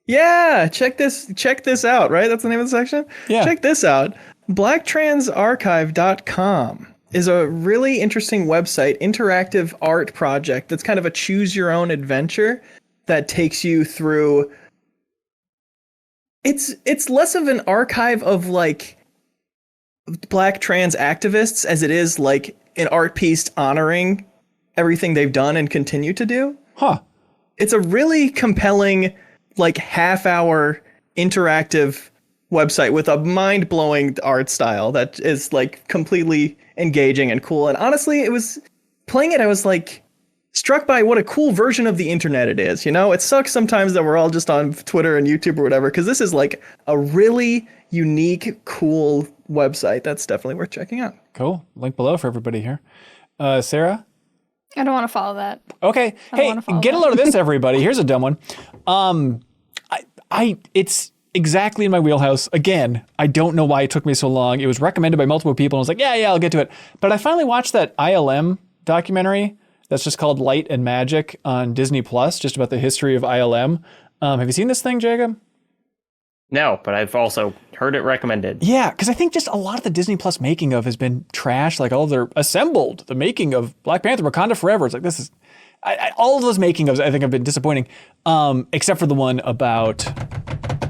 Yeah, check this out, right? That's the name of the section? Yeah. Check this out. BlackTransArchive.com is a really interesting website, interactive art project that's kind of a choose your own adventure that takes you through. It's less of an archive of like Black trans activists as it is like an art piece honoring everything they've done and continue to do. Huh. It's a really compelling, like, half-hour interactive website with a mind-blowing art style that is, like, completely engaging and cool. And honestly, it was playing it, I was like struck by what a cool version of the internet it is. You know, it sucks sometimes that we're all just on Twitter and YouTube or whatever, because this is like a really unique, cool website that's definitely worth checking out. Cool. Link below for everybody here. Sarah? I don't want to follow that. Okay. Hey, get a load of this, everybody. Here's a dumb one. It's exactly in my wheelhouse. Again, I don't know why it took me so long. It was recommended by multiple people, and I was like, yeah, I'll get to it. But I finally watched that ILM documentary that's just called Light and Magic on Disney Plus, just about the history of ILM. Have you seen this thing, Jacob? No, but I've also heard it recommended. Yeah, because I think just a lot of the Disney Plus making of has been trash. Like all of their assembled, the making of Black Panther, Wakanda Forever. It's like, this is, all of those making ofs I think have been disappointing, except for the one about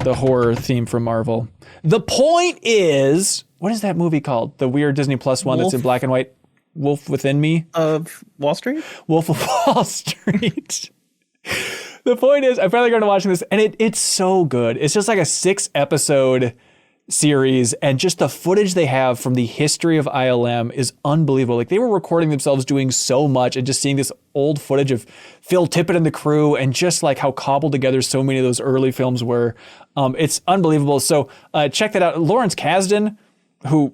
the horror theme from Marvel. The point is, what is that movie called? The weird Disney Plus one that's in black and white? Wolf Within Me? Of Wall Street? Wolf of Wall Street. The point is, I finally got to watching this, and it's so good. It's just like a 6-episode series, and just the footage they have from the history of ILM is unbelievable. Like, they were recording themselves doing so much, and just seeing this old footage of Phil Tippett and the crew, and just like how cobbled together so many of those early films were. It's unbelievable. So check that out. Lawrence Kasdan, who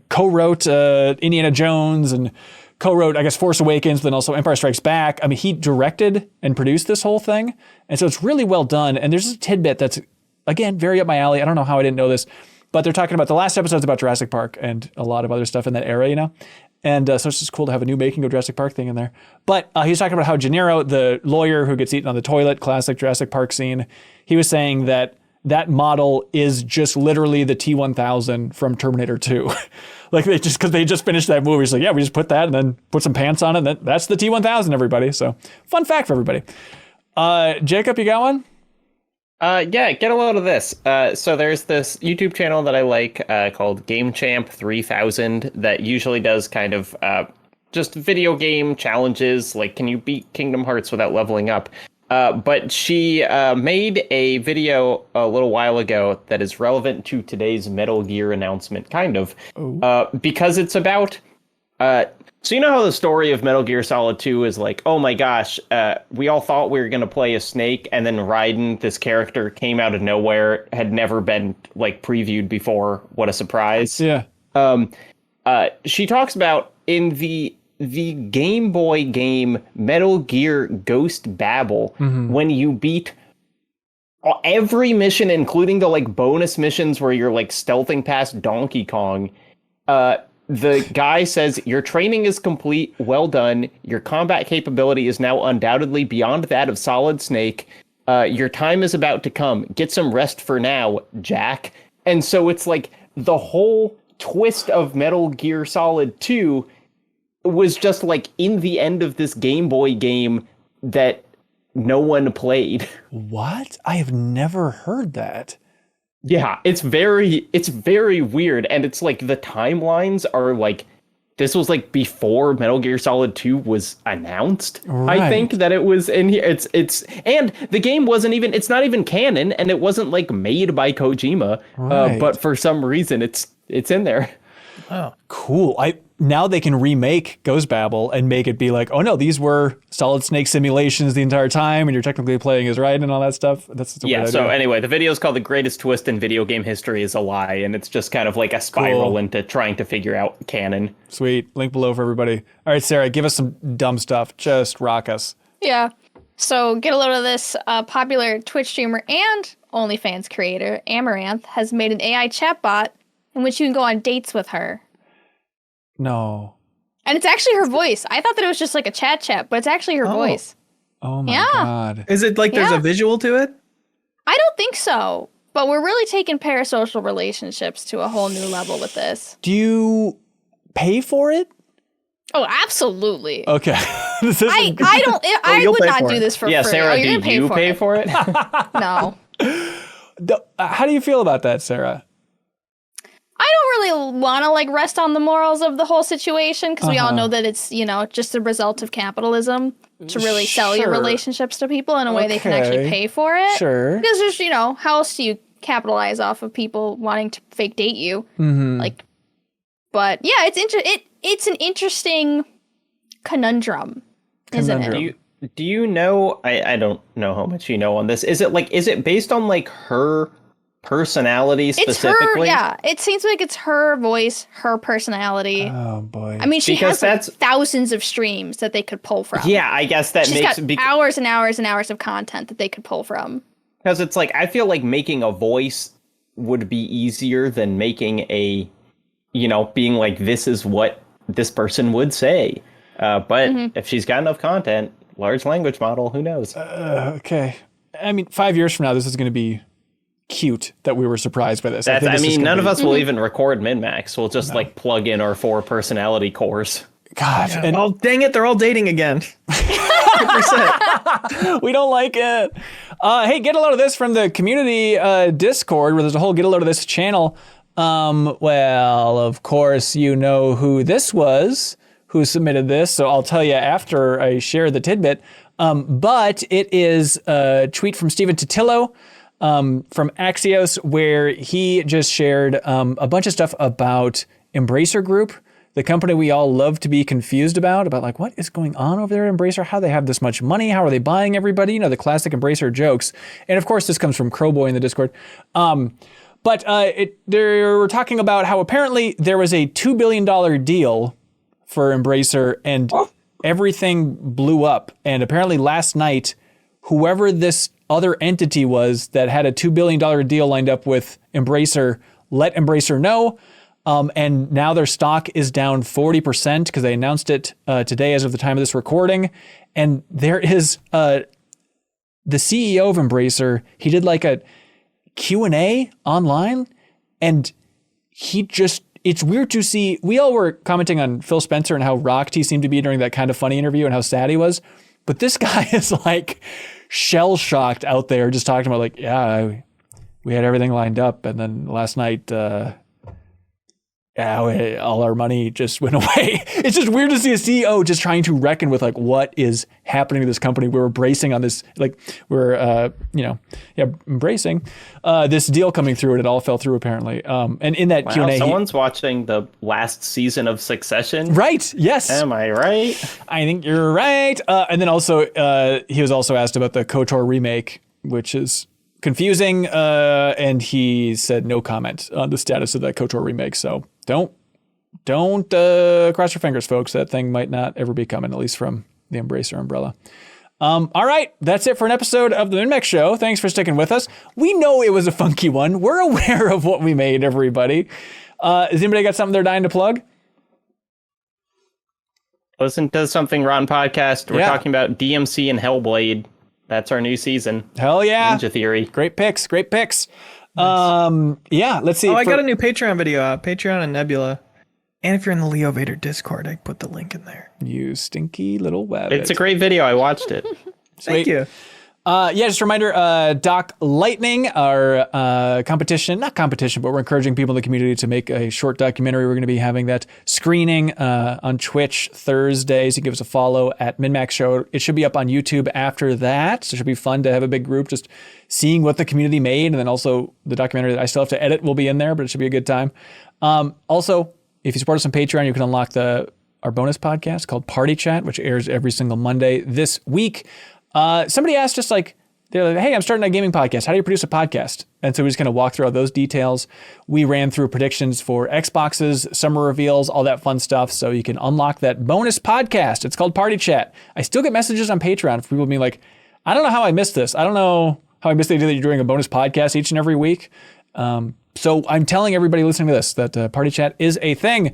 co-wrote Indiana Jones and co-wrote, I guess, Force Awakens, but then also Empire Strikes Back. I mean, he directed and produced this whole thing. And so it's really well done. And there's a tidbit that's, again, very up my alley. I don't know how I didn't know this, but they're talking about the last episode's about Jurassic Park and a lot of other stuff in that era, you know? And so it's just cool to have a new making of Jurassic Park thing in there. But he's talking about how Gennaro, the lawyer who gets eaten on the toilet, classic Jurassic Park scene, he was saying that model is just literally the T-1000 from Terminator 2. Like, because they just finished that movie. It's like, yeah, we just put that and then put some pants on it. And that's the T-1000, everybody. So fun fact for everybody. Jacob, you got one? Yeah, get a load of this. So there's this YouTube channel that I like called Game Champ 3000 that usually does kind of just video game challenges. Like, can you beat Kingdom Hearts without leveling up? But she made a video a little while ago that is relevant to today's Metal Gear announcement, kind of, because it's about... so you know how the story of Metal Gear Solid 2 is like, oh my gosh, we all thought we were going to play a Snake, and then Raiden, this character, came out of nowhere, had never been like previewed before. What a surprise. Yeah. She talks about in the Game Boy game Metal Gear Ghost Babel, when you beat every mission, including the like bonus missions where you're like stealthing past Donkey Kong, the guy says, your training is complete, well done, your combat capability is now undoubtedly beyond that of Solid Snake, your time is about to come, get some rest for now, Jack. And so it's like the whole twist of Metal Gear Solid 2 was just like in the end of this Game Boy game that no one played. What? I have never heard that. Yeah, it's very weird. And it's like the timelines are like, this was like before Metal Gear Solid 2 was announced. Right. I think that it was in here. It's and the game wasn't even, it's not even canon, and it wasn't like made by Kojima. Right. But for some reason it's in there. Oh, cool. Now they can remake Ghost Babel and make it be like, oh no, these were Solid Snake simulations the entire time, and you're technically playing as Raiden and all that stuff. That's yeah. So anyway, the video is called "The Greatest Twist in Video Game History Is a Lie," and it's just kind of like a spiral into trying to figure out canon. Sweet. Link below for everybody. All right, Sarah, give us some dumb stuff. Just rock us. Yeah. So get a load of this. Popular Twitch streamer and OnlyFans creator Amaranth has made an AI chatbot in which you can go on dates with her. No. And it's actually her voice. I thought that it was just like a chat, but it's actually her voice. Oh my God. Is it like there's a visual to it? I don't think so. But we're really taking parasocial relationships to a whole new level with this. Do you pay for it? Oh, absolutely. Okay. I would not do this for free. Yeah, Sarah, do you pay for it? No. How do you feel about that, Sarah? I don't really want to like rest on the morals of the whole situation because we all know that it's, just a result of capitalism to really sell your relationships to people in a way they can actually pay for it. Sure. Because there's, how else do you capitalize off of people wanting to fake date you? But yeah, it's an interesting conundrum, isn't it? Do you know, I don't know how much you know on this. Is it based on like her personality specifically? It's her, it seems like it's her voice, her personality. Oh boy. I mean, she has thousands of streams that they could pull from. Yeah, I guess that She's makes got hours and hours and hours of content that they could pull from. Because it's like, I feel like making a voice would be easier than making a, being like, this is what this person would say. But if she's got enough content, large language model, who knows? Okay. I mean, 5 years from now, this is going to be cute that we were surprised by this. None of us will even record MinnMax. We'll just like plug in our 4 personality cores. God. Yeah. And dang it, they're all dating again. 100%. We don't like it. Hey, get a load of this from the community Discord, where there's a whole get a load of this channel. Well, of course, you know who this was, who submitted this, so I'll tell you after I share the tidbit. But it is a tweet from Stephen Totillo from Axios, where he just shared a bunch of stuff about Embracer Group, the company we all love to be confused about like what is going on over there at Embracer? How do they have this much money? How are they buying everybody? The classic Embracer jokes. And of course, this comes from Crowboy in the Discord. But they were talking about how apparently there was a $2 billion deal for Embracer and everything blew up. And apparently last night, whoever this other entity was that had a $2 billion deal lined up with Embracer let Embracer know. And now their stock is down 40% because they announced it today as of the time of this recording. And there is the CEO of Embracer. He did like a Q&A online, and it's weird to see. We all were commenting on Phil Spencer and how rocked he seemed to be during that Kind of Funny interview and how sad he was. But this guy is like shell-shocked out there just talking about like, yeah, we had everything lined up. And then last night, all our money just went away. It's just weird to see a CEO just trying to reckon with like what is happening to this company. We were bracing on this, like we're embracing this deal coming through, and it all fell through apparently. And in that Q&A, someone's watching the last season of Succession. Right? Yes. Am I right? I think you're right. And then also he was also asked about the KOTOR remake, which is confusing, and he said no comment on the status of that KOTOR remake. So don't cross your fingers, folks. That thing might not ever be coming, at least from the Embracer umbrella. All right, that's it for an episode of the MinnMax Show. Thanks for sticking with us. We know it was a funky one. We're aware of what we made, everybody. Has anybody got something they're dying to plug? Listen to Something Rotten podcast. We're talking about DMC and Hellblade. That's our new season. Hell yeah. Ninja Theory. Great picks. Nice. Let's see. I got a new Patreon video out. Patreon and Nebula. And if you're in the Leo Vader Discord, I put the link in there. You stinky little web. It's a great video. I watched it. Thank you. Just a reminder, Doc Lightning, our not competition, but we're encouraging people in the community to make a short documentary. We're going to be having that screening on Twitch Thursday, so give us a follow at MinnMax Show. It should be up on YouTube after that, so it should be fun to have a big group just seeing what the community made, and then also the documentary that I still have to edit will be in there, but it should be a good time. Also, if you support us on Patreon, you can unlock our bonus podcast called Party Chat, which airs every single Monday this week. Somebody asked us they're like, hey, I'm starting a gaming podcast. How do you produce a podcast? And so we just kind of walk through all those details. We ran through predictions for Xboxes, summer reveals, all that fun stuff. So you can unlock that bonus podcast. It's called Party Chat. I still get messages on Patreon for people being like, I don't know how I missed this. I don't know how I missed the idea that you're doing a bonus podcast each and every week. So I'm telling everybody listening to this that Party Chat is a thing.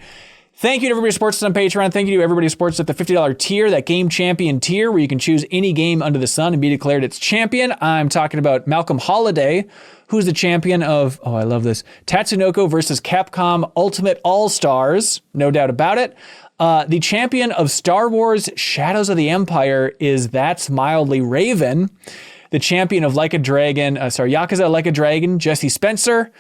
Thank you to everybody who supports us on Patreon. Thank you to everybody who supports us at the $50 tier, that Game Champion tier, where you can choose any game under the sun and be declared its champion. I'm talking about Malcolm Holiday, who's the champion of, I love this, Tatsunoko versus Capcom Ultimate All-Stars, no doubt about it. The champion of Star Wars Shadows of the Empire is That's Mildly Raven. the champion of Yakuza Like a Dragon, Jesse Spencer.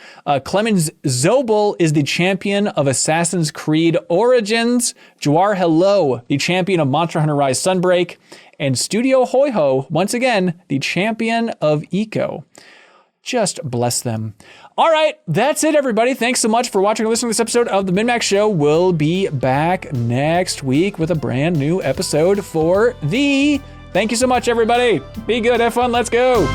Clemens Zobel is the champion of Assassin's Creed Origins. Jawar Hello, the champion of Monster Hunter Rise Sunbreak. And Studio Hoiho, once again, the champion of Eco. Just bless them. All right, that's it, everybody. Thanks so much for watching and listening to this episode of the MinnMax Show. We'll be back next week with a brand new episode for Thank you so much, everybody. Be good, have fun, let's go.